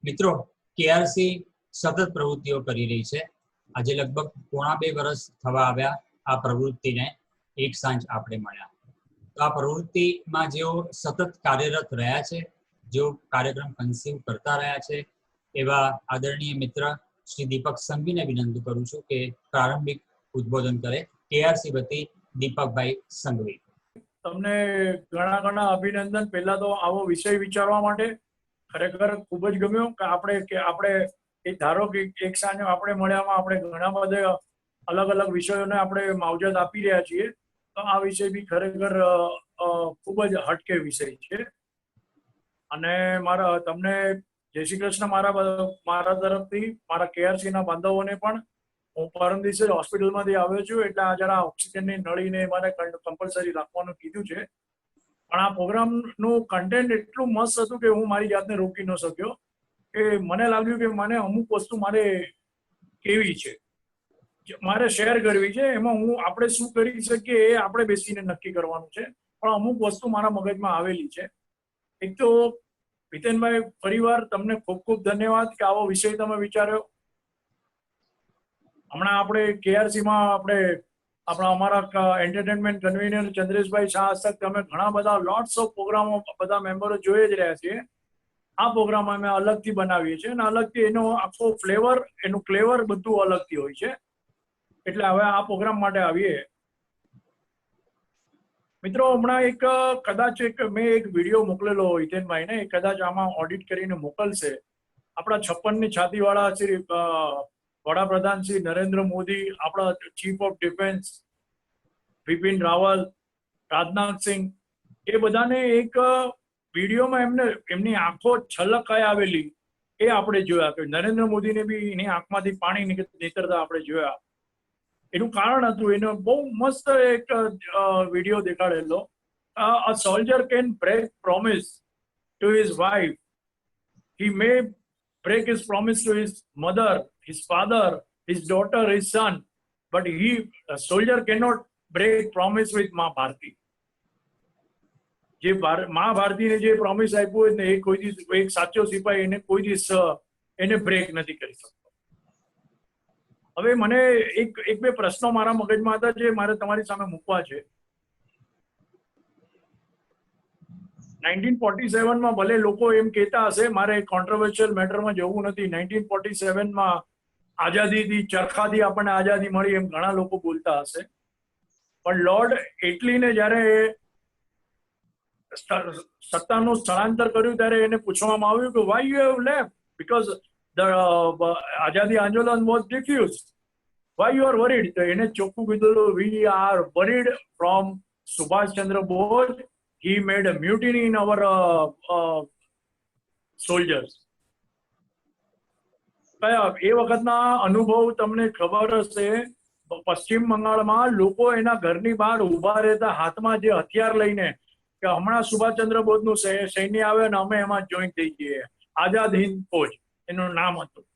મિત્રો, કેઆરસી સતત પ્રવૃત્તિઓ કરી રહી છે. આજે લગભગ પોણા 2 વર્ષ થવા આવ્યા આ પ્રવૃત્તિને એક સાંજ આપણે મળ્યા. તો આ પ્રવૃત્તિમાં જેઓ સતત કાર્યરત રહ્યા છે, જેઓ કાર્યક્રમ કન્સીવ કરતા રહ્યા છે, એવા આદરણીય મિત્ર શ્રી દીપક સંઘવીને વિનંતી કરું છું કે પ્રારંભિક ઉદ્બોધન કરે. કેઆરસી વતી દીપકભાઈ સંઘવી. તમને ઘણા અભિનંદન. પહેલા તો આવો વિષય વિચારવા માટે ખરેખર ખૂબ જ ગમ્યું કે આપણે એ ધારો કે એક સાંજ આપણે મળ્યામાં આપણે ઘણા બધા અલગ અલગ વિષયોને આપણે માવજત આપી રહ્યા છીએ. તો આ વિષય બી ખરેખર ખૂબ જ હટકે વિષય છે. અને તમને જય શ્રી કૃષ્ણ મારા તરફથી, મારા કેઆરસી ના બાંધવોને પણ. હું પરમ દિવસે હોસ્પિટલમાંથી આવ્યો છું, એટલે આ જરા ઓક્સિજનની નળીને મને કમ્પલસરી રાખવાનું કીધું છે. પણ આ પ્રોગ્રામનું કન્ટેન્ટ એટલું મસ્ત હતું કે હું મારી જાતને રોકી ન શક્યો. કે મને લાગ્યું કે મને અમુક વસ્તુ મારે કેવી છે, મારે શેર કરવી છે. એમાં આપણે શું કરી શકીએ એ આપણે બેસીને નક્કી કરવાનું છે. પણ અમુક વસ્તુ મારા મગજમાં આવેલી છે. એક તો હિતેનભાઈ, ફરીવાર તમને ખૂબ ખૂબ ધન્યવાદ કે આવો વિષય તમે વિચાર્યો. હમણાં આપણે કેઆરસીમાં અમારા એન્ટરટેનમેન્ટ કન્વીનર ચંદ્રેશભાઈ શાહ હસ્તક અમે ઘણા બધા લોટ્સ ઓફ પ્રોગ્રામો બધા મેમ્બરો જોઈ જ રહ્યા છીએ. આ પ્રોગ્રામ અમે અલગથી બનાવીએ છીએ અને અલગથી એનો આખો ફ્લેવર, એનું ફ્લેવર બધું અલગથી હોય છે. એટલે હવે આ પ્રોગ્રામ માટે આવીએ. મિત્રો, હમણાં કદાચ મેં એક વિડીયો મોકલેલો હિતેનભાઈને, કદાચ આમાં ઓડિટ કરીને મોકલશે. આપણા 56ની છાતીવાળા શ્રી વડાપ્રધાન શ્રી નરેન્દ્ર મોદી, આપણા chief of defence Bipin Raval, Rajnath Singh, એ બધાને એક વિડીયોમાં એમની આંખો છલકાઈ આવેલી એ આપણે જોયા. કે નરેન્દ્ર મોદીને બી એની આંખમાંથી પાણી નીકળતા આપણે જોયા. એનું કારણ હતું, એનો બહુ મસ્ત એક વિડીયો દેખાડેલો. A soldier can break promise to his wife. He may break his promise to his mother, his father, his daughter, his son, but a soldier cannot break promise with Ma Bharti. જે મા ભારતીને જે promise આપ્યું હોય ને, એ કોઈ દિવસ એક સાચો સિપાહી એને કોઈ દિવસ એને બ્રેક નથી કરી શકતો. હવે મને એક બે પ્રશ્નો મારા મગજમાં હતા જે મારે તમારી સામે મૂકવા છે. 1947માં ભલે લોકો એમ કહેતા હશે, મારે કોન્ટ્રોવર્શિયલ મેટરમાં જવું નથી. 1947માં આઝાદીથી, ચરખાથી આપણને આઝાદી મળી એમ ઘણા લોકો બોલતા હશે. પણ લોર્ડ એટલીને જ્યારે સત્તાનું સ્થળાંતર કર્યું ત્યારે એને પૂછવામાં આવ્યું કે why you have left, because the આઝાદી આંદોલન was diffuse, why you are worried. તો એને ચોખ્ખું કીધું, we are worried from Subhash Chandra Bose. He made a mutiny in our soldiers. એ વખતના અનુભવ તમને ખબર હશે. પશ્ચિમ બંગાળમાં લોકો એના ઘરની બહાર ઉભા રહેતા, હાથમાં જે હથિયાર લઈને, કે હમણાં સુભાષચંદ્ર બોઝનું સૈન્ય આવે ને અમે એમાં જોઈન થઈ જઈએ. આઝાદ હિન્દ ફોજ એનું નામ હતું.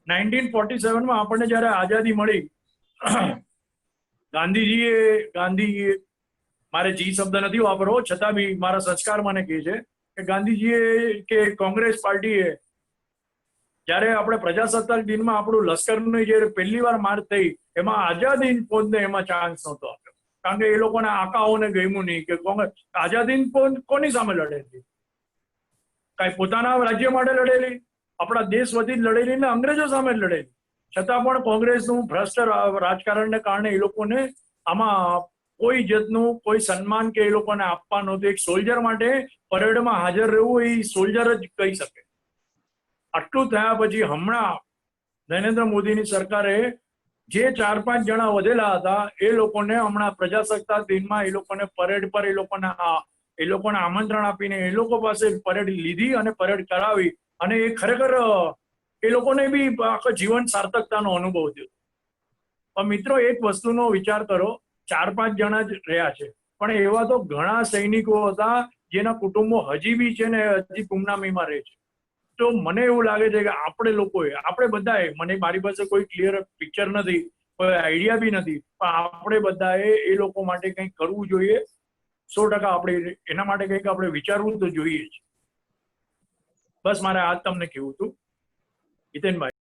1947માં આપણને જયારે આઝાદી મળી, ગાંધીજીએ મારે જી શબ્દ નથી વાપરવો, છતાં બી મારા સંસ્કાર મને કહે છે કે ગાંધીજીએ કે કોંગ્રેસ પાર્ટીએ જયારે આપણે પ્રજાસત્તાક દિનમાં આપણું લશ્કરની જે પહેલી વાર માર થઈ, એમાં આઝાદ હિન્દ ફૌજને એમાં ચાન્સ નહોતો આપ્યો. કારણ કે એ લોકોને આકાઓને ગમ્યું નહીં કે કોંગ્રેસ આઝાદ હિન્દ ફૌજ કોની સામે લડેલી? કઈ પોતાના રાજ્ય માટે લડેલી? આપણા દેશ વતી લડેલી ને અંગ્રેજો સામે લડેલી. છતાં પણ કોંગ્રેસનું ભ્રષ્ટ રાજકારણને કારણે એ લોકોને આમાં કોઈ જાતનું કોઈ સન્માન કે એ લોકોને આપવા નહોતું. એક સોલ્જર માટે પરેડમાં હાજર રહેવું એ સોલ્જર જ કહી શકે. આટલું થયા પછી હમણાં નરેન્દ્ર મોદીની સરકારે જે 4-5 જણા વધેલા હતા એ લોકોને હમણાં પ્રજાસત્તાક દિનમાં એ લોકોને પરેડ પર એ લોકોને આમંત્રણ આપીને એ લોકો પાસે પરેડ લીધી અને પરેડ કરાવી. અને એ ખરેખર એ લોકોને બી આખો જીવન સાર્થકતાનો અનુભવ થયો. પણ મિત્રો, એક વસ્તુનો વિચાર કરો, 4-5 જણા જ રહ્યા છે, પણ એવા તો ઘણા સૈનિકો હતા જેના કુટુંબો હજી બી છે ને હજી ગુમનામીમાં રહે છે. તો મને એવું લાગે છે કે આપણે બધાએ, મારી પાસે કોઈ ક્લિયર પિક્ચર નથી, કોઈ આઈડિયા બી નથી, પણ આપણે બધાએ એ લોકો માટે કંઈક કરવું જોઈએ. 100% આપણે એના માટે કંઈક આપણે વિચારવું તો જોઈએ જ. બસ મારે આજ તમને કહેવું હતું. હિતેનભાઈ.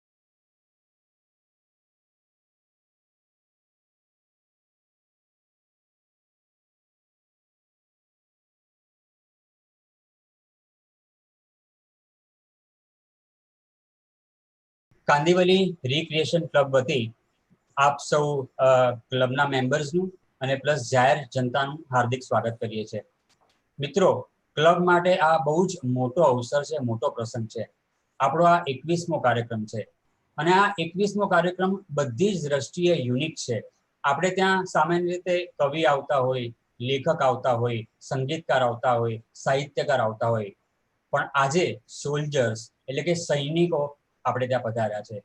કાંદિવલી રિક્રિએશન ક્લબ વતી આપ સૌ ક્લબના મેમ્બર્સનું અને પ્લસ જાહેર જનતાનું હાર્દિક સ્વાગત કરીએ છીએ. મિત્રો, ક્લબ માટે આ બહુ જ મોટો અવસર છે, મોટો પ્રસંગ છે. આપણો આ 21મો કાર્યક્રમ છે અને આ 21મો કાર્યક્રમ બધી જ દ્રષ્ટિએ યુનિક છે. આપણે ત્યાં સામાન્ય રીતે કવિ આવતા હોય, લેખક આવતા હોય, સંગીતકાર આવતા હોય, સાહિત્યકાર આવતા હોય, પણ આજે સોલ્જર્સ એટલે કે સૈનિકો આપણે ત્યાં પધાર્યા છે.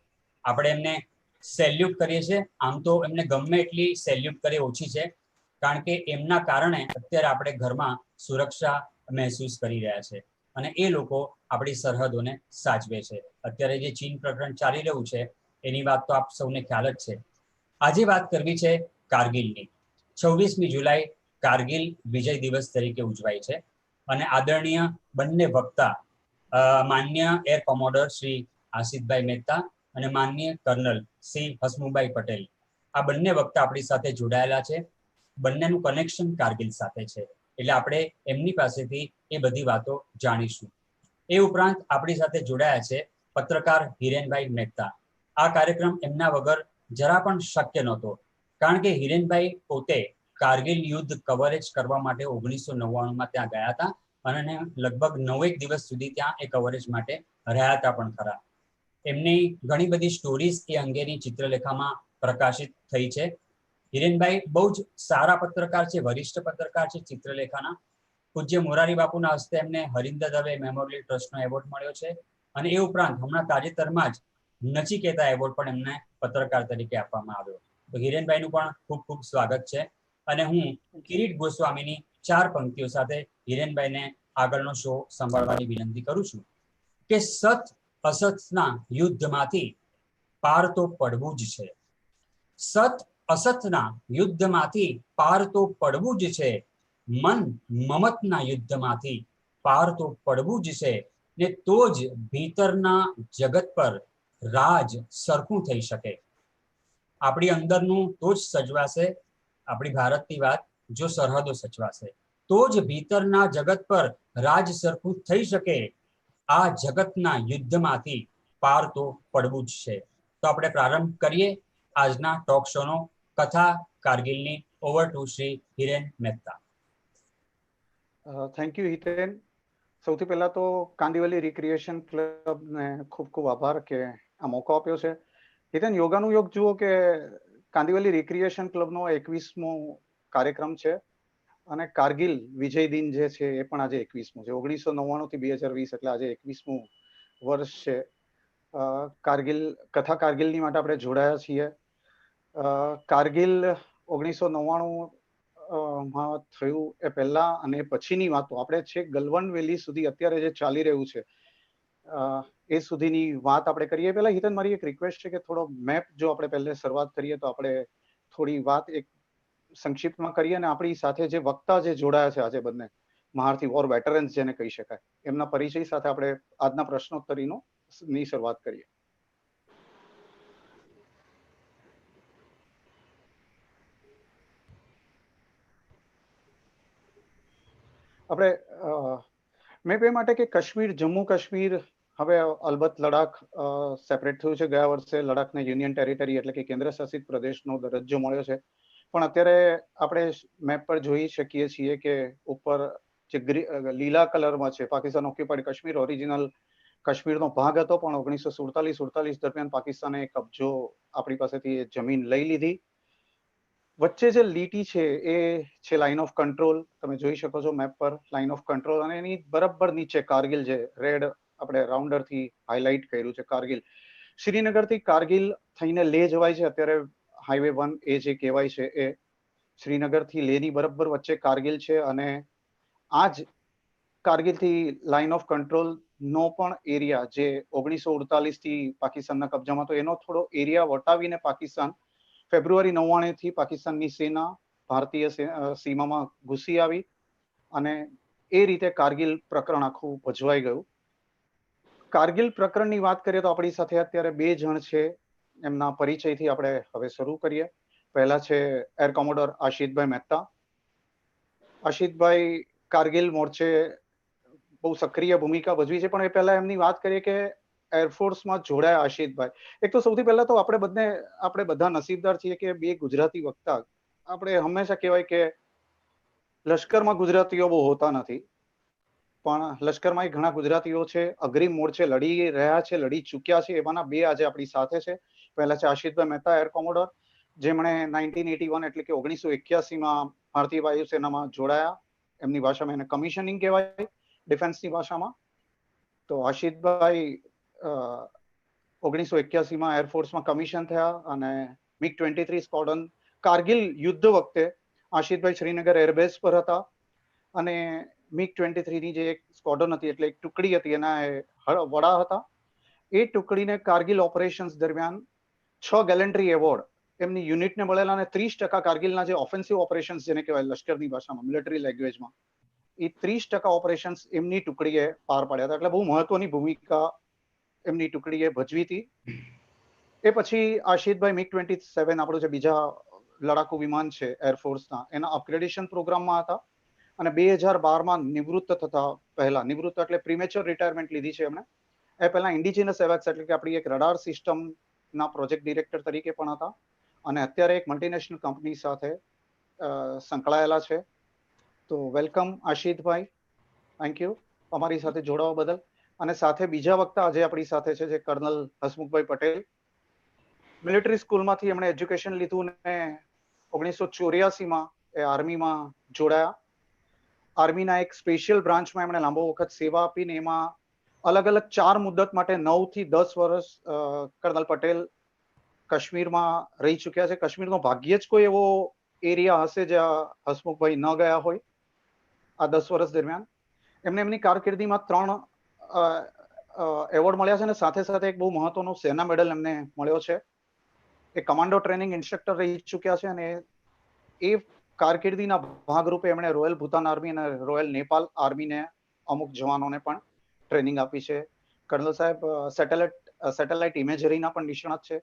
આપણે એમને સેલ્યુટ કરીએ છીએ. આમ તો એમને ગમે એટલી સેલ્યુટ કરે ઓછી છે, કારણ કે એમના કારણે અત્યારે આપણે ઘરમાં સુરક્ષા મહેસૂસ કરી રહ્યા છે અને એ લોકો આપણી સરહદોને સાચવે છે. અત્યારે જે ચીન પ્રકરણ ચાલી રહ્યું છે એની વાત તો આપ સૌને ખ્યાલ જ છે. આજે વાત કરવી છે કારગિલની. 26મી જુલાઈ કારગિલ વિજય દિવસ તરીકે ઉજવાય છે અને આદરણીય બંને વક્તા માન્ય એર કોમોડર શ્રી આસિફભાઈ મહેતા અને માન્ય કર્નલ શ્રી હસમુભાઈ પટેલ, આ બંને વક્તા આપણી સાથે જોડાયેલા છે. બંનેનું કનેક્શન કારગિલ સાથે છે, એટલે આપણે એમની પાસેથી એ બધી વાતો જાણીશું. એ ઉપરાંત આપણી સાથે જોડાયા છે પત્રકાર હિરેનભાઈ મહેતા. આ કાર્યક્રમ એમના વગર જરા પણ શક્ય નહોતો, કારણ કે હિરેનભાઈ પોતે કારગિલ યુદ્ધ કવરેજ કરવા માટે 1999માં ત્યાં ગયા હતા અને લગભગ 9 દિવસ સુધી ત્યાં એ કવરેજ માટે રહ્યા હતા પણ ખરા. એમની ઘણી બધી સ્ટોરીઝ એ અંગેની ચિત્રલેખામાં પ્રકાશિત થઈ છે. હિરેનભાઈ બહુ જ સારા પત્રકાર છે, વરિષ્ઠ પત્રકાર છે ચિત્રલેખાના. પૂજ્ય મોરારી બાપુના હસ્તે એમને હરિન્દર દવે મેમોરિયલ ટ્રસ્ટનો એવોર્ડ મળ્યો છે અને એ ઉપરાંત હમણાં તાજેતરમાં જ નચિકેતા એવોર્ડ પણ એમને પત્રકાર તરીકે આપવામાં આવ્યો. તો હિરેનભાઈનું પણ ખૂબ ખૂબ સ્વાગત છે અને હું કિરીટ ગોસ્વામીની 4 પંક્તિઓ સાથે હિરેનભાઈને આગળનો શો સંભાળવાની વિનંતી કરું છું કે સત અસતના યુદ્ધમાંથી પાર તો પડવું જ છે. સત અસતના યુદ્ધમાંથી પાર તો પડવું જ છે. મન મમતના યુદ્ધમાંથી પાર તો પડવું જ છે ને તો જ ભીતરના જગત પર રાજ સરખું થઈ શકે. આપણી અંદરનું તો જ સજવાશે આપણી ભારતની વાત, જો સરહદો સચવાશે તો જ ભીતરના જગત પર રાજ સરખું થઈ શકે. આ જગતના યુદ્ધમાંથી પાર તો પડવું જ છે. તો આપણે પ્રારંભ કરીએ આજના ટોક શોનો કથા કારગિલની. Over to Shri Hiren Mehta. Thank you Hiten. સૌથી પહેલા તો કાંદિવલી રિક્રિએશન ક્લબને ખૂબ ખૂબ આભાર કે આ મોકો આપ્યો છે. હિતેન, યોગાનું યોગ જુઓ કે કાંદિવલી રિક્રિએશન ક્લબનો 21મો કાર્યક્રમ છે અને કારગિલ વિજય દિન જે છે એ પણ આજે 21મો છે. 1999 થી 2020 એટલે આજે 21મું વર્ષ છે. કારગિલ કથા કારગિલની માટે આપણે જોડાયા છીએ. કારગિલ 1999માં થયું એ પહેલા અને પછીની વાતો આપણે છેક ગલવાન વેલી સુધી અત્યારે જે ચાલી રહ્યું છે એ સુધીની વાત આપણે કરીએ. પહેલા હિતન, મારી એક રિક્વેસ્ટ છે કે થોડો મેપ જો આપણે પહેલે શરૂઆત કરીએ તો આપણે થોડી વાત એક સંક્ષિપ્તમાં કરીએ અને આપણી સાથે જે વક્તા જે જોડાયા છે આજે બંને મહારથી વોર વેટરન્સ જેને કહી શકાય, એમના પરિચય સાથે આપણે આજના પ્રશ્નોત્તરીની શરૂઆત કરીએ. આપણે મેપ એ માટે કે કાશ્મીર, જમ્મુ કાશ્મીર હવે અલબત્ત લડાખ સેપરેટ થયું છે. ગયા વર્ષે લડાખને યુનિયન ટેરિટરી એટલે કે કેન્દ્ર શાસિત પ્રદેશનો દરજ્જો મળ્યો છે. પણ અત્યારે આપણે મેપ પર જોઈ શકીએ છીએ કે ઉપર જે લીલા કલરમાં છે પાકિસ્તાન ઓક્યુપાઈડ કાશ્મીર ઓરિજિનલ કાશ્મીરનો ભાગ હતો, પણ 1947 દરમિયાન પાકિસ્તાને કબજો આપણી પાસેથી જમીન લઈ લીધી. વચ્ચે જે લીટી છે એ છે લાઇન ઓફ કંટ્રોલ. તમે જોઈ શકો છો મેપ પર લાઇન ઓફ કંટ્રોલ અને એની બરાબર નીચે કારગિલ જે રેડ આપણે રાઉન્ડર થી હાઇલાઇટ કર્યું છે. કારગિલ શ્રીનગરથી કારગિલ થઈને લેહ જવાય છે. અત્યારે હાઈવે 1 એ જે કહેવાય છે એ શ્રીનગરથી લેહની બરાબર વચ્ચે કારગિલ છે અને આ જ કારગિલથી લાઇન ઓફ કંટ્રોલ નો પણ એરિયા જે 1948 થી પાકિસ્તાનના કબજામાં હતો એનો થોડો એરિયા વટાવીને પાકિસ્તાન ફેબ્રુઆરી 99 થી પાકિસ્તાનની સેના ભારતીય સીમામાં ઘૂસી આવી અને એ રીતે કારગિલ પ્રકરણ આખું ભજવાઈ ગયું. કારગિલ પ્રકરણની વાત કરીએ તો આપણી સાથે અત્યારે 2 જણ છે. એમના પરિચયથી આપણે હવે શરૂ કરીએ. પહેલા છે એર કોમોડોર આશિતભાઈ મહેતા. આશિતભાઈ કારગિલ મોરચે બહુ સક્રિય ભૂમિકા ભજવી છે, પણ એ પહેલા એમની વાત કરીએ કે એરફોર્સમાં જોડાયા આશિતભાઈ. એક તો સૌથી પહેલા તો આપણે બધા નસીબદાર છીએ કે 2 ગુજરાતી વક્તા. આપણે હંમેશા કહેવાય કે લશ્કરમાં ગુજરાતીઓ બહુ હોતા નથી, પણ લશ્કરમાં ઘણા ગુજરાતીઓ છે, અગ્રિમ મોરચે લડી રહ્યા છે, લડી ચૂક્યા છે. એમાંના 2 આજે આપણી સાથે છે. પહેલા છે આશિતભાઈ મહેતા, એર કોમોડોર, જેમણે 1981 એટલે કે 1981માં ભારતીય વાયુસેનામાં જોડાયા. એમની ભાષામાં એને કમિશનિંગ કહેવાય, ડિફેન્સની ભાષામાં. તો આશિતભાઈ 1981માં એરફોર્સમાં કમિશન થયા અને MiG-23 સ્ક્વોડ્રન કારગિલ યુદ્ધ વખતે આશિતભાઈ શ્રીનગર એરબેઝ પર હતા અને MiG-23 ની જે એક સ્ક્વોડ્રન હતી એટલે એક ટુકડી હતી એના વડા હતા. એ ટુકડીને કારગિલ ઓપરેશન્સ દરમિયાન 6 ગેલેન્ટ્રી એવોર્ડ એમની યુનિટને મળેલા અને 30% કારગિલના જે ઓફેન્સિવ ઓપરેશન્સ જેને કહેવાય લશ્કરની ભાષામાં, મિલિટરી લેંગ્વેજમાં, એ 30% ઓપરેશન્સ એમની ટુકડીએ પાર પાડ્યા હતા. એટલે બહુ મહત્વની ભૂમિકા એમની ટુકડીએ ભજવી હતી. એ પછી આશિતભાઈ MiG-27 આપણું જે બીજા લડાકુ વિમાન છે એરફોર્સના, એના અપગ્રેડેશન પ્રોગ્રામમાં હતા અને 2012માં નિવૃત્ત થતા પહેલા, નિવૃત્ત એટલે પ્રીમેચ્યોર રિટાયરમેન્ટ લીધી છે એમણે. એ પહેલા ઇન્ડિજિનસ એવેક્સ એટલે કે આપણી એક રડાર સિસ્ટમના પ્રોજેક્ટ ડિરેક્ટર તરીકે પણ હતા અને અત્યારે એક મલ્ટીનેશનલ કંપની સાથે સંકળાયેલા છે. તો વેલકમ આશિતભાઈ, થેન્ક યુ અમારી સાથે જોડાવા બદલ. અને સાથે બીજા વક્તા આજે આપણી સાથે છે જે કર્નલ હસમુખભાઈ પટેલ. મિલિટરી સ્કૂલમાંથી એમણે એજ્યુકેશન લીધું ને 1984માં એ આર્મીમાં જોડાયા. આર્મીના એક સ્પેશિયલ બ્રાન્ચમાં એમણે લાંબો વખત સેવા આપીને એમાં અલગ અલગ 4 મુદ્દત માટે 9 થી 10 વર્ષ કર્નલ પટેલ કાશ્મીરમાં રહી ચૂક્યા છે. કાશ્મીરનો ભાગ્યે જ કોઈ એવો એરિયા હશે જ્યાં હસમુખભાઈ ન ગયા હોય આ 10 વર્ષ દરમિયાન. એમને એમની કારકિર્દીમાં 3 એવોર્ડ મળ્યા છે અને સાથે સાથે એક બહુ મહત્વનો સેના મેડલ એમને મળ્યો છે. એ કમાન્ડો ટ્રેનિંગ ઇન્સ્ટ્રક્ટર રહી ચૂક્યા છે અને એ કારકિર્દીના ભાગરૂપે એમણે રોયલ ભૂતાન આર્મી અને રોયલ નેપાલ આર્મીને અમુક જવાનોને પણ ટ્રેનિંગ આપી છે. કર્નલ સાહેબ સેટેલાઇટ ઇમેજરીના પણ નિષ્ણાત છે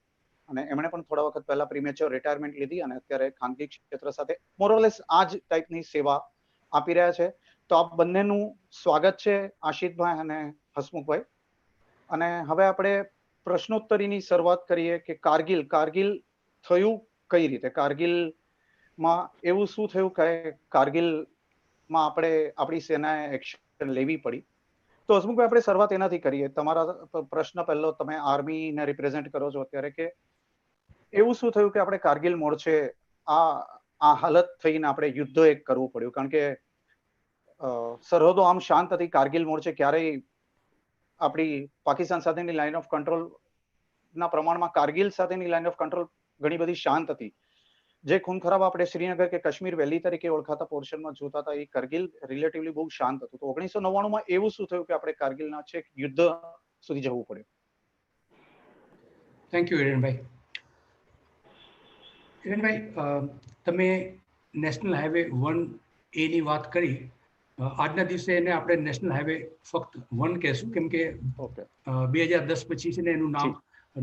અને એમણે પણ થોડા વખત પહેલા પ્રીમેચ્યોર રિટાયરમેન્ટ લીધી અને અત્યારે ખાનગી ક્ષેત્ર સાથે મોરલેસ આ જ ટાઈપની સેવા આપી રહ્યા છે. તો આપ બંનેનું સ્વાગત છે આશિતભાઈ અને હસમુખભાઈ. અને હવે આપણે પ્રશ્નોત્તરીની શરૂઆત કરીએ કે કારગિલ થયું કઈ રીતે? કારગિલમાં એવું શું થયું કે કારગિલમાં આપણી સેનાએ એક્શન લેવી પડી? તો હસમુખભાઈ આપણે શરૂઆત એનાથી કરીએ. તમારા પ્રશ્ન પહેલો, તમે આર્મીને રિપ્રેઝેન્ટ કરો છો અત્યારે, કે એવું શું થયું કે આપણે કારગિલ મોરચે આ હાલત થઈને આપણે યુદ્ધ એક કરવું પડ્યું? કારણ કે સરહદો આમ શાંત હતી. કારગિલ મોરચે ક્યારેય આપણી પાકિસ્તાન સાથેની લાઇન ઓફ કંટ્રોલ ના પ્રમાણમાં કારગિલ સાથેની લાઇન ઓફ કંટ્રોલ ઘણી બધી શાંત હતી. જે ખૂન ખરાબ આપણે શ્રીનગર કે કાશ્મીર વેલી તરીકે ઓળખાતા પોર્શનમાં જોતા હતા, એ કારગિલ રિલેટિવલી બહુ શાંત હતું. તો 1999માં એવું શું થયું કે આપણે કારગિલના છેક યુદ્ધ સુધી જવું પડ્યું? થેન્ક યુ હિરેનભાઈ. હિરેનભાઈ, તમે નેશનલ હાઈવે 1A ની વાત કરી. આજના દિવસે એને આપણે નેશનલ હાઈવે ફક્ત 1 કહેશું, કેમ કે 2010 પછી છે ને એનું નામ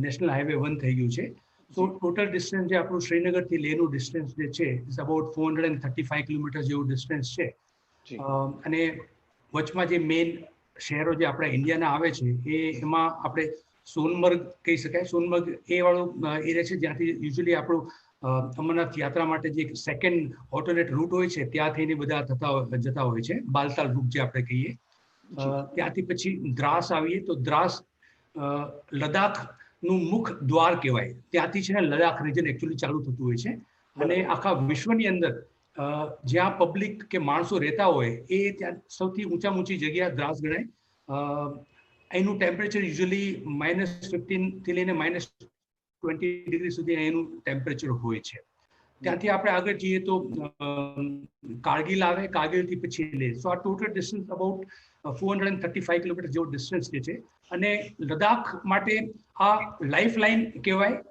નેશનલ હાઈવે 1 થઈ ગયું છે. તો ટોટલ ડિસ્ટન્સ જે આપણું શ્રીનગરથી લેહનું ડિસ્ટન્સ જે છે, ઇટ્સ અબાઉટ 435 કિલોમીટર જેવું ડિસ્ટન્સ છે. અને વચમાં જે મેઇન શહેરો જે આપણા ઇન્ડિયાના આવે છે એમાં આપણે સોનમર્ગ કહી શકાય. સોનમર્ગ એ વાળો એરિયા છે જ્યાંથી યુઝ્યુઅલી આપણું અમરનાથ યાત્રા માટે જે સેકન્ડ ઓલ્ટરનેટ રૂટ હોય છે ત્યાં થઈને બધા જતા હોય છે, બાલતાલ રૂટ જે આપણે કહીએ. ત્યાંથી પછી દ્રાસ આવીએ તો દ્રાસ લદ્દાખનું મુખ દ્વાર કહેવાય. ત્યાંથી છે ને લદ્દાખ રિજન એકચ્યુઅલી ચાલુ થતું હોય છે. અને આખા વિશ્વની અંદર જ્યાં પબ્લિક કે માણસો રહેતા હોય એ ત્યાં સૌથી ઊંચામાં ઊંચી જગ્યા દ્રાસ ગણાય. એનું ટેમ્પરેચર યુઝ્યુઅલી -15 થી લઈને -20 ડિગ્રી સુધી એનું ટેમ્પરેચર હોય છે. ત્યાંથી આપણે આગળ જઈએ તો કારગિલ આવે, કારગિલથી પછી લેહ. સો આ ટોટલ ડિસ્ટન્સ અબાઉટ 435 કિલોમીટર જેવો ડિસ્ટન્સ છે. અને લદ્દાખ માટે આ લાઈફ લાઇન કહેવાય.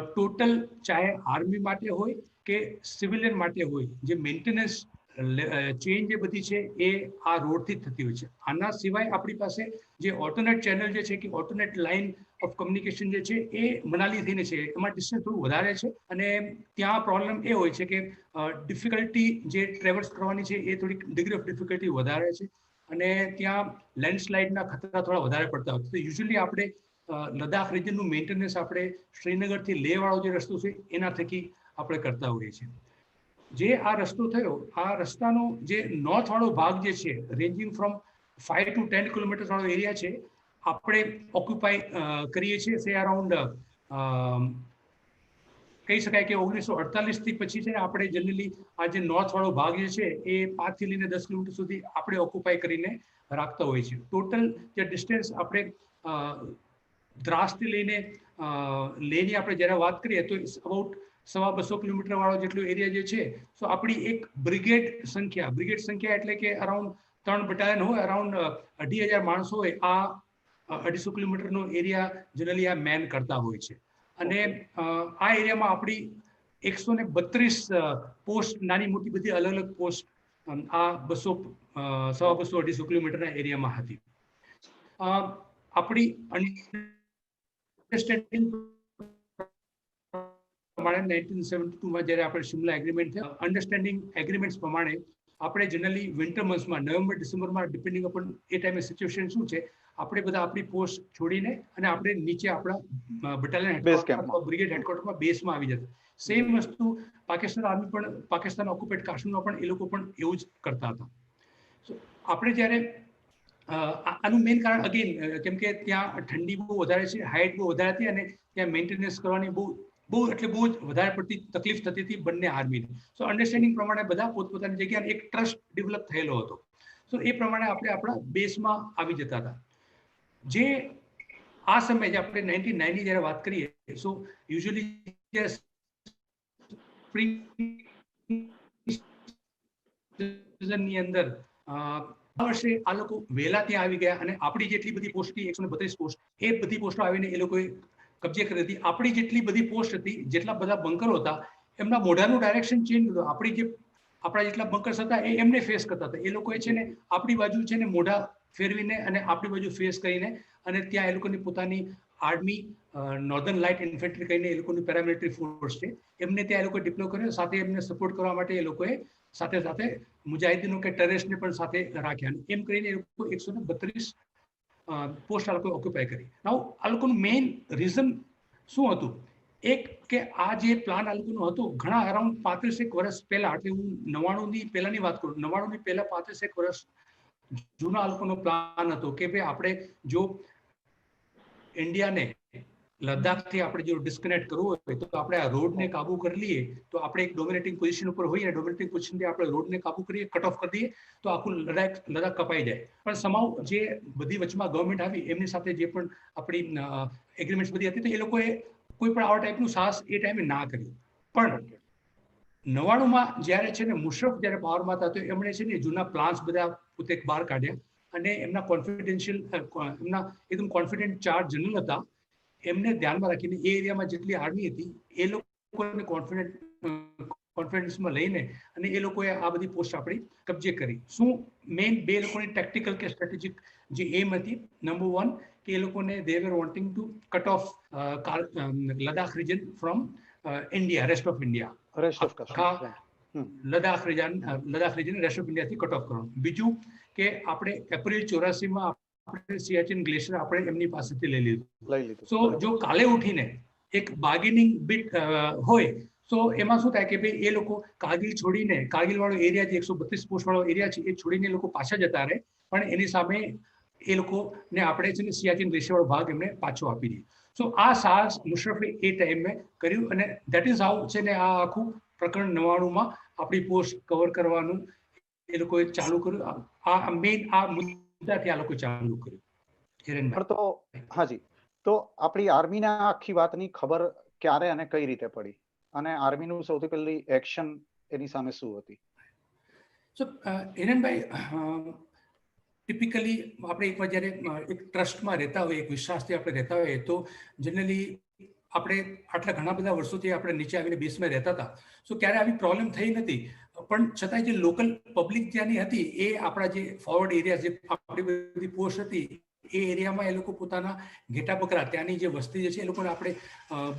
ટોટલ ચાહે આર્મી માટે હોય કે સિવિલિયન માટે હોય, જે મેન્ટેનન્સ ચેન જે બધી છે એ આ રોડથી જ થતી હોય છે. આના સિવાય આપણી પાસે જે ઓલ્ટરનેટ ચેનલ જે છે કે ઓલ્ટરનેટ લાઇન ઓફ કમ્યુનિકેશન જે છે એ મનાલી થઈને છે, એમાં ડિસ્ટન્સ થોડું વધારે છે અને ત્યાં પ્રોબ્લેમ એ હોય છે કે ડિફિકલ્ટી જે ટ્રેવલ્સ કરવાની છે એ થોડીક ડિગ્રી ઓફ ડિફિકલ્ટી વધારે છે અને ત્યાં લેન્ડસ્લાઇડના ખતરા થોડા વધારે પડતા હોય. તો યુઝ્યુઅલી આપણે લદ્દાખ રિજનનું મેન્ટેનન્સ આપણે શ્રીનગરથી લેહ વાળો જે રસ્તો છે એના થકી આપણે કરતા હોઈએ છીએ. જે આ રસ્તો થયો, આ રસ્તાનો જે નોર્થ વાળો ભાગ જે છે રેન્જિંગ ફ્રોમ 5 to 10 કિલોમીટર વાળો એરિયા છે આપણે ઓક્યુપાય કરીએ છીએ. સે અરાઉન્ડ કહી શકાય કે 1948 થી પછી છે ને આપણે જનરલી આ જે નોર્થ વાળો ભાગ જે છે એ 5 થી લઈને 10 કિલોમીટર સુધી આપણે ઓક્યુપાય કરીને રાખતા હોઈએ છીએ. ટોટલ જે ડિસ્ટન્સ આપણે દ્રાસથી લઈને લેહની આપણે જ્યારે વાત કરીએ તો અબાઉટ 250 કિલોમીટર વાળો જેટલો એરિયા જે છે, તો આપણી એક બ્રિગેડ સંખ્યા એટલે કે અરાઉન્ડ 3 બટાલિયન હોય, અરાઉન્ડ 2,500 માણસો હોય, આ 250 કિલોમીટરનો એરિયા જનરલી આ મેન કરતા હોય છે. અને આ એરિયામાં આપણી 132 પોસ્ટ, નાની મોટી બધી અલગ અલગ પોસ્ટ આ 200-250-250 કિલોમીટરના એરિયામાં હતી. આપણી અન્ડરસ્ટેન્ડિંગ પ્રમાણે 1972માં જ્યારે આપણે શિમલા એગ્રીમેન્ટ થયા, અન્ડરસ્ટેન્ડિંગ એગ્રીમેન્ટ્સ પ્રમાણે આપણે જનરલી વિન્ટર મંથ્સમાં નવેમ્બર ડિસેમ્બરમાં ડિપેન્ડિંગ અપોન એ ટાઈમે સિચ્યુએશન શું છે, આપણે બધા આપણી પોસ્ટ છોડીને અને આપણે નીચે આપણા બટાલિયન હેડક્વાર્ટર બ્રિગેડ હેડક્વાર્ટરમાં બેસમાં આવી જતા. સેમ વસ્તુ પાકિસ્તાન આર્મી પણ, પાકિસ્તાન ઓક્યુપાઈડ કાશ્મીરમાં પણ એ લોકો પણ એવું જ કરતા હતા. આપણે જ્યારે આનું મેઇન કારણ અગેન કેમ કે ત્યાં ઠંડી બહુ વધારે છે, હાઇટ બહુ વધારે હતી અને ત્યાં મેન્ટેનન્સ કરવાની બહુ જ વધારે પડતી તકલીફ થતી હતી બંને આર્મીને. સો અન્ડરસ્ટેન્ડિંગ પ્રમાણે બધા પોતપોતાની જગ્યાએ એક ટ્રસ્ટ ડેવલપ થયેલો હતો. સો એ પ્રમાણે આપણે આપણા બેસમાં આવી જતા હતા. જે આ સમયે જે આપણે 1990 જ્યારે વાત કરીએ, સો યુઝ્યુઅલી સ્પ્રિંગ સિઝનની અંદર આ વર્ષે આ લોકો વહેલા ત્યાં આવી ગયા અને આપણી જેટલી બધી પોસ્ટ હતી 132 પોસ્ટ, એ બધી પોસ્ટો આવીને એ લોકોએ કબજે કરી હતી. આપણી જેટલી બધી પોસ્ટ હતી, જેટલા બધા બંકરો હતા, એમના મોઢાનું ડાયરેક્શન ચેન્જ હતું. આપણા જેટલા બંકર્સ હતા એ એમને ફેસ કરતા હતા. એ લોકોએ છે ને આપણી બાજુ છે ને મોઢા ફેરવીને અને આપણી બાજુ ફેસ કરીને અને ત્યાં એ લોકોની પોતાની આર્મી નોર્ધન લાઇટ ઇન્ફેન્ટ્રી કહીને એ લોકોની પેરામિલિટરી ફોર્સ છે, એમને ત્યાં એ લોકો ડિપ્લોય કર્યો. સાથે એમને સપોર્ટ કરવા માટે એ લોકોએ સાથે સાથે મુજાહિદીનો કે ટેરરિસ્ટને પણ સાથે રાખ્યા. એમ કરીને એ લોકો 132 પોસ્ટ આ લોકો ઓક્યુપાય કરી. નાઉ આ લોકોનું મેઇન રીઝન શું હતું? એક કે આ જે પ્લાન આ લોકોનો હતો ઘણા અરાઉન્ડ 35 વર્ષ પહેલા, એટલે હું 99ની પહેલાની વાત કરું, 99ની પહેલા 35 વર્ષ જૂના આ લોકોનો પ્લાન હતો કે ભાઈ આપણે જો ઇન્ડિયાને લદ્દાખથી આપણે જો ડિસ્કનેક્ટ કરવું હોય તો આપણે આ રોડને કાબુ કરી લઈએ, તો આપણે એક ડોમિનેટિંગ પોઝિશન ઉપર હોઈએ, ડોમિનેટિંગ પોઝિશનથી આપણે રોડને કાબુ કરીએ, કટ ઓફ કરી દઈએ, તો આખું લદ્દાખ કપાઈ જાય. પણ સમાવ જે બધી વચમાં ગવર્મેન્ટ આવી એમની સાથે જે પણ આપણી એગ્રીમેન્ટ્સ બધી હતી, તો એ લોકોએ કોઈ પણ આવા ટાઈપનું સાહસ એ ટાઈમે ના કર્યું. પણ 99માં જ્યારે છે ને મુશરફ જ્યારે પાવરમાં હતા, તો એમણે છે ને જૂના પ્લાન્સ બધા પોતે બહાર કાઢ્યા અને એમના કોન્ફિડેન્શિયલ, એમના એકદમ કોન્ફિડન્ટ ચાર્જ જનરલ હતા, એમને ધ્યાનમાં રાખીને એ એરિયામાં જેટલી આર્મી હતી એ લોકોને કોન્ફિડન્સમાં લઈને અને એ લોકોએ આ બધી પોસ્ટ આપણી કબજે કરી. શું મેઇન બે લોકોની ટેક્ટિકલ કે સ્ટ્રેટેજિક જે એમ હતી, નંબર 1 કે એ લોકોને they were wanting to cut off Ladakh region from India, rest of India, Ladakh region rest of ઇન્ડિયાથી કટ ઓફ કરવાનું. બીજું કે આપણે એપ્રિલ 84માં આપણે સિયાચિન ગ્લેશિયર આપણે એમની પાસેથી લઈ લીધું. સો જો કાલે ઉઠીને એક બાર્ગેનિંગ બીટ હોય તો એમાં શું થાય કે ભાઈ એ લોકો કારગિલ છોડીને, કારગિલ વાળો એરિયા જે 132 પોસ્ટ વાળો એરિયા છે એ છોડીને એ લોકો પાછા જતા રહે, પણ એની સામે એ લોકોને આપણે છે ને સિયાચિન ગ્લેશિયર વાળો ભાગ એમને પાછો આપી દઈએ. સો આ સાહસ મુશરફે એ ટાઈમે કર્યું અને દેટ ઇઝ હાઉ છે ને આ આખું પ્રકરણ 99માં આપણી પોસ્ટ કવર કરવાનું એ લોકોએ ચાલુ કર્યું. આ મેઇન આ મુદ્દાથી આ લોકો ચાલુ કર્યું. તો હાજી, તો આપણી આર્મીને આખી વાતની ખબર ક્યારે અને કઈ રીતે પડી અને આર્મીનું સૌથી પહેલી એક્શન એની સામે શું હતી? સો હિરેનભાઈ, ટિપિકલી આપણે એકવાર જ્યારે એક ટ્રસ્ટમાં રહેતા હોઈએ, એક વિશ્વાસથી આપણે રહેતા હોઈએ, તો જનરલી આપણે આટલા ઘણા બધા વર્ષોથી આપણે નીચે આવીને બેસમાં રહેતા હતા. સો ક્યારે આવી પ્રોબ્લેમ થઈ નથી. પણ છતાંય જે લોકલ પબ્લિક ત્યાંની હતી એ આપણા જે ફોરવર્ડ એરિયા જે આપણી બધી પોસ્ટ હતી એ એરિયામાં એ લોકો પોતાના ઘેટા બકરા ત્યાંની જે વસ્તી જે છે એ લોકોને આપણે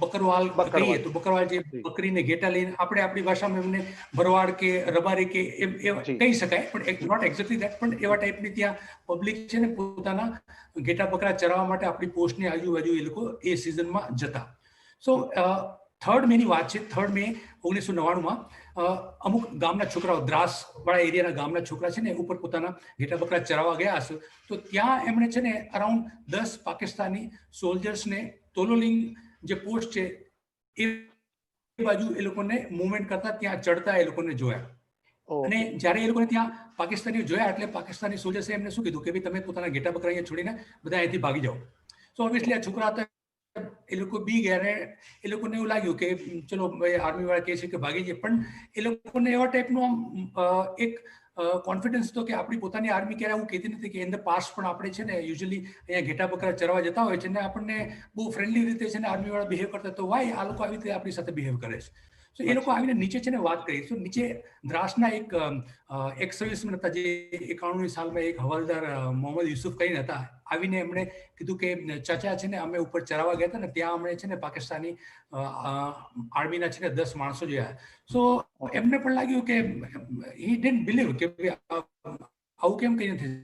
બકરવાલ કહીએ તો બકરવાલ જે બકરીને ઘેટા લઈને આપણે આપણી ભાષામાં એમને ભરવાડ કે રબારી કે એમ કહી શકાય, પણ નોટ એક્ઝેક્ટલી દેટ, પણ એવા ટાઈપની ત્યાં પબ્લિક છે ને પોતાના ઘેટા બકરા ચરાવવા માટે આપણી પોસ્ટની આજુબાજુ એ લોકો એ સિઝનમાં જતા. સો 3 મેની વાત છે. 3 મે 1999માં અમુક ગામના છોકરાઓ દ્રાસ વાળા એરિયાના ગામના છોકરા છે ને ઉપર પોતાના ઘેટા બકરા ચરાવવા ગયા હશે, તો ત્યાં એમણે છે ને અરાઉન્ડ 10 પાકિસ્તાની સોલ્જર્સને તોલોલિંગ જે પોસ્ટ છે એ બાજુ એ લોકોને મૂવમેન્ટ કરતા ત્યાં ચડતા એ લોકોને જોયા. અને જ્યારે એ લોકોને ત્યાં પાકિસ્તાનીઓ જોયા એટલે પાકિસ્તાની સોલ્જર્સે એમને શું કીધું કે ભાઈ તમે પોતાના ઘેટા બકરા અહીંયા છોડીને બધા અહીંથી ભાગી જાઓ. સો ઓબ્વિયસલી આ છોકરા હતા એ લોકો બી ગયા ને એ લોકોને એવું લાગ્યું કે ચલો આર્મી વાળા કહે છે કે ભાગી જાય, પણ એ લોકોને એવા ટાઈપનું એક કોન્ફિડન્સ હતો કે આપણી પોતાની આર્મી ક્યારે આવું કહેતી નથી કે ઇન ધ પાસ્ટ પણ આપણે છે ને યુઝ્યુઅલી અહીંયા ઘેટા બકરા ચરવા જતા હોય છે ને આપણને બહુ ફ્રેન્ડલી રીતે છે ને આર્મી વાળા બિહેવ કરતા, તો વાય આ લોકો આવી રીતે આપણી સાથે બિહેવ કરે છે. સો એ લોકો આવીને નીચે છે ને વાત કરી. તો નીચે દ્રાસના એક સર્વિસમેન હતા જે 91ની સાલમાં એક હવાલદાર મોહમ્મદ યુસુફ કરીને હતા, આવીને એમણે કીધું કે ચાચા છે ને અમે ઉપર ચરાવવા ગયા હતા ને ત્યાં અમને છે ને પાકિસ્તાની આર્મીના છે ને 10 માણસો જોયા. સો એમને પણ લાગ્યું કે હી ડિડન્ટ બિલીવ કે આવું કેમ કહી નથી,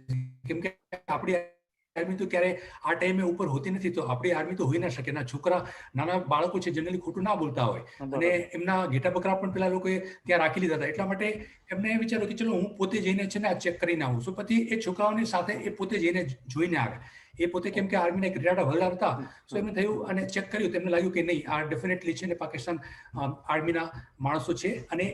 કેમ કે આપણી આર્મી તો ક્યારે આ ટાઈમે ઉપર હોતી નથી, તો આપણી આર્મી તો હોઈ ના શકે. ના છોકરા નાના બાળકો છે જનરલી ખોટું ના બોલતા હોય, અને એમના ઘેટા બકરા પણ પેલા લોકોએ ત્યાં રાખી લીધા હતા. એટલા માટે એમને વિચાર્યું કે ચલો હું પોતે જઈને છે ને આ ચેક કરીને આવું. સો પછી એ છોકરાઓની સાથે એ પોતે જઈને જોઈને આવે. એ પોતે કેમ કે આર્મીના એક રિટાયર્ડ હવાલદાર હતા, સો એમને થયું અને ચેક કર્યું તો એમને લાગ્યું કે નહીં આ ડેફિનેટલી છે ને પાકિસ્તાન આર્મીના માણસો છે. અને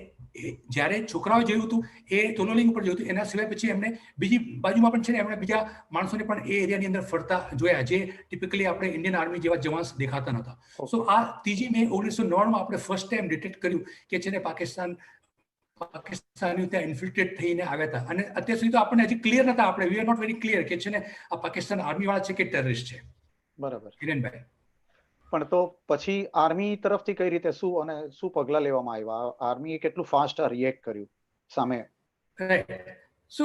જ્યારે છોકરાઓ જોયું હતું એ તોલોલિંગ ઉપર જોયું હતું, એના સિવાય પછી એમને બીજી બાજુમાં પણ છે ને એમણે બીજા માણસોને પણ એ એરિયાની અંદર ફરતા જોયા જે ટિપિકલી આપણે ઇન્ડિયન આર્મી જેવા જવાન દેખાતા નતા. સો આ 3 મે 1999માં આપણે ફર્સ્ટ ટાઈમ ડિટેક્ટ કર્યું કે છે ને પાકિસ્તાનીઓ ત્યાં ઇન્ફિલ્ટ્રેટ થઈને આવ્યા હતા. અને અત્યાર સુધી તો આપણને હજી ક્લિયર નતા, આપણે we are not very clear કે છે ને આ પાકિસ્તાન આર્મી વાળા છે કે ટેરરિસ્ટ છે. બરાબર હિરેનભાઈ, પણ તો પછી આર્મી તરફથી કઈ રીતે શું પગલા લેવામાં આવ્યા? આર્મીએ કેટલું ફાસ્ટ રિએક્ટ કર્યું સામે? રાઈટ. સો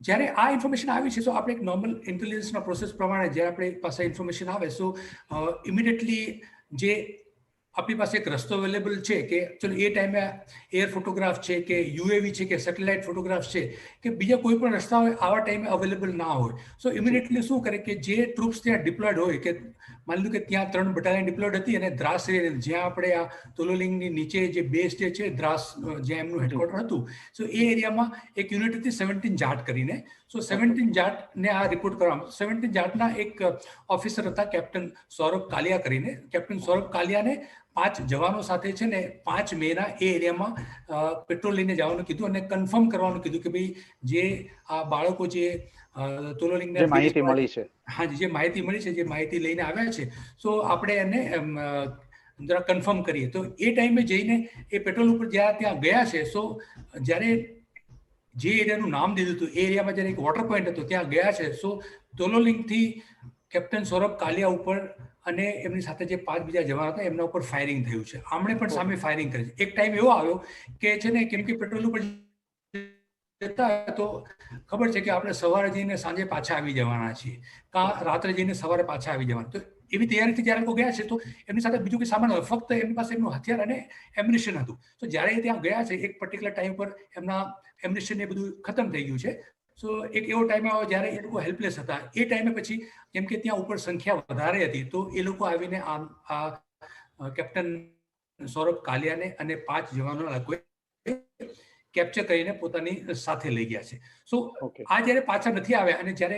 જ્યારે આ ઇન્ફોર્મેશન આવી છે, સો આપણે એક નોર્મલ ઇન્ટેલિજન્સના પ્રોસેસ પ્રમાણે જ્યારે આપણી પાસે ઇન્ફોર્મેશન આવે, સો ઇમિડિયેટલી જે આપણી પાસે એક રસ્તો અવેલેબલ છે કે ચલો એ ટાઈમે એર ફોટોગ્રાફ છે કે યુએવી છે કે સેટેલાઇટ ફોટોગ્રાફ છે કે બીજા કોઈ પણ રસ્તા હોય આવા ટાઈમે અવેલેબલ ના હોય, સો ઇમિડિયેટલી શું કરે કે જે ટ્રુપ્સ ત્યાં ડિપ્લોયડ હોય, કે માની લો કે ત્યાં 3 બટાલિયન ડિપ્લોયડ હતી અને દ્રાસ જ્યાં આપણે આ તોલોલિંગની નીચે જે બેઝ જે છે દ્રાસ જ્યાં એમનું હેડક્વાર્ટર હતું, સો એ એરિયામાં એક યુનિટ હતી 17 જાટ કરીને. સો 17 જાટને આ રિપોર્ટ કરવામાં, 17 જાટના એક ઓફિસર હતા કેપ્ટન સૌરભ કાલિયા કરીને. કેપ્ટન સૌરભ કાલિયાને 5 જવાનો સાથે છે ને 5 મેના એ એરિયામાં પેટ્રોલ લઈને જવાનું કીધું અને કન્ફર્મ કરવાનું કીધું કે ભાઈ જે આ બાળકો જે તોલોલિંગને માહિતી મળી છે, હાજી જે માહિતી મળી છે, જે માહિતી લઈને આવ્યા છે, સો આપણે એને જરા કન્ફર્મ કરીએ. તો એ ટાઈમે જઈને એ પેટ્રોલ ઉપર જ્યાં ત્યાં ગયા છે, સો જ્યારે જે એરિયાનું નામ દીધું હતું એ એરિયામાં જ્યારે એક વોટર પોઈન્ટ હતો ત્યાં ગયા છે, સો તોલોલિંગથી કેપ્ટન સૌરભ કાલિયા ઉપર અને એમની સાથે જે 5 બીજા જવાન હતા એમના ઉપર ફાયરિંગ થયું છે. આમણે પણ સામે ફાયરિંગ કરી છે. એક ટાઈમ એવો આવ્યો કે છે ને કેમ કે પેટ્રોલ ઉપર જતા તો ખબર છે કે આપણે સવારે જઈને સાંજે પાછા આવી જવાના છીએ, કાં રાત્રે જઈને સવારે પાછા આવી જવાના. તો એવી તૈયારીથી જ્યારે લોકો ગયા છે તો એમની સાથે બીજું કંઈ સામાન હોય, ફક્ત એમની પાસે એમનું હથિયાર અને એમ્યુનિશન હતું. તો જ્યારે એ ત્યાં ગયા છે એક પર્ટિક્યુલર ટાઈમ પર એમના એમ્યુનિશન એ બધું ખતમ થઈ ગયું છે. સો એક એવો ટાઈમ આવ્યો જ્યારે એ લોકો હેલ્પલેસ હતા. એ ટાઈમે પછી કેમ કે ત્યાં ઉપર સંખ્યા વધારે હતી તો એ લોકો આવીને આ કેપ્ટન સૌરભ કાલિયાને અને 5 જવાનોના લોકોએ કેપ્ચર કરીને પોતાની સાથે લઈ ગયા છે. સો આ જ્યારે પાછા નથી આવ્યા અને જ્યારે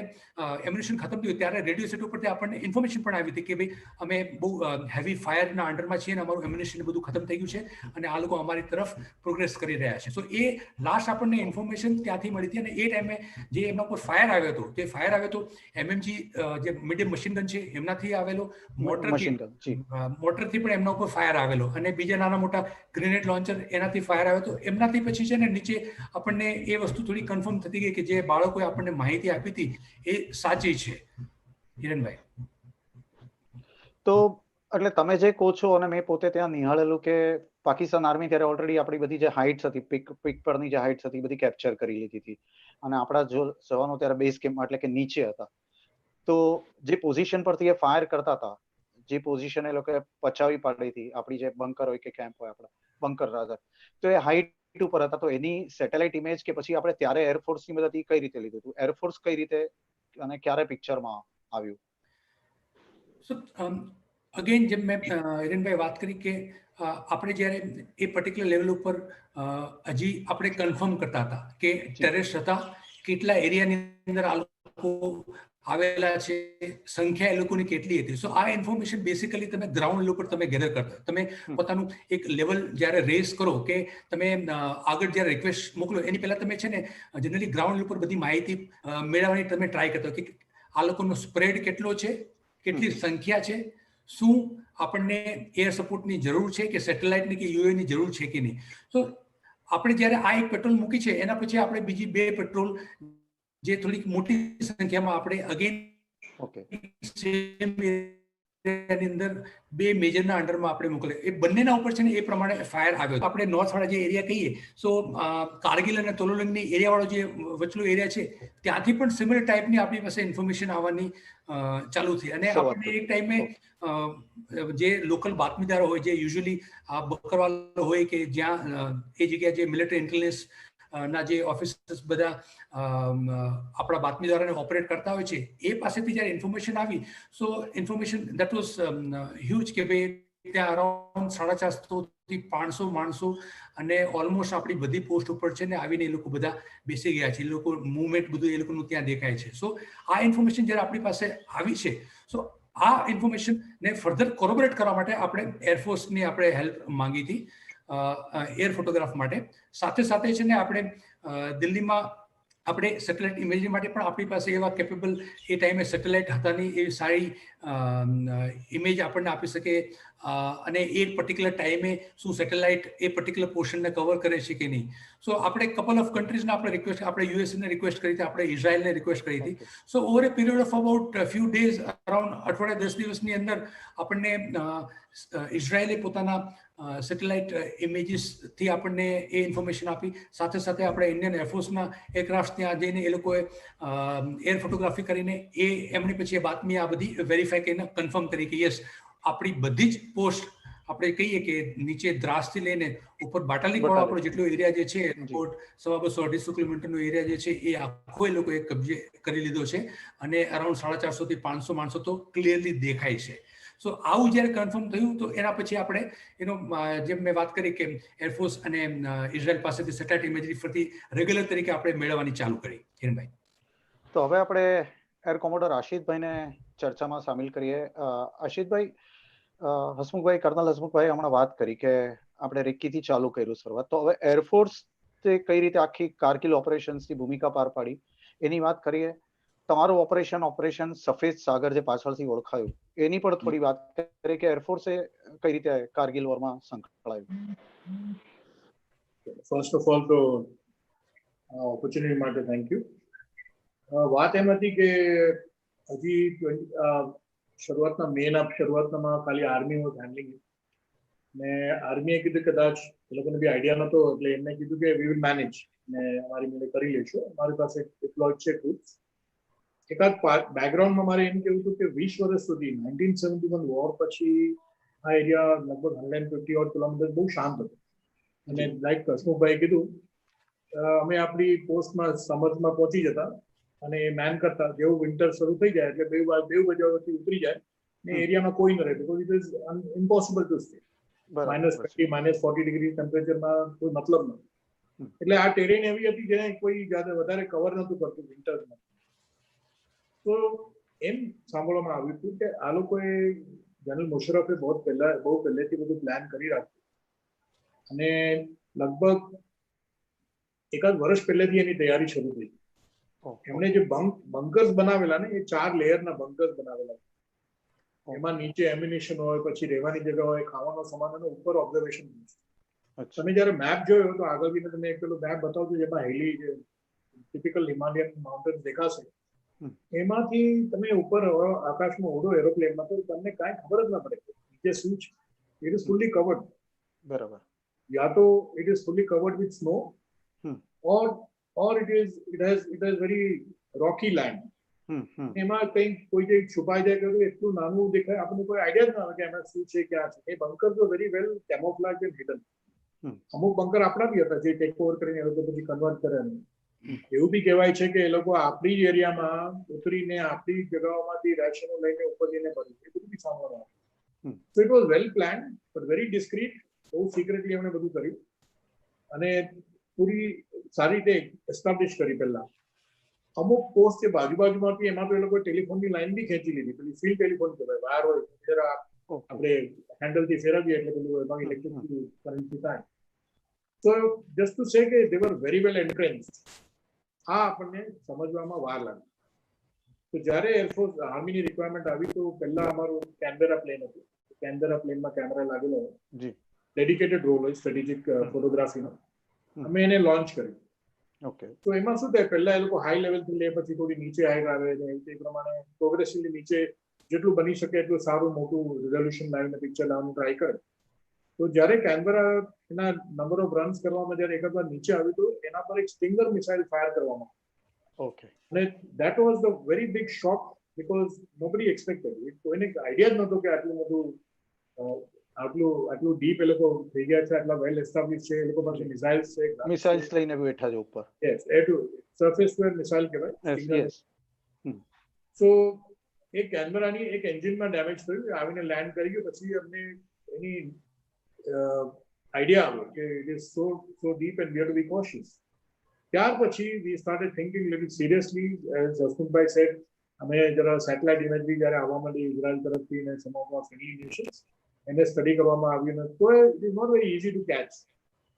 એમ્યુનિશન ખતમ થયું ત્યારે રેડિયો સેટ ઉપરથી આપણને ઇન્ફોર્મેશન પણ આવી હતી કે ભાઈ અમે બહુ હેવી ફાયરના અંડરમાં છીએ અને અમારું એમ્યુનિશન બધું ખતમ થઈ ગયું છે અને આ લોકો અમારી તરફ પ્રોગ્રેસ કરી રહ્યા છે. સો એ લાસ્ટ આપણને ઇન્ફોર્મેશન ત્યાંથી મળી હતી અને એ ટાઈમે જે એમના ઉપર ફાયર આવ્યો હતો, જે ફાયર આવ્યો હતો એમએમજી જે મીડિયમ મશીન ગન છે એમનાથી આવેલો, મોટરથી પણ એમના ઉપર ફાયર આવેલો અને બીજા નાના મોટા ગ્રેનેડ લોન્ચર એનાથી ફાયર આવ્યો હતો. એમનાથી પછી છે ને નીચે આપણને એ વસ્તુ થોડી કન્ફર્મ થતી ગઈ કે જે બાળકોએ આપણને માહિતી આપી હતી એ સાચી છે. હિરેનભાઈ, તો એટલે તમે જે કહો છો અને મેં પોતે ત્યાં નિહાળેલું કે પાકિસ્તાન આર્મી ત્યારે ઓલરેડી આપણી બધી જે હાઇટ્સ હતી, પીક પરની જે હાઇટ્સ હતી બધી કેપ્ચર કરી લીધી હતી, અને આપણા જો જવાનો ત્યારે બેઝ કેમ્પ એટલે કે નીચે હતા. તો જે પોઝિશન પરથી એ ફાયર કરતા હતા, જે પોઝિશન એ લોકોએ પચાવી પાડી હતી, આપણી જે બંકર હોય કે કેમ્પ હોય આપણા બંકર રાધર, તો એ હાઇટ ઉપર હતા. તો એની સેટેલાઇટ ઇમેજ કે પછી આપણે ત્યારે એરફોર્સની મદદથી કઈ રીતે લીધું હતું, એરફોર્સ કઈ રીતે અને ક્યારે પિક્ચરમાં આવ્યું? સો અગેન જેમ મેં હિરેનભાઈ વાત કરી કે આપણે જ્યારે એ પર્ટિક્યુલર લેવલ ઉપર હજી આપણે કન્ફર્મ કરતા હતા કે ટેરેસ હતા, કેટલા એરિયાની અંદર આ લોકો આવેલા છે, સંખ્યા એ લોકોની કેટલી હતી. સો આ ઇન્ફોર્મેશન બેસિકલી તમે ગ્રાઉન્ડ લેવલ પર તમે ગેધર કરતા, તમે પોતાનું એક લેવલ જ્યારે રેસ કરો કે તમે આગળ જ્યારે રિક્વેસ્ટ મોકલો એની પહેલા તમે છે ને જનરલી ગ્રાઉન્ડ લેવલ પર બધી માહિતી મેળવવાની તમે ટ્રાય કરતા કે આ લોકોનો સ્પ્રેડ કેટલો છે, કેટલી સંખ્યા છે, શું આપણને એર સપોર્ટની જરૂર છે કે સેટેલાઇટની કે યુએની જરૂર છે કે નહીં. તો આપણે જ્યારે આ એક પેટ્રોલ મૂકી છે એના પછી આપણે બીજી 2 પેટ્રોલ જે થોડીક મોટી સંખ્યામાં આપણે અગેન અંદર 2 મેજરના અંડરમાં આપણે મોકલે, એ બંનેના ઉપર છે ને એ પ્રમાણે ફાયર આવ્યો. આપણે નોર્થ વાળા જે એરિયા કહીએ, સો કારગિલ અને તોલોલંગની એરિયા વાળો જે વચલો એરિયા છે ત્યાંથી પણ સિમિલર ટાઈપની આપણી પાસે ઇન્ફોર્મેશન આવવાની ચાલુ થઈ. અને આપણે એક ટાઈમે જે લોકલ બાતમીદારો હોય, જે યુઝ્યુઅલી આ બકરવાલ હોય કે જ્યાં એ જગ્યાએ જે મિલિટરી ઇન્ટેલિજન્સ ના જે ઓફિસર્સ બધા આપણા બાતમીદારોને ઓપરેટ કરતા હોય છે, એ પાસેથી જ્યારે ઇન્ફોર્મેશન આવી, સો ઇન્ફોર્મેશન દેટ વોઝ હ્યુજ કે ભાઈ ત્યાં અરાઉન્ડ 450 થી 500 માણસો અને ઓલમોસ્ટ આપણી બધી પોસ્ટ ઉપર છે ને આવીને એ લોકો બધા બેસી ગયા છે. એ લોકો મુવમેન્ટ બધું એ લોકોનું ત્યાં દેખાય છે. સો આ ઇન્ફોર્મેશન જ્યારે આપણી પાસે આવી છે, સો આ ઇન્ફોર્મેશનને ફર્ધર કોરોબોરેટ કરવા માટે આપણે એરફોર્સની આપણે હેલ્પ માંગી હતી એર ફોટોગ્રાફ માટે. સાથે સાથે છે ને આપણે દિલ્હીમાં આપણે સેટેલાઇટ ઇમેજરી માટે પણ આપણી પાસે એવા કેપેબલ એ ટાઈમે સેટેલાઇટ હતા નહીં, એવી સારી ઇમેજ આપણને આપી શકે અને એ પર્ટિક્યુલર ટાઈમે શું સેટેલાઇટ એ પર્ટિક્યુલર પોર્શનને કવર કરે છે કે નહીં. સો આપણે કપલ ઓફ કન્ટ્રીઝને આપણે રિક્વેસ્ટ, આપણે યુએસને રિક્વેસ્ટ કરી હતી, આપણે ઇઝરાયલને રિક્વેસ્ટ કરી હતી. So over a period of about few days, around અઠવાડિયા 10 દિવસની અંદર આપણને ઇઝરાયલે પોતાના સેટેલાઇટ ઇમેજીસથી આપણને એ ઇન્ફોર્મેશન આપી. સાથે સાથે આપણે ઇન્ડિયન એરફોર્સના એરક્રાફ્ટ ત્યાં જઈને એ લોકોએ એર ફોટોગ્રાફી કરીને એમની પછી એ બાતમી આ બધી વેરીફાઈ કરીને કન્ફર્મ કરી કે યસ આપણી બધી જ પોસ્ટ, આપણે કહીએ કે નીચે દ્રાસથી લઈને ઉપર બાટાલી વાળો આપણો જેટલો એરિયા જે છે, 200-250 કિલોમીટરનો એરિયા જે છે એ આખો એ લોકોએ કબજે કરી લીધો છે અને અરાઉન્ડ 450 થી 500 માણસો તો ક્લિયરલી દેખાય છે. સો આવું જ્યારે કન્ફર્મ થયું તો એના પછી આપણે એનો જેમ મેં વાત કરી કે એરફોર્સ અને ઇઝરાયલ પાસેથી સેટેલાઇટ ઇમેજરી ફરતી રેગ્યુલર તરીકે આપણે મેળવવાની ચાલુ કરી. હિરેનભાઈ, તો હવે આપણે એર કોમોડોર આશિતભાઈને ચર્ચામાં સામેલ કરીએ. આશિતભાઈ, હસમુખભાઈ, કર્નલ હસમુખભાઈ હમણાં વાત કરી કે આપણે રેક્કીથી ચાલુ કર્યું શરૂઆત, તો હવે એરફોર્સ કઈ રીતે આખી કારગિલ ઓપરેશન્સની ભૂમિકા પાર પાડી એની વાત કરીએ. તમારું ઓપરેશન સફેદ સાગર જે પાછળથી ઓળખાયું એની પણ થોડી વાત કરીએ કે એરફોર્સે કઈ રીતે કારગિલ વોરમાં સંકળાયું. ફર્સ્ટ ઓફ ઓલ તો ઓપોર્ચ્યુનિટી માટે થેન્ક યુ. વાત એમ હતી કે હજી શરૂઆતમાં ખાલી આર્મી વોઝ હેન્ડલિંગ ને આર્મીએ કીધું કદાચ એ લોકોને બી આઈડિયા નહોતો એટલે એમને કીધું કે વી વિલ મેનેજ ને અમારી મેળે કરી લઈશું, અમારી પાસે ડિપ્લોયડ છે ટ્રુપ્સ. એકાદ બેકગ્રાઉન્ડમાં મારે એમ કેવું હતું કે 20 વર્ષ સુધી 1971 વોર પછી આ એરિયા લગભગ 150 ઓડ કિલોમીટર બહુ શાંત હતો. અને લાઈક હસમુખભાઈ કીધું, અમે આપણી પોસ્ટમાં સમર્થમાં પહોંચી જતા અને મેન કરતા. જેવું વિન્ટર શરૂ થઈ જાય એટલે બે બજાવથી ઉતરી જાય ને એરિયામાં કોઈ ન રહે, because it is impossible to stay. -30, -40 degree ટેમ્પરેચરમાં કોઈ મતલબ નથી. એટલે આ ટેરેન એવી હતી જેને કોઈ વધારે કવર નહોતું કરતું વિન્ટરમાં. તો એમ સાંભળવામાં આવ્યું હતું કે આ લોકોએ જનરલ મુશરફે બહુ પહેલેથી બધું પ્લાન કરી રાખ્યું અને લગભગ એકાદ વર્ષ પહેલેથી એની તૈયારી શરૂ થઈ. એમણે જે બંકર્સ બનાવેલા ને, એ 4 લેયરના બંકર્સ બનાવેલા. એમાં નીચે એમ્યુનિશન હોય, પછી રહેવાની જગ્યા હોય, ખાવાનો સામાન અને ઉપર ઓબ્ઝર્વેશન. તમે જયારે મેપ જોયો તો આગળ બી તમે એક પેલો મેપ બતાવજો જેમાં હિલી જે ટિપિકલ હિમાલયન માઉન્ટેન દેખાશે, એમાંથી તમે ઉપર આકાશમાં ઉડો એરોપ્લેનમાં તો તમને કાંઈ ખબર જ ના પડે નીચે શું છે. It is fully covered. બરાબર. या तो it is fully covered with snow, or it has very rocky land. એમાં કંઈક કોઈ જગ્યાએ છુપાઈ જાય તો એટલું નાનું દેખાય, આપણને કોઈ આઈડિયા જ ના આવે કે એમાં શું છે ક્યાં છે. એ બંકર તો very well camouflage and hidden. અમુક બંકર આપણા બી હતા જે ટેક ઓવર કરીને એ લોકો પછી કન્વર્ટ કરે. એવું બી કહેવાય છે કે એ લોકો આપણી જ એરિયામાં ઉતરીને આપણી જગાઓમાંથી રેશનો લઈને ઉપર જઈને પડ્યું, એ બધું બી સાંભળવા આવે. So it was well plan but very discrete. બહુ સિક્રેટલી એમણે બધું કર્યું અને પૂરી સારી રીતે એસ્ટાબ્લિશ કરી. પહેલા અમુક પોસ્ટ જે બાજુમાંથી એમાં તો એ લોકો ટેલિફોનની લાઈન બી ખેંચી લીધી, પેલી ફિલ્ડ ટેલિફોન કહેવાય, વાયર હોય જરા આપણે હેન્ડલથી ફેરવીએ એટલે પેલું એમાં ઇલેક્ટ્રિસિટી કરંટથી થાય. સો જસ્ટ ટુ સે કે દે વર વેરી વેલ એન્ટ્રેન્સ્ડ. આ આપણને સમજવામાં વાર લાગી. તો જ્યારે એરફોર્સ આર્મીની રિક્વાયરમેન્ટ આવી તો પહેલા અમારું કેનબેરા પ્લેન હતું. કેનબેરા પ્લેનમાં કેમેરા લાગેલો હોય, ડેડિકેટેડ રોલ હોય સ્ટ્રેટેજિક ફોટોગ્રાફીનો. અમે એને લોન્ચ કર્યું. તો એમાં શું થાય, પહેલા એ લોકો હાઈ લેવલથી લે, પછી થોડી નીચે હાઈટ આવે, તે પ્રમાણે પ્રોગ્રેસિવલી નીચે જેટલું બની શકે એટલું સારું મોટું રિઝોલ્યુશન લાવીને પિક્ચર લાવવાનું ટ્રાય કરે. તો જ્યારે કેનબેરા એના નંબર ઓફ રન્સ કરવામાં જ્યારે એક વાર નીચે આવ્યું તો એના પર એક સ્ટિંગર મિસાઇલ ફાયર કરવામાં. અને that was the very big shock because nobody expected. કોઈને આઈડિયા જ નહોતો કે આટલું બધું આટલું ડીપ એ લોકો થઈ ગયા છે, આટલા વેલ એસ્ટાબ્લિશ છે, એ લોકો પાસે મિસાઇલ્સ છે, મિસાઇલ્સ લઈને બેઠા છે ઉપર. યસ, એ two surface two air missile કહેવાય. સો એ કેનબેરાની એક એન્જિનમાં ડેમેજ થયું, આવીને લેન્ડ કરી ગયું. પછી અમને એની આઈડિયા આવ્યો કે it is so deep and we have to be cautious. ત્યાર પછી we started thinking little seriously. As Hasmukhbhai said, અમે જરા સેટેલાઇટ ઇમેજરી જ્યારે આવવા માંડી ઇઝરાયલ તરફથી ને some of our friendly nations, એને સ્ટડી કરવામાં આવ્યું ને તો it is not very easy to catch.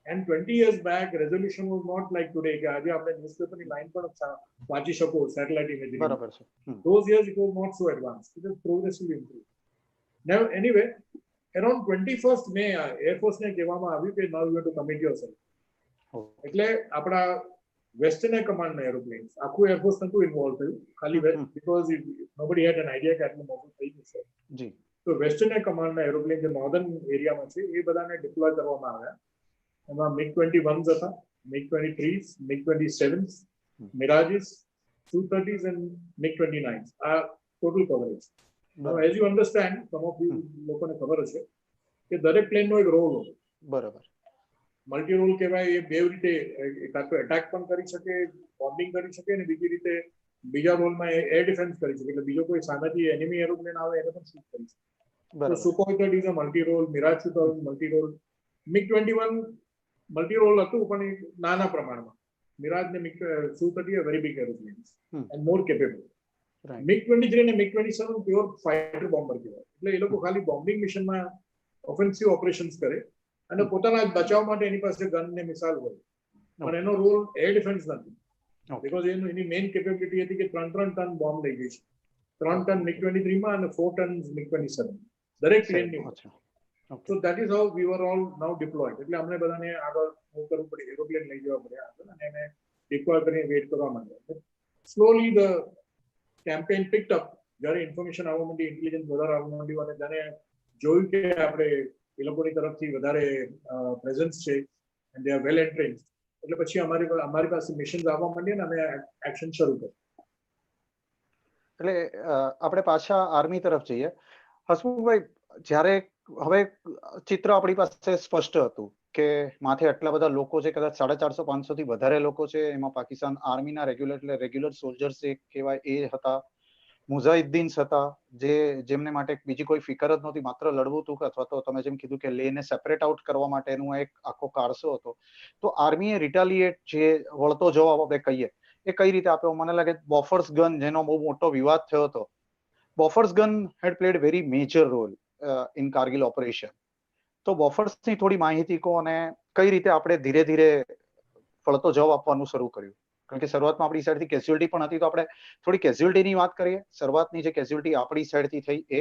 And 20 years back resolution was not like today કે આજે આપણે ન્યૂઝપેપરની લાઈન પણ વાંચી શકો સેટેલાઇટ ઇમેજરી. બરાબર છે. Those years it was not so advanced. It has progressively improved. Now anyway, around 21st May Air Force ને કહેવામાં આવ્યું કે now you have to commit yourself. એટલે આપણા વેસ્ટર્ન કમાન્ડના એરોપ્લેન્સ, આખું એરફોર્સ નતું ઇન્વોલ્વ થયું, ખાલી because nobody had an idea કે આટલું મોટું થઈ જશે. તો વેસ્ટર્ન કમાન્ડના એરોપ્લેન જે નોર્ધન એરિયામાં છે એ બધાને ડિપ્લોય કરવામાં આવ્યા. એમાં MiG-21s હતા, MiG-23s, MiG-27s, Mirages, Su-30s and MiG-29s. આ total coverage. Now as you understand, some of you લોકોને ખબર હશે કે દરેક પ્લેનનો એક રોલ હોય. બરાબર. મલ્ટી રોલ કહેવાય. એ બે રીતે કાં તો એટેક પણ કરી શકે, બોમ્બિંગ કરી શકે, અને બીજી રીતે બીજા રોલમાં એર ડિફેન્સ કરી શકે. એટલે બીજો કોઈ સામેથી એનિમી એરોપ્લેન આવે એને પણ શૂટ કરી શકે. તો Sukhoi 30 is a multi role, Mirage 2000 multi role, MiG-21 multi role હતું પણ નાના પ્રમાણમાં. Mirage ને Su-30 are very big aeroplanes and more capable. MiG-23 અને MiG-27 પ્યોર ફાઇટર બોમ્બર કહેવાય. એટલે એ લોકો ખાલી બોમ્બિંગ મિશનમાં ઓફેન્સિવ ઓપરેશન્સ કરે અને પોતાના બચાવ માટે એની પાસે ગન ને મિસાઇલ હોય, પણ એનો રોલ એર ડિફેન્સ નથી. બીકોઝ એની મેઇન કેપેબિલિટી હતી કે 3 ટન બોમ્બ લઈ ગઈ છે. 3 ટન MiG-23 માં અને 4 ટન MiG-27 દરેક પ્લેનની. So that is how we were all now deployed. એટલે અમને બધાને આગળ મૂવ કરવું પડે, એરોપ્લેન લઈ જવા પડે આગળ અને એને ડિપ્લોય કરીને વેઇટ કરવા માંડ્યા. Slowly the campaign picked up. જ્યારે ઇન્ફોર્મેશન આવવા માંડી, ઇન્ટેલિજન્સ વધારે આવવા માંડ્યું અને જ્યારે જોયું કે આપણે એ લોકોની તરફથી વધારે પ્રેઝન્સ છે એન્ડ દે આર વેલ એન્ટ્રેન્ડ, એટલે પછી અમારી પાસે મિશન્સ આવવા માંડ્યા ને અમે એક્શન શરૂ કર્યું. એટલે આપણે પાછા આર્મી તરફ જઈએ. હસમુખભાઈ, જ્યારે હવે ચિત્ર આપણી પાસે સ્પષ્ટ હતું કે માથે આટલા બધા લોકો છે, કદાચ 450-500 થી વધારે લોકો છે, એમાં પાકિસ્તાન આર્મીના રેગ્યુલર સોલ્જર્સ જે કહેવાય એ હતા, મુજાહિદ્દીન્સ હતા, જેમને માટે બીજી કોઈ ફિકર જ નહોતી, માત્ર લડવું હતું અથવા તો તમે જેમ કીધું કે લેને સેપરેટ આઉટ કરવા માટેનું એક આખો કારસો હતો. તો આર્મીએ રિટાલિએટ જે વળતો જવાબ આપણે કહીએ એ કઈ રીતે આપ્યો? મને લાગે બોફર્સ ગન, જેનો બહુ મોટો વિવાદ થયો હતો, Bofors gun had played very major role in Kargil operation. તો બોફર્સની થોડી માહિતી કહો અને કઈ રીતે આપણે ધીરે ધીરે વળતો જવાબ આપવાનું શરૂ કર્યું? કારણ કે શરૂઆતમાં આપણી સાઈડથી કેઝ્યુઅલ્ટી પણ હતી, તો આપણે થોડી કેઝ્યુઅલ્ટીની વાત કરીએ. શરૂઆતની જે કેઝ્યુઅલ્ટી આપણી સાઈડથી થઈ એ,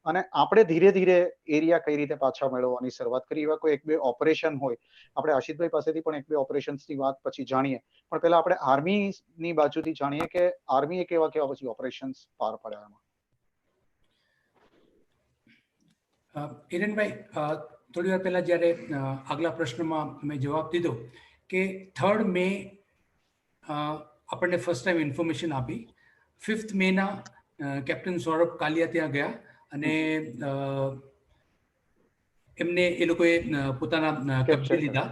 અને આપણે ધીરે ધીરે એરિયા કઈ રીતે પાછા મેળવવાની શરૂઆત કરી. એવા કોઈ 1-2 ઓપરેશન હોય, આપણે આશિષભાઈ પાસેથી પણ 1-2 ઓપરેશન્સની વાત પછી જાણીએ, પણ પહેલા આપણે આર્મીની બાજુથી જાણીએ કે આર્મીએ કેવા પછી ઓપરેશન્સ પાર પાડ્યા. હિરેનભાઈ, થોડી વાર પહેલા જ્યારે આગલા પ્રશ્નમાં મેં જવાબ દીધો કે 3rd મે આપણને ફર્સ્ટ ટાઈમ ઇન્ફોર્મેશન આપી. 5th મેના કેપ્ટન સૌરભ કાલિયા ત્યાં ગયા અને એમને એ લોકોએ પોતાના કબજે લીધા.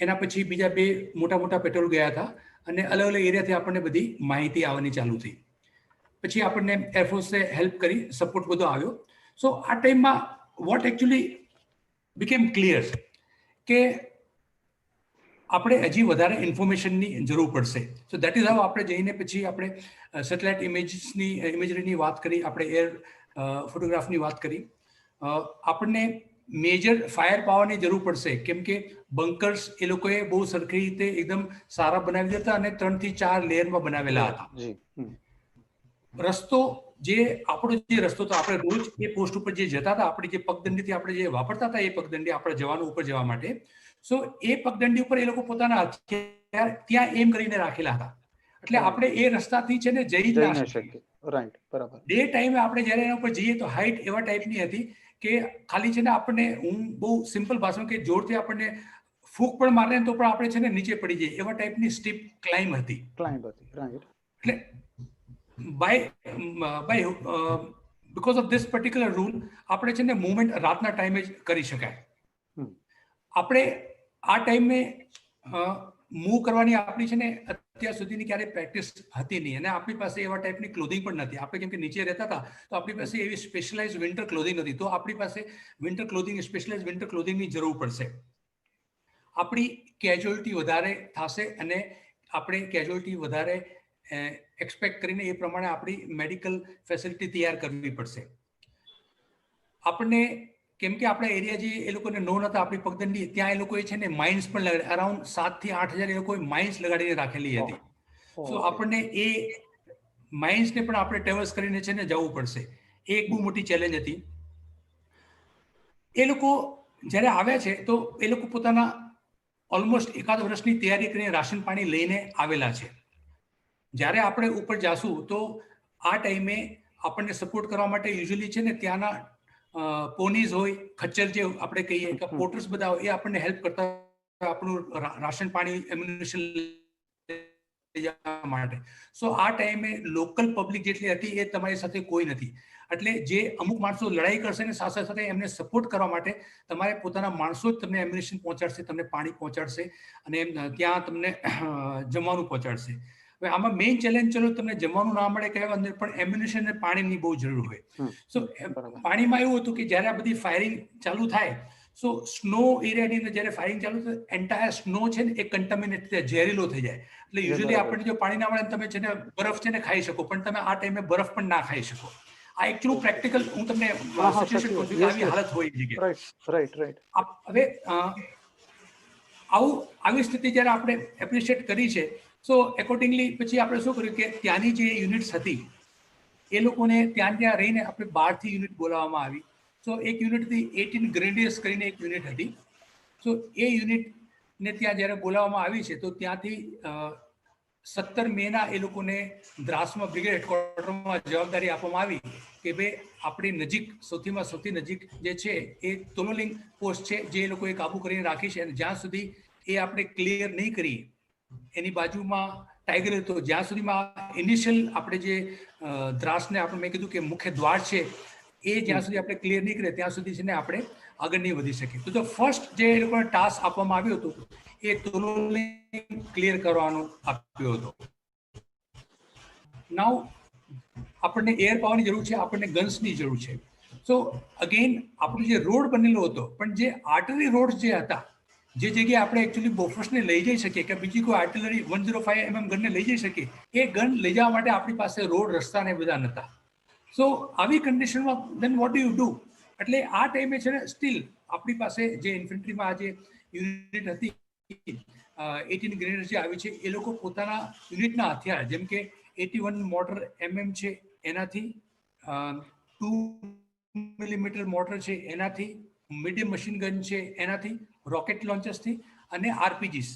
એના પછી બીજા 2 મોટા મોટા પેટ્રોલ ગયા હતા અને અલગ અલગ એરિયાથી આપણને બધી માહિતી આવવાની ચાલુ થઈ. પછી આપણને એરફોર્સે હેલ્પ કરી, સપોર્ટ બધો આવ્યો. સો આ ટાઈમમાં વોટ એકચ્યુઅલી બીકેમ ક્લિયર કે આપણે હજી વધારે ઇન્ફોર્મેશનની જરૂર પડશે. સો દેટ ઇઝ હાઉ આપણે જઈને પછી આપણે સેટેલાઇટ ઇમેજરીની વાત કરી, આપણે એર ફોટોગ્રાફની વાત કરી. આપણને મેજર ફાયર પાવરની જરૂર પડશે કેમ કે બંકર્સ એ લોકોએ બહુ સરખી રીતે એકદમ સારા બનાવી દીધા હતા અને 3 થી 4 લેયરમાં બનાવેલા હતા. રસ્તો જે આપણો જે રસ્તો હતો, આપણે રોજ એ પોસ્ટ ઉપર જે જતા હતા, આપણી જે પગદંડીથી આપણે જે વાપરતા હતા, એ પગદંડી આપણે જવાનું ઉપર જવા માટે, સો એ પગદંડી ઉપર એ લોકો પોતાના હથિયાર ત્યાં એમ કરીને રાખેલા હતા. એટલે આપણે એ રસ્તાથી છે ને જઈ ના શકીએ. રાઈટ, બરાબર. ડે ટાઈમે આપણે જ્યારે એના ઉપર જઈએ તો હાઈટ એવા ટાઈપની હતી કે ખાલી છે ને આપણને, હું બહુ સિમ્પલ ભાષામાં કે જોરથી આપણને ફૂંક પણ મારે તો પણ આપણે છે ને નીચે પડી જઈએ એવા ટાઈપની સ્ટીપ ક્લાઇમ્બ હતી. એટલે because of this particular rule આપણે છે ને મૂવમેન્ટ રાતના ટાઈમે જ કરી શકાય. આપણે આ ટાઈમે મૂવ કરવાની આપણી છે ને અત્યાર સુધીની ક્યારેય પ્રેક્ટિસ હતી નહીં અને આપણી પાસે એવા ટાઈપની ક્લોધિંગ પણ નથી. આપણે કેમ કે નીચે રહેતા હતા તો આપણી પાસે એવી સ્પેશિયલાઇઝ વિન્ટર ક્લોધિંગ નથી, તો આપણી પાસે વિન્ટર ક્લોધિંગ, સ્પેશિયલાઇઝ વિન્ટર ક્લોધિંગની જરૂર પડશે. આપણી કેઝ્યુઅલિટી વધારે થશે અને આપણે કેઝ્યુઅલિટી વધારે એક્સપેક્ટ કરીને એ પ્રમાણે આપણી મેડિકલ ફેસિલિટી તૈયાર કરવી પડશે. આપણને કેમ કે આપણા એરિયા જે એ લોકોને નોન હતા, આપણી પગદંડી, ત્યાં એ લોકોએ છે ને માઇન્સ પણ લગાડી, અરાઉન્ડ 7 થી 8 હજાર એ લોકોએ માઇન્સ લગાડીને રાખેલી હતી. સો આપણને એ માઇન્સને પણ આપણે ટ્રેવર્સ કરીને છે ને જવું પડશે. એ એક બહુ મોટી ચેલેન્જ હતી. એ લોકો જ્યારે આવ્યા છે તો એ લોકો પોતાના ઓલમોસ્ટ 1 વર્ષની તૈયારી કરીને રાશન પાણી લઈને આવેલા છે. જ્યારે આપણે ઉપર જાશું તો આ ટાઈમે આપણને સપોર્ટ કરવા માટે યુઝ્યુઅલી છે ને ત્યાંના પોનીઝ હોય, ખચ્ચર જે આપણે કહીએ કે પોર્ટર્સ બધા હોય, એ આપણને હેલ્પ કરતા આપણું રાશન પાણી, એમ્યુનિશન માટે. સો આ ટાઈમે લોકલ પબ્લિક જેટલી હતી એ તમારી સાથે કોઈ નથી. એટલે જે અમુક માણસો લડાઈ કરશે ને સાથે સાથે એમને સપોર્ટ કરવા માટે તમારે પોતાના માણસો જ તમને એમ્યુનિશન પહોંચાડશે, તમને પાણી પહોંચાડશે અને ત્યાં તમને જમવાનું પહોંચાડશે. હવે આમાં મેઇન ચેલેન્જ, ચલો તમને જમવાનું ના મળે કહેવા અંદર, પણ એમ્યુનિશન અને પાણીની બહુ જરૂર હોય. સો પાણીમાં એવું હતું કે જ્યારે આ બધી ફાયરિંગ ચાલુ થાય, સો સ્નો એરિયાની અંદર જ્યારે ફાયરિંગ ચાલુ થાય, એન્ટાયર સ્નો છે ને એ કન્ટામિનેટ થાય, ઝેરીલો થઈ જાય. એટલે યુઝ્યુઅલી આપણને જો પાણી ના મળે તમે છે ને બરફ છે ને ખાઈ શકો, પણ તમે આ ટાઈમે બરફ પણ ના ખાઈ શકો. આ એકલું પ્રેક્ટિકલ હું તમને સજેશન કરું છું કે આવી હાલત હોય જગ્યાએ. હવે આવી સ્થિતિ જ્યારે આપણે એપ્રિશિએટ કરી છે, સો એકોર્ડિંગલી પછી આપણે શું કર્યું કે ત્યાંની જે યુનિટ્સ હતી એ લોકોને ત્યાં રહીને આપણે બહારથી યુનિટ બોલાવવામાં આવી. સો એક યુનિટ હતી 18 ગ્રેડિયર્સ કરીને એક યુનિટ હતી. સો એ યુનિટને ત્યાં જ્યારે બોલાવવામાં આવી છે તો ત્યાંથી 17 મેના એ લોકોને દ્રાસમાં બ્રિગેડ હેડક્વાર્ટરમાં જવાબદારી આપવામાં આવી કે ભાઈ આપણી નજીક સૌથી નજીક જે છે એ તોલોલિંગ પોસ્ટ છે જે એ લોકોએ કાબુ કરીને રાખી છે, અને જ્યાં સુધી એ આપણે ક્લિયર નહીં કરીએ, એની બાજુમાં ટાઈગર હતો, જ્યાં સુધીમાં ઇનિશિયલ આપણે જે દ્રાસને આપણે મેં કીધું કે મુખ્ય દ્વાર છે એ જ્યાં સુધી આપણે ક્લિયર નહીં કરીએ ત્યાં સુધી છે ને આપણે આગળ નહીં વધી શકીએ. તો ફર્સ્ટ જે એ લોકોને ટાસ્ક આપવામાં આવ્યો હતો એ તોલોલિંગ ક્લિયર કરવાનો આપ્યો હતો. નાઉ આપણને એર પાવરની જરૂર છે, આપણને ગન્સની જરૂર છે. સો અગેન આપણો જે રોડ બનેલો હતો, પણ જે આર્ટરી રોડ જે હતા, જે જગ્યાએ આપણે એકચ્યુઅલી બોફોર્સને લઈ જઈ શકીએ કે બીજી કોઈ આર્ટિલરી 105 mm ગનને લઈ જઈ શકીએ, એ ગન લઈ જવા માટે આપણી પાસે રોડ, રસ્તા ને બધા નહોતા. સો આવી કન્ડિશનમાં દેન વોટ ડુ યુ ડુ? એટલે આ ટાઈમે છે ને સ્ટીલ આપણી પાસે જે ઇન્ફેન્ટ્રીમાં આ જે યુનિટ હતી 18 ગ્રેનેડ જે આવી છે, એ લોકો પોતાના યુનિટના હથિયાર જેમ કે 81 મોટર MM છે એનાથી, 2 mm મોટર છે એનાથી, મીડિયમ મશીન ગન છે એનાથી, રોકેટ લોન્ચર્સથી અને RPGs,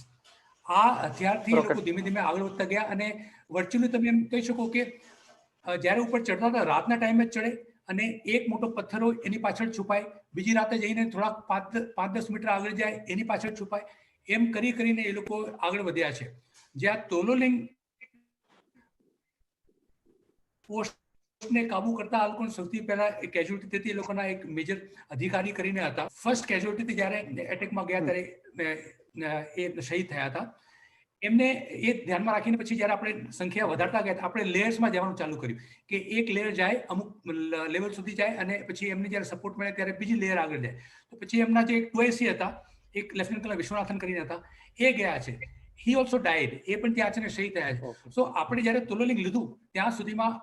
આ હથિયારથી એ લોકો ધીમે ધીમે આગળ વધતા ગયા. અને વર્ચ્યુઅલી તમે એમ કહી શકો કે જ્યારે ઉપર ચડતા હતા રાતના ટાઈમે જ ચડે અને એક મોટો પથ્થર હોય એની પાછળ છુપાય, બીજી રાતે જઈને થોડાક 5-10 મીટર આગળ જાય, એની પાછળ છુપાય, એમ કરીને એ લોકો આગળ વધ્યા છે. જ્યાં તોલોલિંગ પોસ્ટને કાબુ કરતા આ લોકોને સૌથી પહેલા કેઝ્યુઅલ્ટી થતી એ લોકોના એક મેજર અધિકારી કરીને હતા. ફર્સ્ટ કેઝ્યુઅલ્ટી જ્યારે એટેકમાં ગયા ત્યારે એ શહીદ થયા હતા. એમને એ ધ્યાનમાં રાખીને પછી જ્યારે આપણે સંખ્યા વધારતા ગયા આપણે લેયર્સમાં જવાનું ચાલુ કર્યું કે એક લેયર જાય, અમુક લેવલ સુધી જાય અને પછી એમને જ્યારે સપોર્ટ મળે ત્યારે બીજી લેયર આગળ જાય. તો પછી એમના જે એક 2SC હતા, એક લેફ્ટનન્ટ કર્નલ વિશ્વનાથન કરીને હતા, એ ગયા છે. હી ઓલ્સો ડાઈડ, એ પણ ત્યાં છે ને શહીદ થયા છે. સો આપણે જ્યારે તોલોલિંગ લીધું ત્યાં સુધીમાં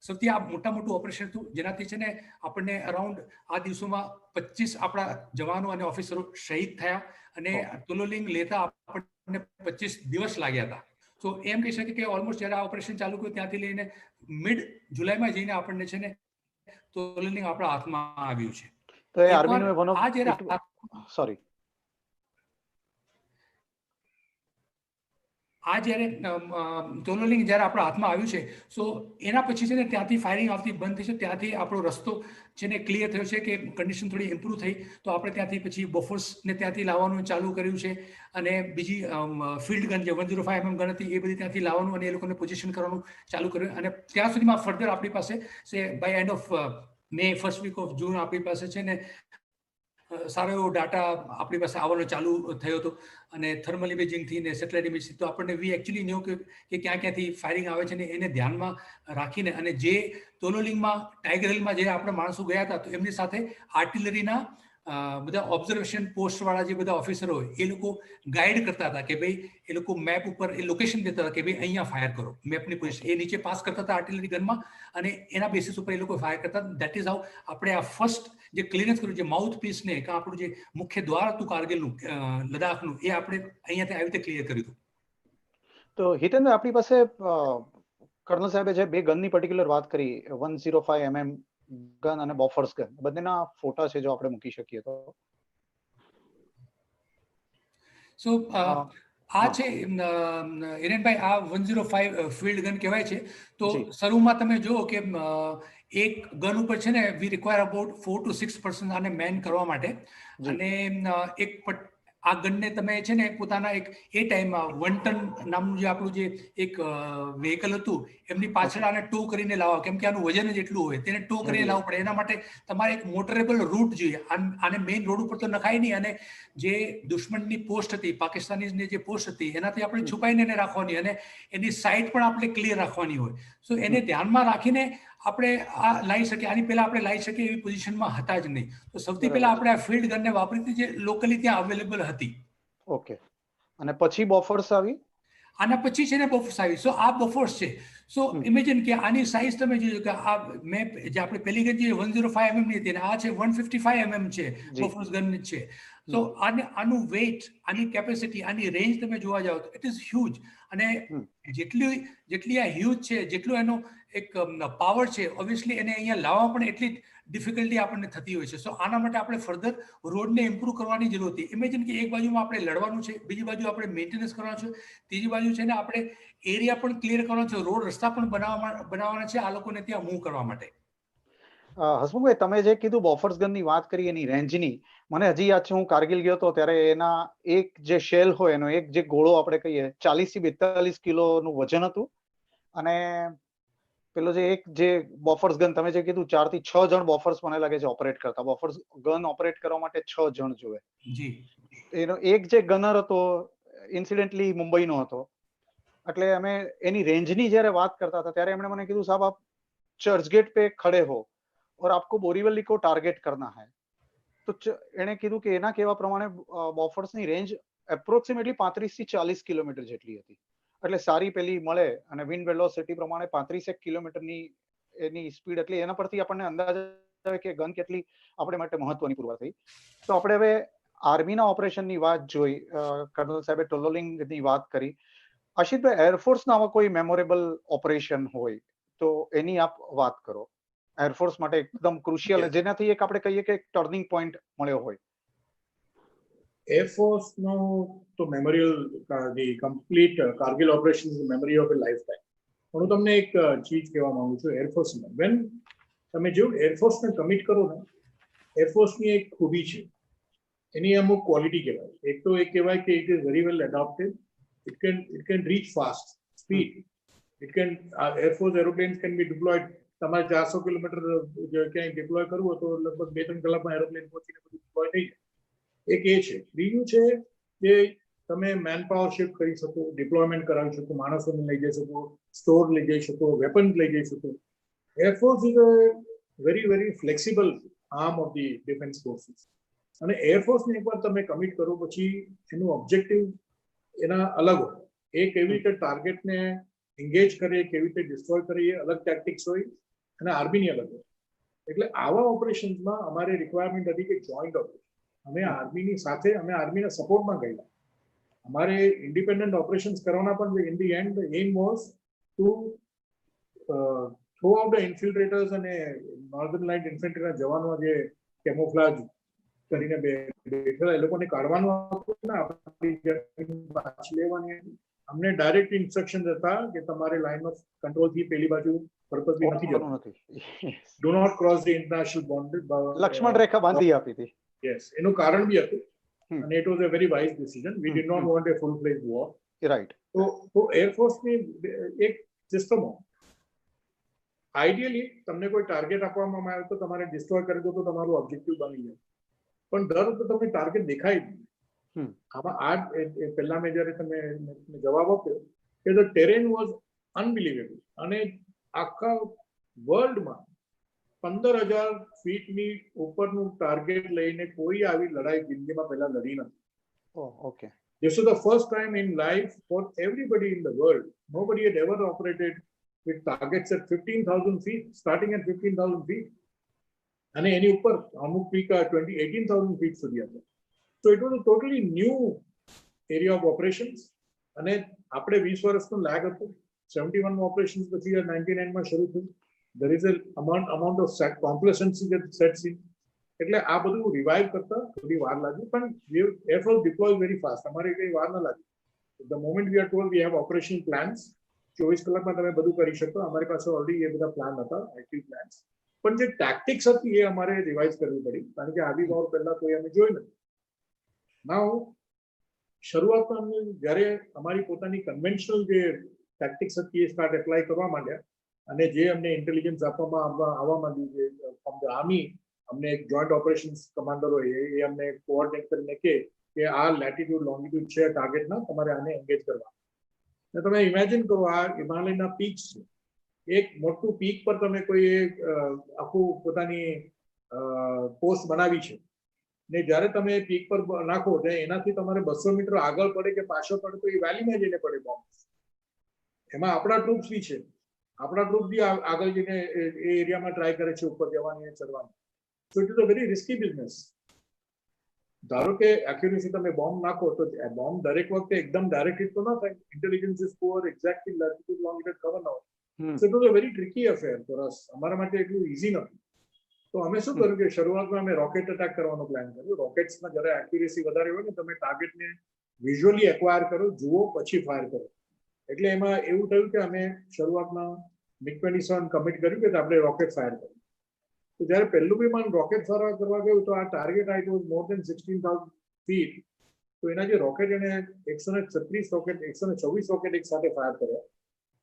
સૌથી આ મોટું ઓપરેશન હતું, જેનાથી છે ને આપણને અરાઉન્ડ આ દિવસોમાં 25 આપણા જવાનો અને ઓફિસરો શહીદ થયા અને તોલોલિંગ લેતા આપણને 25 દિવસ લાગ્યા હતા. તો એમ કહી શકે કે ઓલમોસ્ટ જ્યારે આ ઓપરેશન ચાલુ કર્યું ત્યાંથી લઈને મિડ જુલાઈમાં જઈને આપણને છે ને તોલોલિંગ આપણા હાથમાં આવ્યું છે. તો એ આર્મીનો વન ઓફ સોરી આ જ્યારે તોલોલિંગ જ્યારે આપણા હાથમાં આવ્યું છે, સો એના પછી છે ને ત્યાંથી ફાયરિંગ આવતી બંધ થઈ છે. ત્યાંથી આપણો રસ્તો છે ને ક્લિયર થયો છે કે કન્ડિશન થોડી ઇમ્પ્રૂવ થઈ, તો આપણે ત્યાંથી પછી બોફોર્સને ત્યાંથી લાવવાનું ચાલુ કર્યું છે અને બીજી ફિલ્ડ ગન જે 105mm ગન હતી એ બધી ત્યાંથી લાવવાનું અને એ લોકોને પોઝિશન કરવાનું ચાલુ કર્યું. અને ત્યાં સુધીમાં ફર્ધર આપણી પાસે છે by end of May, first week of June આપણી પાસે છે ને સારો એવો ડાટા આપણી પાસે આવવાનો ચાલુ થયો હતો અને થર્મલ ઇમેજિંગથી ને સેટેલાઇટ ઇમેજથી તો આપણને વી એકચ્યુઅલી ન્યુ કે ક્યાંથી ફાયરિંગ આવે છે ને એને ધ્યાનમાં રાખીને અને જે તોલોલિંગમાં ટાઈગર હિલમાં જે આપણા માણસો ગયા હતા તો એમની સાથે આર્ટિલરીના બધા ઓબ્ઝર્વેશન પોસ્ટ વાળા જે બધા ઓફિસરો હોય એ લોકો ગાઈડ કરતા હતા કે ભાઈ એ લોકો મેપ ઉપર એ લોકેશન દેતા હતા કે ભાઈ અહીંયા ફાયર કરો, મેપની પોઝિશન એ નીચે પાસ કરતા હતા આર્ટિલરી ગનમાં અને એના બેસિસ ઉપર એ લોકો ફાયર કરતા. દેટ ઇઝ હાઉ આપણે આ ફર્સ્ટ જે ક્લિયરન્સ કર્યું, જે માઉથ પીસને કે આપણું જે મુખ્ય દ્વાર હતું કારગિલનું, લદ્દાખનું, એ આપણે અહીંયાથી આવી રીતે ક્લિયર કર્યું હતું. તો હિતેન્દ્ર, આપણી પાસે કર્નલ સાહેબે જે બે ગનની પર્ટિક્યુલર વાત કરી, 105mm ગન અને બોફર્સ ગન, બંનેના ફોટા છે જો આપણે મૂકી શકીએ તો. સો આ છે હિરેનભાઈ, આ 105 ફિલ્ડ ગન કહેવાય છે. તો શરૂમાં તમે જુઓ કે એક ગન ઉપર છે ને વી રિક્વાયર અબાઉટ 4 to 6% આને મેન કરવા માટે. અને એક આ ગનને તમે છે ને પોતાના એક એ ટાઈમમાં 1 ટન નામનું જે આપણું જે એક વ્હીકલ હતું એમની પાછળ આને ટો કરીને લાવવા, કેમ કે આનું વજન જ એટલું હોય, તેને ટો કરીને લાવવું પડે. એના માટે તમારે એક મોટરેબલ રૂટ જોઈએ. આને મેઇન રોડ ઉપર તો નખાય નહીં અને જે દુશ્મનની પોસ્ટ હતી, પાકિસ્તાનીની જે પોસ્ટ હતી, એનાથી આપણે છુપાઈને એને રાખવાની અને એની સાઇટ પણ આપણે ક્લિયર રાખવાની હોય. સો એને ધ્યાનમાં રાખીને આપણે આ લાવી શકીએ. આની પહેલા આપણે લાવી શકીએ એવી પોઝિશનમાં હતા જ નહીં. તો સૌથી પહેલા આપણે આ ફિલ્ડ ગનને વાપરી જે લોકલી ત્યાં અવેલેબલ હતી. ઓકે. અને પછી બોફર્સ આવી? આના પછી છે ને બોફર્સ આવી. સો આ બોફર્સ છે. સો ઇમેજિન કે આની સાઇઝ તમે જોજો કે આ મેપ જે આપણે પેલી ગન જે 105mm ની હતી આ છે 155mm છે, બોફર્સ ગન છે. તો આનું વેઇટ, આની કેપેસિટી, આની રેન્જ તમે જોવા જાઓ તો ઇટ ઇઝ હ્યુજ. અને જેટલી આ હ્યુજ છે, જેટલો એનો એક પાવર છે, ઓબ્વિયસલી એને અહીંયા લાવવા પણ એટલી ડિફિકલ્ટી આપણને થતી હોય છે. સો આના માટે આપણે ફર્ધર રોડને ઇમ્પ્રૂવ કરવાની જરૂર હતી. ઇમેજિન કે એક બાજુમાં આપણે લડવાનું છે, બીજી બાજુ આપણે મેન્ટેનન્સ કરવાનું છે, ત્રીજી બાજુ છે ને આપણે એરિયા પણ ક્લિયર કરવાનો છે, રોડ રસ્તા પણ બનાવવાના છે આ લોકોને ત્યાં મૂવ કરવા માટે. હસમુખભાઈ, તમે જે કીધું બોફર્સ ગનની વાત કરી એની રેન્જની, મને હજી યાદ છે હું કારગિલ ગયો હતો ત્યારે એના એક જે શેલ હોય એનો એક જે ગોળો આપણે કહીએ 40 થી 42 કિલોનું વજન હતું. અને પેલો જે એક જે બોફર્સ ગન તમે જે કીધું 4 થી 6 જણ બોફર્સ મને લાગે છે ઓપરેટ કરતા. બોફર્સ ગન ઓપરેટ કરવા માટે 6 જણ જોઈએ. એનો એક જે ગનર હતો ઇન્સિડેન્ટલી મુંબઈનો હતો. એટલે અમે એની રેન્જની જ્યારે વાત કરતા હતા ત્યારે એમણે મને કીધું, સાહેબ આપ ચર્ચગેટ पे खड़े हो और आपको बोरीवली को टारगेट करना है. तो એણે કીધું કે એના કહેવા પ્રમાણે બોફર્સની રેન્જ એપ્રોક્સિમેટલી 35 થી 40 કિલોમીટર જેટલી હતી. એટલે સારી પેલી મળે અને વિન્ડ વેલોસિટી પ્રમાણે 35 કિલોમીટરની એની સ્પીડ, એટલે એના પરથી આપણને અંદાજ આવે કે ગન કેટલી આપણે માટે મહત્વની પુરવાર થઈ. તો આપણે હવે આર્મીના ઓપરેશનની વાત જોઈ, કર્નલ સાહેબે ટોલોલિંગની વાત કરી. આશિષભાઈ, એરફોર્સના આવા કોઈ મેમોરેબલ ઓપરેશન હોય તો એની આપ વાત કરો. એરફોર્સ માટે એકદમ ક્રુશિયલ, જેનાથી એક આપણે કહીએ કે ટર્નિંગ પોઈન્ટ મળ્યો હોય. એરફોર્સનો તો memorial, the complete Kargil operation is memory of a life time. હું તમને એક ચીજ કહેવા માંગુ છું. એરફોર્સમાં વેન તમે જો એરફોર્સને કમિટ કરો ને એરફોર્સની એક ખૂબી છે, એની અમુક ક્વોલિટી કહેવાય. એક તો એ કહેવાય કે it is very well adopted, it can reach fast speed, it can air force aeroplanes can be deployed. તમારે 400 કિલોમીટર ક્યાંય ડિપ્લોય કરવું હોય તો લગભગ 2-3 કલાકમાં એરોપ્લેન પહોંચીને બધું ડિપ્લોય થઈ જાય. એક એ છે. બીજું છે કે તમે મેન પાવર શિફ્ટ કરી શકો, ડિપ્લોયમેન્ટ કરાવી શકો, માણસોને લઈ જઈ શકો, સ્ટોર લઈ જઈ શકો, વેપન્સ લઈ જઈ શકો. Air force is a very very flexible arm of the defence forces. અને એરફોર્સને એકવાર તમે કમિટ કરો પછી એનું ઓબ્જેક્ટિવ એના અલગ હોય. એ કેવી રીતે ટાર્ગેટને એન્ગેજ કરે, કેવી રીતે ડિસ્ટ્રોય કરે, એ અલગ ટેક્ટિક્સ હોય અને આર્મીની અલગ હોય. એટલે આવા ઓપરેશન્સમાં અમારે રિક્વાયરમેન્ટ હતી કે જોઈન્ટ ઓપરેશન. અમે આર્મીની સાથે, અમે આર્મીના સપોર્ટમાં ગયેલા. અમારે ઇન્ડિપેન્ડન્ટ ઓપરેશન્સ કરવાના, પણ in the end aim was to throw out the infiltrators અને નોર્ધન લાઇટ ઇન્ફેન્ટ્રીના જવાનો જે કેમોફ્લાજ કરીને બેઠેલા, એ લોકોને કાઢવાનું હતું ને આપણી પાછી લેવાની હતી. અમને ડાયરેક્ટ ઇન્સ્ટ્રક્શન હતા કે તમારે લાઇન ઓફ કંટ્રોલથી પેલી બાજુ પર્પઝલી નથી જવાનું, do not cross the international boundary, Lakshman rekha બાંધી આપી હતી. યસ, એનું કારણ બી હતું અને it was a very wise decision. We did not want a full fledge war. Right. તો એરફોર્સની એક સિસ્ટમ હોય. આઈડિયલી તમને કોઈ ટાર્ગેટ આપવામાં આવે તો તમારે ડિસ્ટ્રોય કરી દો તો તમારું ઓબ્જેક્ટિવ બની જાય. પણ દર વખતે તમને ટાર્ગેટ દેખાય જ નહીં. આમાં આ પહેલા મેં જ્યારે તમે જવાબ આપ્યો કે ધ ટેરેન વોઝ અનબિલીવેબલ, અને આખા વર્લ્ડમાં 15,000 ફીટની ઉપરનું ટાર્ગેટ લઈને કોઈ આવી લડાઈ જિંદગીમાં પહેલા લડી નથી. Okay. This is the first time in life for everybody in the world. Nobody had ever operated with targets at 15,000 feet, starting at 15,000 feet. અને એની ઉપર અમુક પીક 18,000 ફીટ સુધી હતા. So it was a totally new area of operations. અને આપણે 20 વર્ષનું leg હતું. 71 operations પછી 99માં શરૂ થયું. There is a amount of complacency that sets in. એટલે આ બધું રિવાઇવ કરતા થોડી વાર લાગી, પણ એરફોર્સ ડિપ્લોય વેરી ફાસ્ટ. અમારે કઈ વાર ન લાગી. The moment we are told we have operation plans, 24 કલાકમાં તમે બધું કરી શકો. અમારી પાસે ઓલરેડી એ બધા પ્લાન હતા, એક્ટિવ પ્લાન્સ. પણ જે ટેક્ટિક્સ હતી એ અમારે રિવાઇઝ કરવી પડી, કારણ કે આવી વોર પહેલા કોઈ અમે જોઈ નથી. નાઉ શરૂઆતમાં અમને જ્યારે અમારી પોતાની કન્વેન્શનલ જે ટેક્ટિક્સ હતી એ સ્ટાર્ટ એપ્લાય કરવા માંડ્યા, અને જે અમને ઇન્ટેલિજન્સ આપવામાં આવવા માંડ્યું છે ફ્રોમ ધ આર્મી, અમને એક જોઈન્ટ ઓપરેશન્સ કમાન્ડર હોય એ અમને કોઓર્ડિનેટ કરીને કે આ લેટિટ્યુડ લોંગિટ્યુડ છે ટાર્ગેટના, તમારે આને એન્ગેજ કરવા. ને તમે ઇમેજિન કરો, આ હિમાલયના પીક્સ છે. એક મોટું પીક પર તમે કોઈ આખું પોતાની પોસ્ટ બનાવી છે, ને જ્યારે તમે પીક પર નાખો તો એનાથી તમારે 200 મીટર આગળ પડે કે પાછળ પડે તો એ વેલીમાં જઈને પડે બોમ્બ. એમાં આપણા ટ્રુપ્સ બી છે. આપણા ટ્રુપ બી આગળ જઈને એ એરિયામાં ટ્રાય કરે છે ઉપર જવાની, ચડવાની. So it is a very risky business. ધારો કે એક્યુરેસી તમે બોમ્બ નાખો તો બોમ્બ દરેક વખતે એકદમ ડાયરેક્ટ હિટ તો ના થાય. Intelligence is poor, exactly latitude longitude ખબર ના હોય. So it was a very tricky affair for us. અમારા માટે એટલું ઇઝી નથી. તો અમે શું કર્યું કે શરૂઆતમાં અમે રોકેટ અટેક કરવાનો પ્લાન કર્યો. રોકેટ્સમાં જ્યારે એક્યુરેસી વધારે હોય ને, તમે ટાર્ગેટને વિઝ્યુઅલી એક્વાયર કરો, જુઓ પછી ફાયર કરો. એટલે એમાં એવું થયું કે અમે શરૂઆતમાં MiG-27 કમિટ કર્યું કે આપણે રોકેટ ફાયર કરીએ. તો જ્યારે પહેલું વિમાન રોકેટ ફાયર કરવા ગયું તો આ target I was more than 16,000 feet. તો એના જે રોકેટ એને 136 રોકેટ, 124 રોકેટ એક સાથે ફાયર કર્યા,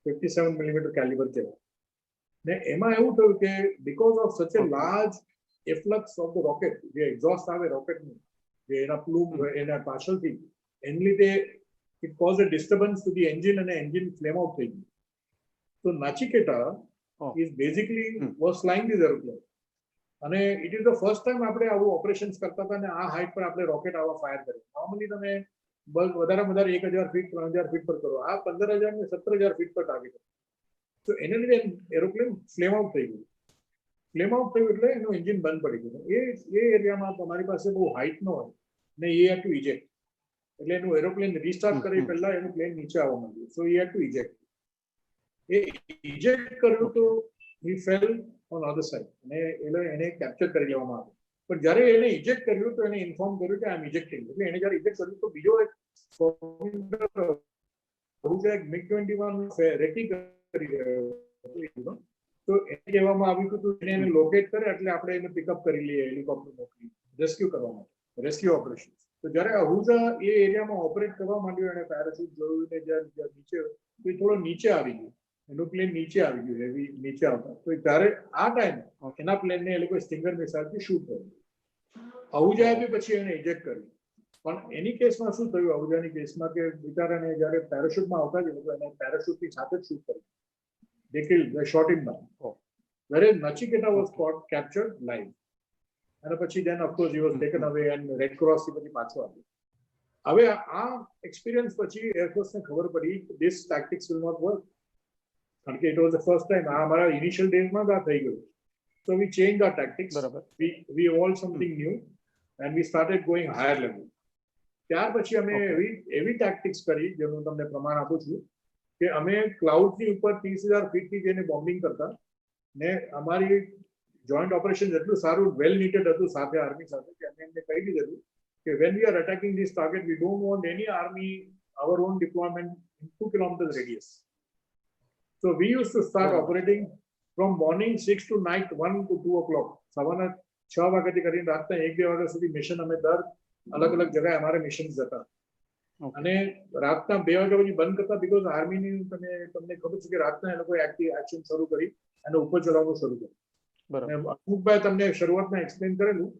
57 મિલીમીટર કેલિબર કહેવાય. ને એમાં એવું થયું કે because of such a large efflux of the rocket, જે એક્ઝોસ્ટ આવે રોકેટનું, જે એના પ્લુમ એના પાછળથી, એની લીધે it caused a disturbance to the engine અને engine flame out થઈ ગયું. So Nachiketa is basically was flying this aeroplane. અને it is the first time આપણે આવું ઓપરેશન્સ કરતા હતા ને આ હાઇટ પર આપણે રોકેટ આવા ફાયર કરે. નોર્મલી તમે વધારે 1,000 ફીટ 3,000 ફીટ પર કરો, આ 15,000 ને 17,000 ફીટ પર ટાર્ગેટ. તો એને લીધે એરોપ્લેન ફ્લેમ આઉટ થઈ ગયું. ફ્લેમ આઉટ થયું એટલે એનું એન્જિન બંધ પડી ગયું. એ એરિયામાં તમારી પાસે બહુ હાઇટ ન હોય ને એ હેડ ટુ ઇજેક્ટ. એટલે એનું એરોપ્લેન રિસ્ટાર્ટ કરી પહેલા એનું પ્લેન નીચે આવવા માંડ્યું. સો હી હેડ ટુ ઇજેક્ટ. એ ઇજેક્ટ કર્યું તો he fell on other side અને એને કેપ્ચર કરી લેવામાં આવ્યું. પણ જ્યારે એને ઇજેક્ટ કર્યું તો એને ઇન્ફોર્મ કર્યું કે આઈ એમ ઇજેક્ટિંગ. એટલે એને જ્યારે ઇજેક્ટ કર્યું તો બીજો એક MiG-21 રેકી કરી રહ્યો. તો એને કહેવામાં આવ્યું કે તું એને લોકેટ કરે એટલે આપણે એને પિકઅપ કરી લઈએ, હેલિકોપ્ટર મોકલી રેસ્ક્યુ કરવા માટે, રેસ્ક્યુ ઓપરેશન. તો જ્યારે અહુજા એ એરિયામાં ઓપરેટ કરવા માંડ્યો અને પેરાશૂટ જોયું ને જ્યારે નીચે તો એ થોડો નીચે આવી ગયો, એનું પ્લેન નીચે આવી ગયું, હેવી નીચે આવતા. તો ત્યારે આ ટાઈમે એના પ્લેનને એ લોકો સ્ટિંગર મિસાઇલથી શૂટ કર્યું. અહુજાએ બી પછી એને ઇજેક્ટ કર્યું. પણ એની કેસમાં શું થયું, અહુજાની કેસમાં, કે બિચારાને જ્યારે પેરાશૂટમાં આવતા જ એ લોકો એને પેરાશૂટની સાથે જ શૂટ કર્યું. They killed, they shot him down. Whereas Nachiketa was caught, captured live. અને પછી then of course he was taken away and Red Cross થી પછી પાછો આવ્યો. હવે આ એક્સપિરિયન્સ પછી એરફોર્સને ખબર પડી this tactics will not work. કારણ કે it was the first time, આ અમારા ઇનિશિયલ ડેઝમાં જ આ થઈ ગયું. So we changed our tactics. We evolved something new and we started going higher level. ત્યાર પછી અમે એવી ટેક્ટિક્સ કરી જેનું તમને પ્રમાણ આપું છું કે અમે ક્લાઉડની ઉપર 30,000 ફીટથી જઈને બોમ્બિંગ કરતા ને અમારી જોઈન્ટ ઓપરેશન એટલું સારું વેલ નીટેડ હતું સાથે આર્મી સાથે કે અમે એમને કહી દીધેલું કે when we are attacking this target we don't want any army our own deployment in 2 kilometers radius. So we used to start operating from morning 6 to night 1 to 2 o'clock. સવારના 6 વાગ્યાથી કરીને રાતના 1-2 વાગ્યા સુધી મિશન અમે દર અલગ અલગ જગ્યાએ અમારા મિશન જતા અને રાતના 2 વાગ્યા પછી બંધ કરતા બીકોઝ આર્મીની તમને ખબર છે કે રાતના એ લોકોએ એક્શન શરૂ કરી અને ઉપર ચલાવવાનું શરૂ કર્યું. અમુકભાઈ તમને શરૂઆતમાં એક્સપ્લેન કરેલું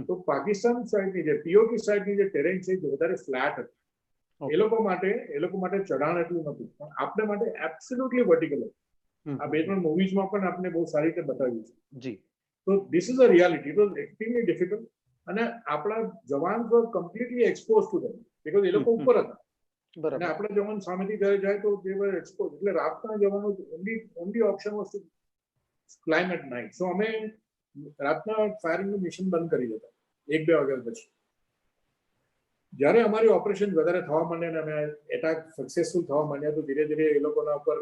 તો પાકિસ્તાન સાઈડની જે પીઓકે સાઈડની જે ટેરેન છે એ વધારે ફ્લેટ હતી. એ લોકો માટે ચઢાણ એટલું નતું પણ આપણે માટે એબ્સોલ્યુટલી વર્ટિકલ હતું. આ 2-3 મૂવીઝમાં પણ આપણે બહુ સારી રીતે બતાવ્યું છે. જી. તો this is a reality. It was extremely difficult અને આપણા જવાન were completely expose to them because એ લોકો ઉપર હતા અને આપણા જવાન સામેથી જ્યારે જાય તો they were exposed. એટલે રાતના જવાનું only option was to climb at night. So અમે રાતના ફાયરિંગનું મિશન બંધ કરી દેતા 1-2 વાગ્યા પછી. જ્યારે અમારી ઓપરેશન વધારે થવા માંડ્યા અને અમે એટેક સક્સેસફુલ થવા માંડ્યા તો ધીરે ધીરે એ લોકોના ઉપર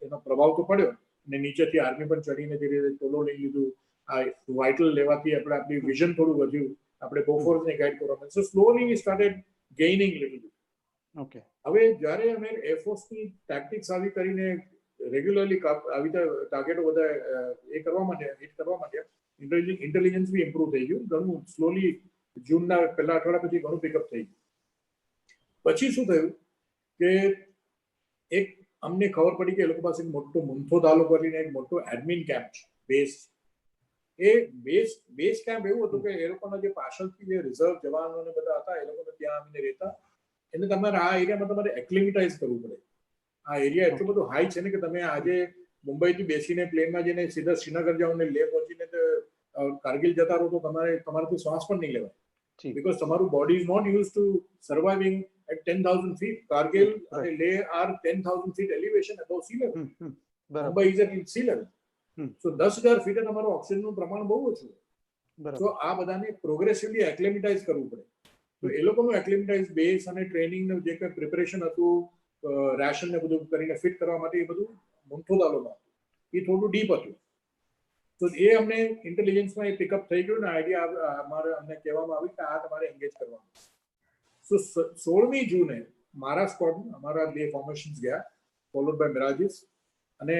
એનો પ્રભાવ તો પડ્યો અને નીચેથી આર્મી પણ ચડીને ધીરે ધીરે ટોલો લઈ લીધું. આ વાઇટલ લેવાથી આપણી વિઝન થોડું વધ્યું, આપણે બોફોર્સને ગાઈડ કરવા માંડ્યું. So slowly we started gaining little bit. Okay. હવે જ્યારે અમે એરફોર્સની ટેક્ટિક્સ આવી કરીને રેગ્યુલરલી આવી ટાર્ગેટો બધા એ કરવા માંડ્યા, હિટ કરવા માંડ્યા, ઇન્ટેલિજન્સ બી ઇમ્પ્રુવ થઈ ગયું ઘણું. સ્લોલી જૂનના પહેલા અઠવાડિયા પછી ઘણું પિકઅપ થઈ ગયું. પછી શું થયું કે એક અમને ખબર પડી કે એ લોકો પાસે મોટો મુન્થો દાલો કરીને એક મોટો એડમિન કેમ્પ છે, બેઝ. એ બેઝ કેમ્પ એવું હતું કે એ લોકોના જે પાછળથી જે રિઝર્વ જવાનો ને બધા હતા એ લોકોને ત્યાં આવીને રહેતા. એટલે તમારે આ એરિયામાં તમારે એક્લિમેટાઇઝ કરવું પડે. આ એરિયા એટલું બધું હાઈ છે ને કે તમે આજે મુંબઈથી બેસીને પ્લેનમાં જઈને સીધા શ્રીનગર જાઓ ને લેહ પહોંચીને કારગિલ જતા રહો તો તમારાથી શ્વાસ પણ નહીં લેવાય. because તમારું body is not used to surviving at 10,000 feet. Kargil and Leh are 10,000 feet elevation above sea level. Mumbai is at sea level. So 10,000 feet તમારું ઓક્સિજનનું પ્રમાણ બહુ ઓછું. તો આ બધાને પ્રોગ્રેસિવલી એક્લિમેટાઇઝ કરવું પડે. તો એ લોકોનું એક્લિમેટાઇઝ બેઝ અને ટ્રેનિંગનું જે કંઈ પ્રિપરેશન હતું, રેશન ને બધું કરીને ફિટ કરવા માટે એ બધું મુન્થોદાલોમાં હતું. એ થોડું ડીપ હતું. તો એ અમને ઇન્ટેલિજન્સમાં એ પિકઅપ થઈ ગયું ને આઈડિયા અમને કહેવામાં આવ્યું કે આ તમારે એન્ગેજ કરવાનું. સો 16મી જૂને મારા સ્કોડ અમારા 2 ફોર્મેશન્સ ગયા ફોલોડ બાય મિરાજીસ અને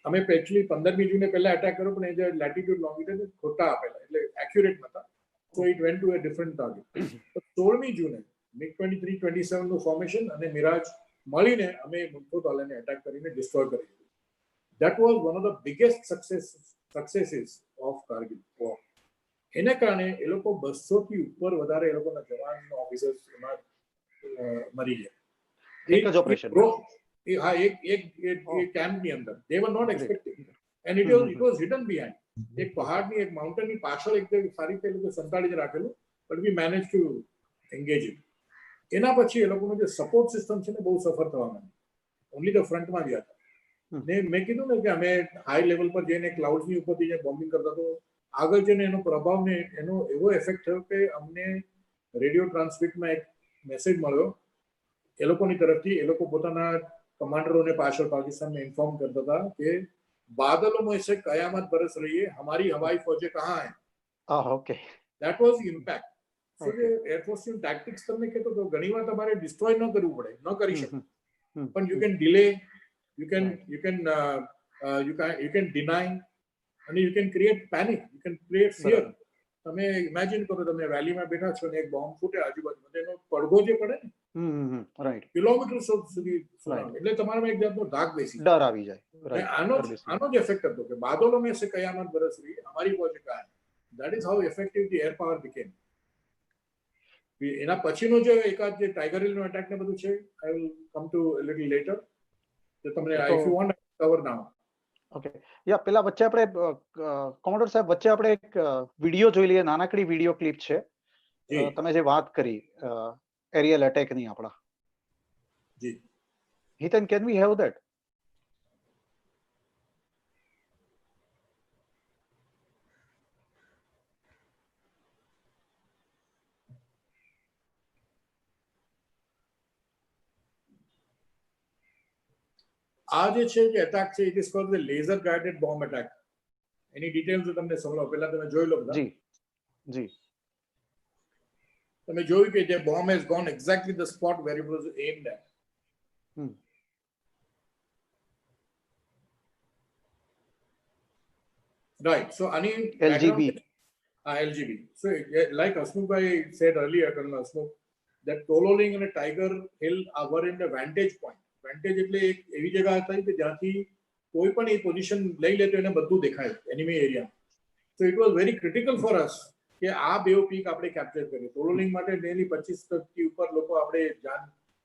અમે એકચ્યુઅલી 15મી જૂને પહેલા એટેક કર્યો પણ એ જે લેટિટ્યુડ લોંગિટ્યુડ ખોટા આપેલા એટલે એક્યુરેટ નતા. So it went to a different target. 16મી જૂને MiG-23-27 નું ફોર્મેશન અને મિરાજ મળીને અમે મુન્થોદાલાને એટેક કરીને ડિસ્ટ્રોય કરી દીધું. That was one of the biggest successes of Kargil war. એને કારણે એ લોકો 200 થી ઉપર વધારે એ લોકોના જવાન ઓફિસર્સ એમાં મરી ગયા. એક જ ઓપરેશન. હા, એક કેમ્પની અંદર. They were not expecting and it was hidden behind. એક પહાડની એક માઉન્ટેનની પાછળ એક સારી રીતે લોકો સંતાડીને રાખેલું but we managed to engage it. એના પછી એ લોકોનો જે સપોર્ટ સિસ્ટમ છે ને બહુ સફર થવા માંડી. ઓનલી ધ ફ્રન્ટમાં ગયા હતા. ને મેં કીધું ને કે અમે હાઈ લેવલ પર જઈને ક્લાઉડની ઉપરથી જે બોમ્બિંગ કરતા તો આગળ જઈને એનો પ્રભાવ ને એનો એવો ઇફેક્ટ થયો કે અમને રેડિયો ટ્રાન્સમિટમાં એક મેસેજ મળ્યો એ લોકોની તરફથી. એ લોકો પોતાના કમાન્ડરોને પાછળ પાકિસ્તાનને ઇન્ફોર્મ કરતા હતા કે બાદલો में से कयामत बरस रही है, हमारी हवाई फौजें कहाँ हैं. Okay. That was the impact. So the Air Force tactics તમને કહેતો તો ઘણીવાર તમારે ડિસ્ટ્રોય ન કરવું પડે, ન કરી શકો પણ you can delay, you can you can deny and you can create panic, you can create fear. તમે ઇમેજિન કરો, તમે વેલીમાં બેઠા છો ને એક બોમ્બ ફૂટે આજુબાજુ, એનો પડઘો જે પડે ને રાઈટ, કિલોમીટર સુધી એટલે તમારામાં એક જાતનો ધાક બેસી ડર આવી જાય. આનો જ એફેક્ટ હતો કે બાદલો મેં સે કયામત બરસ રહી હમારી પહોંચે કહાં. That is how effective the air power became. એના પછીનો જે એકાદ જે ટાઈગર હિલ નો એટેક ને બધું છે, I will come to a little later. તો તમને if you want cover now. Okay, yeah પેલા વચ્ચે આપણે કોમોડોર સાહેબ વચ્ચે આપણે એક વિડિયો જોઈ લઈએ, નાનકડી વિડિયો ક્લિપ છે. તમે જે વાત કરી એરિયલ એટેક ની આપણા, જી હિતન, કેન વી હેવ ધેટ? આ જે છે કે એટેક છે, it is called the laser guided bomb attack. એની ડિટેલ્સ તમને સંભળાવો, પહેલા તમે જોઈ લો બધા. જી જી, તમે જોયું કે જે bomb has gone exactly the spot where it was aimed at. Right, so આની LGB. LGB. So like Hasmukh said earlier, Colonel Hasmukh, that Tololing and Tiger Hill were in the vantage point. Vantage એટલે એક એવી જગ્યા હતી કે જ્યાંથી કોઈ પણ એ પોઝિશન લઈ લે તો એને બધું દેખાય enemy area. So it was very critical for us કે આ બેઓ પીક આપણે કેપ્ચર કરીએ. ટોલોલિંગ માટે ડેલી 25 થી ઉપર લોકો આપણે જાન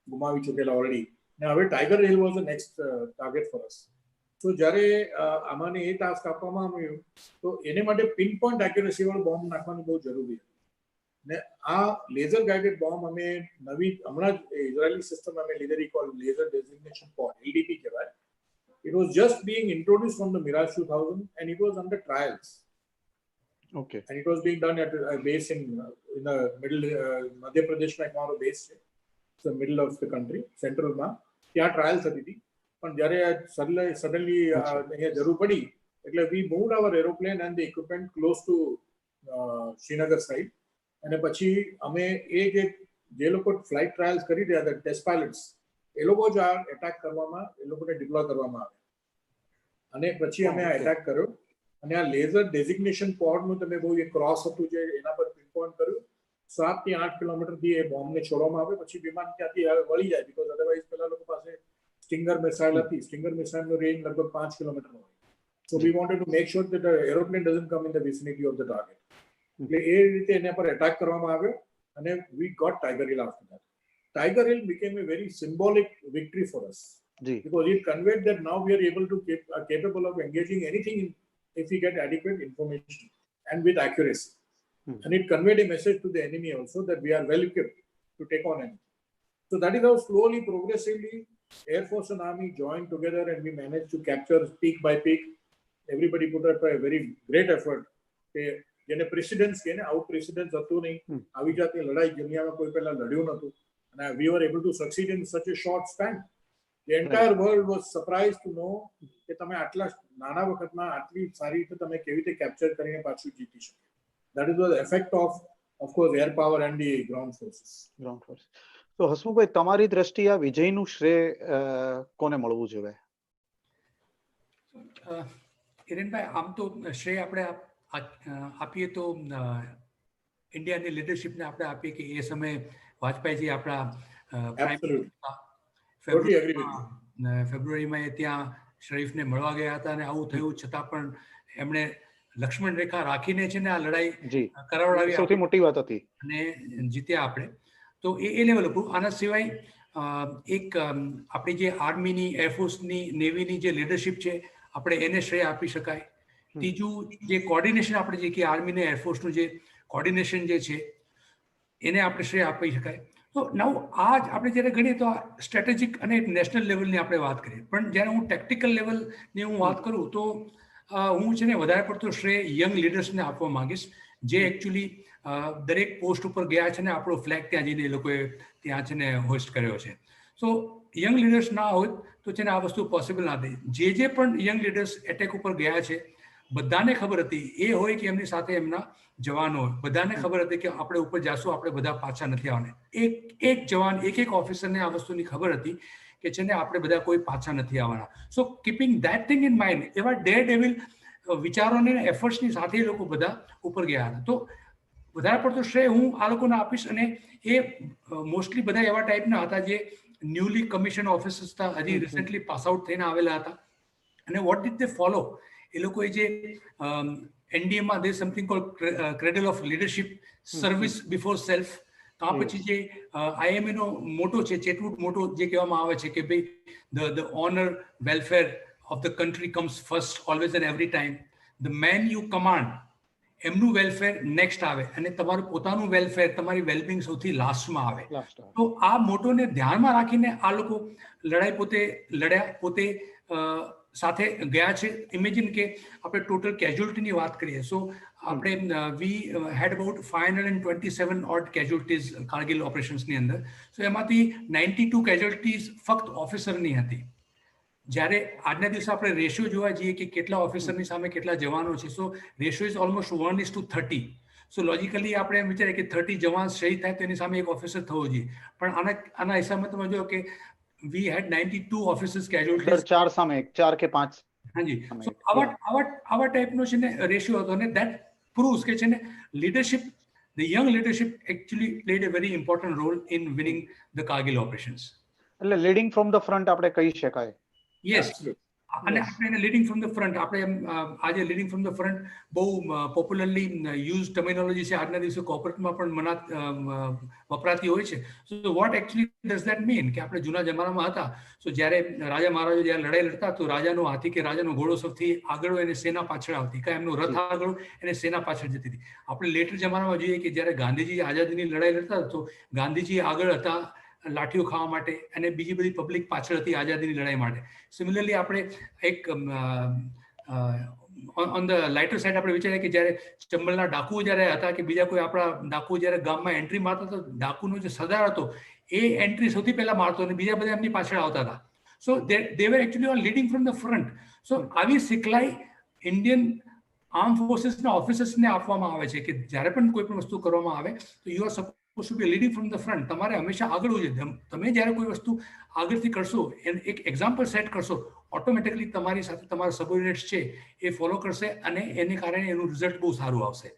ગુમાવી ચૂકેલા ઓલરેડી, ને હવે tiger hill was the next target for us. તો જ્યારે આમાંને એ ટાસ્ક આપવામાં આવ્યું તો એને માટે પિન પોઈન્ટ એક્યુરેસી વાળો બોમ્બ નાખવાનું બહુ જરૂરી હતું. ને આ લેઝર ગાઇડેડ બોમ્બ અમે નવી હમણાં જ ઇઝરાયલી સિસ્ટમ અમે લીધેલી, call laser designation pod, LDP કહેવાય. It was just being introduced from the Mirage 2000 and it was under trials. Okay. And it was being done at a base in the middle, Madhya Pradesh માં એક મારો base છે, the middle of the country, central માં, ત્યાં trials હતી હતી. પણ જ્યારે સડનલી અહીંયા જરૂર પડી એટલે we moved our aeroplane and the equipment close to Srinagar side. અને પછી અમે એ જે લોકો ફ્લાઇટ ટ્રાયલ્સ કરી રહ્યા હતા, ટેસ્ટ પાયલટ્સ, એ લોકો જ આ એટેક કરવામાં એ લોકોને ડિપ્લોય કરવામાં આવે. અને પછી અમે આ એટેક કર્યો અને આ લેઝર ડેઝિગ્નેશન પોડનું તમે બહુ એ ક્રોસ હતું જે એના પર પિન પોઈન્ટ કર્યું. 7 થી 8 કિલોમીટરથી એ બોમ્બને છોડવામાં આવે, પછી વિમાન ત્યાંથી વળી જાય, બિકોઝ અધરવાઇઝ પેલા લોકો પાસે સ્ટિંગર મિસાઇલ હતી. સ્ટિંગર મિસાઇલનો રેન્જ લગભગ 5 કિલોમીટરનો હોય. So we wanted to make sure that aeroplane doesn't come in the vicinity of the target. એટલે એ રીતે એના પર એટેક કરવામાં આવ્યો અને we got Tiger Hill after that. Tiger Hill became a very symbolic victory for us. Because it conveyed that now we are able to are capable of engaging anything if we get adequate information and with accuracy. And it conveyed a message to the enemy also that we are well equipped to take on enemy. So that is how slowly, progressively, Air Force and Army joined together and we managed to capture peak by peak. Everybody put up a very great effort. જેને precedence કે ને આવું precedence હતું નહીં, આવી જાતની લડાઈ દુનિયામાં કોઈ પહેલા લડ્યું નતું. And we were able to succeed in such a short span. The entire world was surprised to know કે તમે આટલા નાના વખતમાં આટલી સારી રીતે તમે કેવી રીતે કેપ્ચર કરીને પાછું જીતી શકો. That is the effect of course, air power and the ground forces. Ground forces. તો હસમુખભાઈ, તમારી દ્રષ્ટિએ આ વિજયનું શ્રેય કોને મળવું જોઈએ? હિરેનભાઈ, આમ તો શ્રેય આપણે આપીએ તો ઇન્ડિયાની લીડરશિપને આપણે આપીએ કે એ સમયે વાજપેયીજી આપણા ફેબ્રુઆરીમાં ત્યાં શરીફને મળવા ગયા હતા અને આવું થયું છતાં પણ એમણે લક્ષ્મણ રેખા રાખીને છે ને આ લડાઈ કરાવડાવી, સૌથી મોટી વાત હતી, અને જીત્યા આપણે. તો એ લેવલ હતું. આના સિવાય એક આપણી જે આર્મીની, એરફોર્સની, નેવીની જે લીડરશિપ છે આપણે એને શ્રેય આપી શકાય. ત્રીજું, જે કોર્ડિનેશન આપણે જે કે આર્મી ને એરફોર્સનું જે કોર્ડિનેશન જે છે એને આપણે શ્રેય આપી શકાય. તો નવ આ જ આપણે જ્યારે ગણીએ તો સ્ટ્રેટેજિક અને નેશનલ લેવલની આપણે વાત કરીએ, પણ જ્યારે હું ટેક્ટિકલ લેવલની હું વાત કરું તો હું છે ને વધારે પડતો શ્રેય યંગ લીડર્સને આપવા માંગીશ, જે એકચ્યુઅલી દરેક પોસ્ટ ઉપર ગયા છે ને આપણો ફ્લેગ ત્યાં જઈને એ લોકોએ ત્યાં છે ને હોસ્ટ કર્યો છે. સો યંગ લીડર્સ ના હોય તો છે ને આ વસ્તુ પોસિબલ ના થઈ. જે પણ યંગ લીડર્સ એટેક ઉપર ગયા છે બધાને ખબર હતી, એ હોય કે એમની સાથે એમના જવાનો હોય, બધાને ખબર હતી કે આપણે ઉપર જાશું, આપણે બધા પાછા નથી આવવાના. એક જવાન, એક ઓફિસરને આ વસ્તુની ખબર હતી કે છે ને આપણે બધા કોઈ પાછા નથી આવવાના. So keeping that thing in mind, એવા ડેર ડેવિલ વિચારોને એફર્ટ્સની સાથે એ લોકો બધા ઉપર ગયા હતા. તો વધારે પડતો શ્રેય હું આ લોકોને આપીશ. અને એ મોસ્ટલી બધા એવા ટાઈપના હતા જે ન્યૂલી કમિશન ઓફિસર્સ હતા, હજી રિસેન્ટલી પાસ આઉટ થઈને આવેલા હતા. અને વોટ ડીડ દે ફોલો? એ લોકોએ જે એનડીએમાં they something called cradle of leadership, service before self. તો પછી જે IMA નો મોટો છે, ચેટવુડ મોટો જે કહેવામાં આવે છે કે ભાઈ the honour welfare of the country comes first always and every time. The men you command, એમનું વેલફેર નેક્સ્ટ આવે અને તમારું પોતાનું વેલફેર, તમારી વેલબિંગ સૌથી લાસ્ટમાં આવે. તો આ મોટોને ધ્યાનમાં રાખીને આ લોકો લડાઈ પોતે લડ્યા, પોતે સાથે ગયા છે. ઇમેજિન કે આપણે ટોટલ કેઝ્યુઅલ્ટીની વાત કરીએ, સો આપણે વી હેડ અબાઉટ 527 ઓડ કેઝ્યુઅલ્ટીઝ કારગિલ ઓપરેશન્સની અંદર. સો એમાંથી 92 કેઝ્યુઅલ્ટીઝ ફક્ત ઓફિસરની હતી. જ્યારે આજના દિવસે આપણે રેશિયો જોવા જઈએ કે કેટલા ઓફિસરની સામે કેટલા જવાનો છે, so ratio is almost 1:30. So logically આપણે એમ વિચારીએ કે 30 જવાન શહીદ થાય તો એની સામે એક ઓફિસર થવો જોઈએ. પણ આના હિસાબમાં તમે જો કે વી હેડ 92 ઓફિસર્સ કેઝ્યુઅલ્ટીઝ, 4 સામે 4 કે 5. હાજી. સો આવા ટાઈપનો છે ને રેશિયો હતો. અને દેટ પ્રૂવ્સ કે છે ને leadership, the young leadership actually played a very important role in winning the Kargil operations. એટલે લીડિંગ ફ્રોમ ધ ફ્રન્ટ આપણે કહી શકાય. યસ. અને આપણે એને લીડિંગ ફ્રોમ ધ ફ્રન્ટ, આપણે આજે લીડિંગ ફ્રોમ ધ ફ્રન્ટ બહુ પોપ્યુલરલી યુઝ ટર્મિનોલોજી છે. આજના દિવસે કોર્પોરેટમાં પણ વપરાતી હોય છે. So what actually does that mean કે આપણે જૂના જમાનામાં હતા, સો જ્યારે રાજા મહારાજો જ્યારે લડાઈ લડતા તો રાજાનો હાથી કે રાજાનો ઘોડો સૌથી આગળ હોય એને સેના પાછળ આવતી, કાં એમનો રથ આગળ એને સેના પાછળ જતી હતી. આપણે લેટર જમાનામાં જોઈએ કે જ્યારે ગાંધીજી આઝાદીની લડાઈ લડતા તો ગાંધીજી આગળ હતા લાઠીઓ ખાવા માટે અને બીજી બધી પબ્લિક પાછળ હતી આઝાદીની લડાઈ માટે. સિમિલરલી આપણે એક ઓન ધ લાઇટર સાઇડ આપણે વિચારીએ કે જ્યારે ચંબલના ડાકુઓ જ્યારે હતા કે બીજા કોઈ આપણા ડાકુઓ જ્યારે ગામમાં એન્ટ્રી મારતા તો ડાકુનો જે સરદાર હતો એ એન્ટ્રી સૌથી પહેલા મારતો અને બીજા બધા એમની પાછળ આવતા હતા. So they were actually on leading from the front. So આવી સિખલાઈ ઇન્ડિયન આર્મ ફોર્સીસના ઓફિસર્સને આપવામાં આવે છે કે જ્યારે પણ કોઈ પણ વસ્તુ કરવામાં આવે તો you are supposed to be leading from the front. તમારે હંમેશા આગળ હોવું જોઈએ. તમે જ્યારે કોઈ વસ્તુ આગળથી કરશો, એક એક્ઝામ્પલ સેટ કરશો, ઓટોમેટિકલી તમારી સાથે તમારા સબોર્ડિનેટ્સ છે એ ફોલો કરશે અને એને કારણે એનું રિઝલ્ટ બહુ સારું આવશે.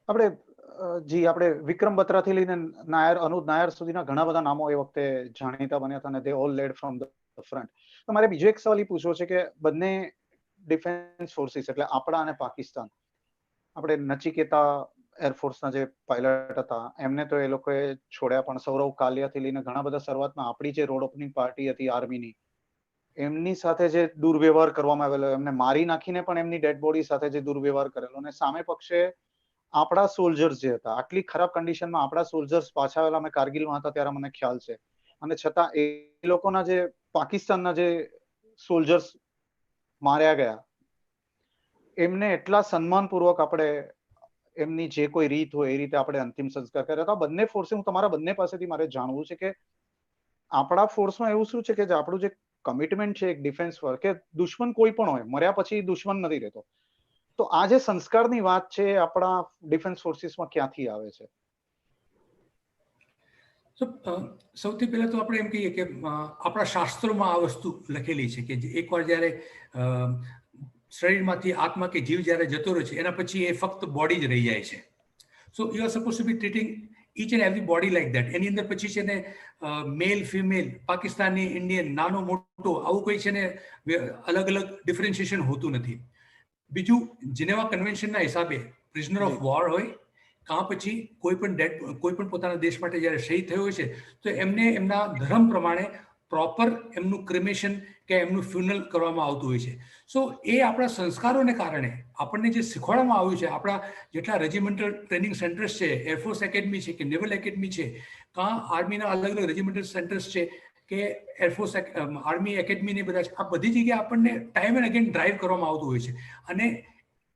આપણે વિક્રમ બત્રાથી લઈને અનુજ નાયર સુધીના ઘણા બધા નામો એ વખતે જાણીતા બન્યા હતા અને they all led from the front. તો મારે બીજો એક સવાલ એ પૂછવો છે કે બંને ડિફેન્સ ફોર્સિસ એટલે આપણા અને પાકિસ્તાન, આપણે નચિકેતા એરફોર્સના જે પાયલટ હતા એમને તો એ લોકોએ છોડ્યા, પણ સૌરવ કાલિયાથી લઈને ઘણા બધા શરૂઆતમાં આપણી જે રોડ ઓપનિંગ પાર્ટી હતી આર્મીની, એમની સાથે જે દુર્વ્યવહાર કરવામાં આવેલો, એમને મારી નાખીને પણ એમની ડેડ બોડી સાથે જે દુર્વ્યવહાર કરેલો, અને સામે પક્ષે આપણા સોલ્જર્સ જે હતા, આટલી ખરાબ કન્ડિશનમાં આપણા સોલ્જર્સ પાછા આવેલા, અમે કારગિલમાં હતા ત્યારે મને ખ્યાલ છે, અને છતાં એ લોકોના જે પાકિસ્તાનના જે સોલ્જર્સ માર્યા ગયા, એમને એટલા સન્માનપૂર્વક આપણે એમની જે કોઈ રીત હોય એ રીતે આપણે અંતિમ સંસ્કાર કર્યા હતા. બંને ફોર્સે, હું તમારા બંને પાસેથી મારે જાણવું છે કે આપણા ફોર્સમાં એવું શું છે કે જે આપણું જે કમિટમેન્ટ છે એક ડિફેન્સ પર, કે દુશ્મન કોઈ પણ હોય, મર્યા પછી દુશ્મન નથી રહેતો, તો આ જે સંસ્કારની વાત છે આપણા ડિફેન્સ ફોર્સિસમાં ક્યાંથી આવે છે? સૌથી પહેલા તો આપણે એમ કહીએ કે આપણા શાસ્ત્રોમાં આ વસ્તુ લખેલી છે કે એકવાર જ્યારે શરીરમાંથી આત્મા કે જીવ જ્યારે જતો રહે છે એના પછી એ ફક્ત બોડી જ રહી જાય છે. So you are supposed to be treating each and every body like that. એની અંદર પછી છે ને મેલ ફિમેલ, પાકિસ્તાની ઇન્ડિયન, નાનો મોટો આવું કોઈ છે ને અલગ અલગ ડિફરન્શિએશન હોતું નથી. બીજું, જીનેવા કન્વેન્શનના હિસાબે પ્રિઝનર ઓફ વોર હોય કાં પછી કોઈ પણ પોતાના દેશ માટે જ્યારે શહીદ થયો હોય છે તો એમને એમના ધર્મ પ્રમાણે પ્રોપર એમનું ક્રિમેશન કે એમનું ફ્યુનરલ કરવામાં આવતું હોય છે. સો એ આપણા સંસ્કારોને કારણે આપણને જે શીખવાડવામાં આવ્યું છે, આપણા જેટલા રેજિમેન્ટલ ટ્રેનિંગ સેન્ટર્સ છે, એરફોર્સ એકેડમી છે કે નેવલ એકેડમી છે, કાં આર્મીના અલગ અલગ રેજિમેન્ટલ સેન્ટર્સ છે કે એરફોર્સ આર્મી એકેડમી ને બધા છે, આ બધી જગ્યાએ આપણને ટાઈમ એન્ડ અગેન ડ્રાઈવ કરવામાં આવતું હોય છે. અને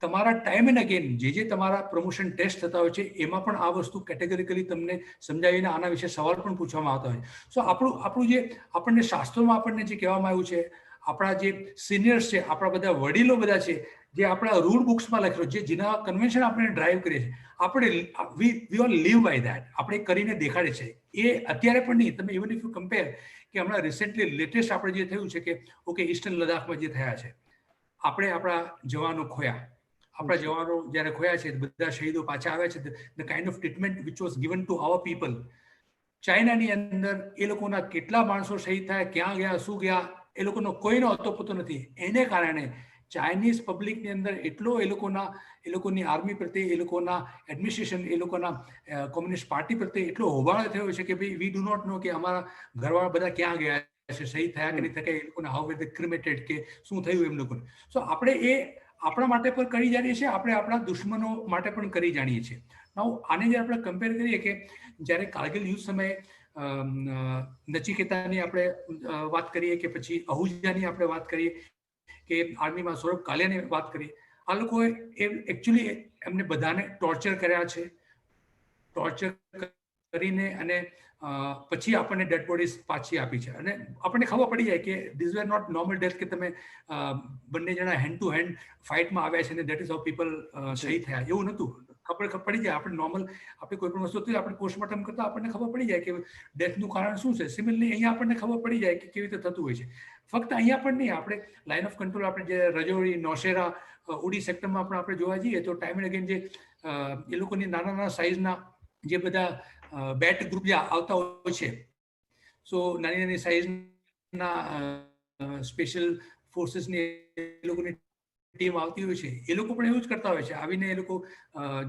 તમારા ટાઈમ એન્ડ અગેન જે તમારા પ્રમોશન ટેસ્ટ થતા હોય છે એમાં પણ આ વસ્તુ કેટેગોરિકલી તમને સમજાવીને આના વિશે સવાલ પણ પૂછવામાં આવતા હોય. સો આપણું જે આપણને શાસ્ત્રોમાં આપણને જે કહેવામાં આવ્યું છે, આપણા જે સિનિયર્સ છે, આપણા બધા વડીલો બધા છે, જે આપણા રૂલ બુક્સમાં લખેલું છે, જેના કન્વેન્શન આપણે ડ્રાઈવ કરીએ છીએ, આપણે we all live by that, આપણે કરીને દેખાડે છે. એ અત્યારે પણ નહીં. તમે ઇવન ઇફ યુ કમ્પેર કે હમણાં રિસેન્ટલી લેટેસ્ટ આપણે જે થયું છે કે ઓકે ઈસ્ટર્ન લદ્દાખમાં જે થયા છે, આપણે આપણા જવાનો ખોયા, આપણા જવાનો જ્યારે ખોયા છે, બધા શહીદો પાછા આવ્યા છે, the kind of treatment which was given to our people. ચાઇનાની અંદર એ લોકોના કેટલા માણસો શહીદ થયા, ક્યાં ગયા, શું ગયા, એ લોકોનો કોઈનો અતોપતો નથી. એને કારણે ચાઇનીઝ પબ્લિકની અંદર એટલો એ લોકોની આર્મી પ્રત્યે, એ લોકોના એડમિનિસ્ટ્રેશન, એ લોકોના કોમ્યુનિસ્ટ પાર્ટી પ્રત્યે એટલો હોબાળો થયો છે કે ભાઈ વી ડુ નોટ નો કે અમારા ઘરવાળા બધા ક્યાં ગયા છે, શહીદ થયા કે નહીં થયા, એ લોકોને હાઉ વેર ક્રિમેટેડ કે શું થયું એમ લોકોને. સો આપણે એ આપણા માટે પણ કરી જાણીએ છીએ, આપણે આપણા દુશ્મનો માટે પણ કરી જાણીએ છીએ. આને જ્યારે આપણે કમ્પેર કરીએ કે જ્યારે કારગિલ યુદ્ધ સમયે નચિકેતાની આપણે વાત કરીએ કે પછી અહુજાની આપણે વાત કરીએ કે આર્મીમાં સૌરભ કાલિયાની વાત કરીએ, આ લોકોએ એકચ્યુઅલી એમને બધાને ટોર્ચર કર્યા છે. ટોર્ચર કરીને અને પછી આપણને ડેડ બોડીઝ પાછી આપી છે. અને આપણને ખબર પડી જાય કે these were not normal death, કે તમે બંને જણા હેન્ડ ટુ હેન્ડ ફાઇટમાં આવ્યા છે અને દેટ ઇઝ હાઉ પીપલ શહીદ થયા, એવું નહોતું. ખબર પડી જાય. આપણે નોર્મલ આપણે કોઈ પણ વસ્તુ આપણે પોસ્ટમોર્ટમ કરતા આપણને ખબર પડી જાય કે ડેથનું કારણ શું છે. સિમિલરલી અહીંયા આપણને ખબર પડી જાય કે કેવી રીતે થતું હોય છે. ફક્ત અહીંયા પણ નહીં, આપણે લાઇન ઓફ કંટ્રોલ, આપણે જે રજૌરી, નૌશેરા, ઉડી સેક્ટરમાં પણ આપણે જોવા જઈએ તો ટાઈમ એન્ડ અગેન જે એ લોકોની નાના નાના સાઇઝના જે બધા બેટ ગ્રુપ જે આવતા હોય છે, સો નાની નાની સાઇઝના સ્પેશિયલ ફોર્સીસની એ લોકોની ટીમ આવતી હોય છે, એ લોકો પણ એવું જ કરતા હોય છે. આવીને એ લોકો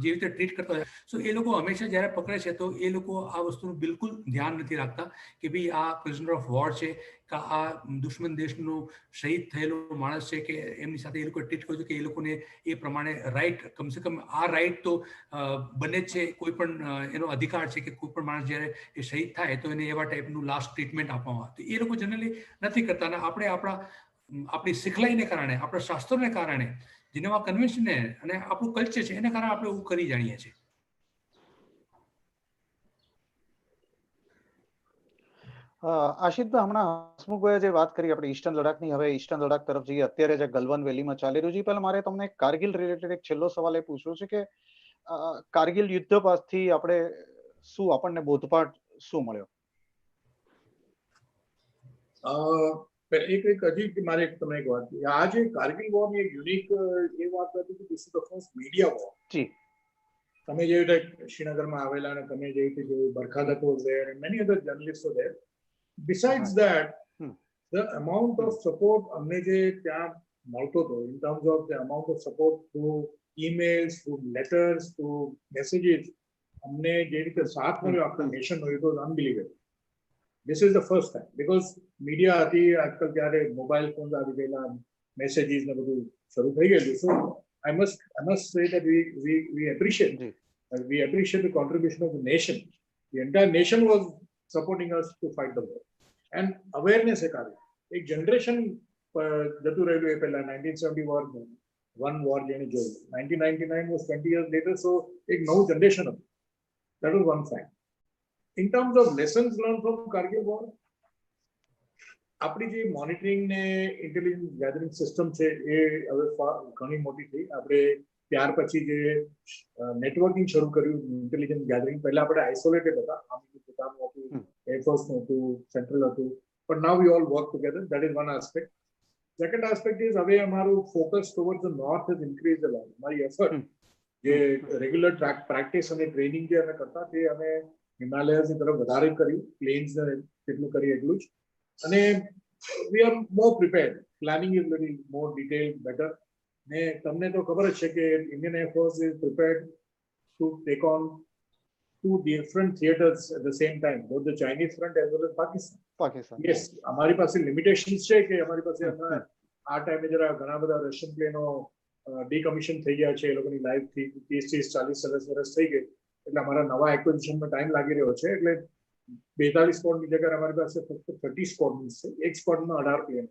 જેવી રીતે ટ્રીટ કરતા હોય. સો એ લોકો હંમેશા જ્યારે પકડે છે તો એ લોકો આ વસ્તુનું બિલકુલ ધ્યાન નથી રાખતા કે ભાઈ આ પ્રિઝનર ઓફ વોર છે કે આ દુશ્મન દેશનો શહીદ થયેલો માણસ છે, કે એમની સાથે એ લોકો ટ્રીટ કર્યું કે એ લોકોને એ પ્રમાણે રાઈટ, કમસે કમ આ રાઈટ તો બને જ છે. કોઈ પણ એનો અધિકાર છે કે કોઈ પણ માણસ જ્યારે એ શહીદ થાય તો એને એવા ટાઈપનું લાસ્ટ ટ્રીટમેન્ટ આપવામાં આવે. તો એ લોકો જનરલી નથી કરતા. અને આપણે આપણી શીખલાઈને કારણે, આપણા શાસ્ત્રોને કારણે, જેનેવા કન્વેન્શનને અને આપણું કલ્ચર છે એને કારણે આપણે એવું કરી જાણીએ છીએ. આશિષભાઈ, હમણાં હસમુખભાઈએ જે વાત કરી આપણે ઈસ્ટર્ન લડાખની, હવે ઈસ્ટર્ન લડાખ તરફ જઈએ. અત્યારે જે ગલવાન વેલીમાં ચાલી રહ્યું છે, પહેલા મારે તમને કારગિલ રિલેટેડ એક છેલ્લો સવાલ એ પૂછવો છે કે કારગિલ યુદ્ધ પાસથી આપણને બોધપાઠ શું મળ્યો? એક હજી મારે તમને એક વાત, આ જે કારગિલ વોરની એક યુનિક એ વાત હતી કે this is the first media war. જી, તમે જેવી રીતે શ્રીનગરમાં આવેલા અને તમે જેવી રીતે જોયું, બરખાદત was there and many other journalist was there. Besides that the amount of support અમને જે ત્યાં મળતો હતો, in terms of the amount of support through emails, through letters, through messages, અમને જે રીતે સાથ મળ્યો આખા નેશનનો, it was unbelievable. This is the first time because media હતી આજકાલ, ત્યારે મોબાઈલ ફોન આવી ગયેલા, મેસેજીસ ને બધું શરૂ થઈ ગયેલું. So I must say that we appreciate the contribution of the nation. The entire nation was supporting us to fight the war and awareness એ કાર્ય. એક જનરેશન જતું રહેલું એ પહેલા 1971 વોર જેને જોયું, 1999 was 20 years later, so એક નવું જનરેશન હતું. That was one fact. In terms of lessons learned from Kargil war, આપણી જે મોનિટરિંગ ને ઇન્ટેલિજન્સ ગેધરિંગ સિસ્ટમ છે એ હવે ઘણી મોટી થઈ. આપણે ત્યાર પછી જે નેટવર્કિંગ શરૂ કર્યું, ઇન્ટેલિજન્સ ગેધરિંગ, પહેલા આપણે આઇસોલેટેડ હતા, આર્મીનું પોતાનું હતું, એરફોર્સનું હતું, સેન્ટ્રલ હતું, but now we all work together. That is one aspect. Second aspect is હવે અમારું focus towards the north is increase a lot. અમારી એફર્ટ જે રેગ્યુલર પ્રેક્ટિસ અને ટ્રેનિંગ જે અમે કરતા તે અમે હિમાલયની તરફ વધારે કર્યું, પ્લેન્સ જેટલું કરી એટલું જ. અને we are more prepared. Planning is very more detail, better. ને તમને તો ખબર જ છે કે Indian air force is prepared to take on two different theaters at the same time, both the Chinese front as well as Pakistan. Yes, અમારી પાસે limitations છે કે અમારી પાસે આ ટાઈમે જરા ઘણા બધા રશિયન પ્લેનો ડીકમિશન થઈ ગયા છે, એ લોકોની લાઈફથી 30-40 વર્ષ થઈ ગઈ, એટલે અમારા નવા એક્વિઝિશનમાં ટાઈમ લાગી રહ્યો છે. એટલે 42 સ્કોડની જગ્યાએ અમારી પાસે ફક્ત 30 સ્કોડ્સ છે. એક સ્કોડમાં 18 પ્લેન,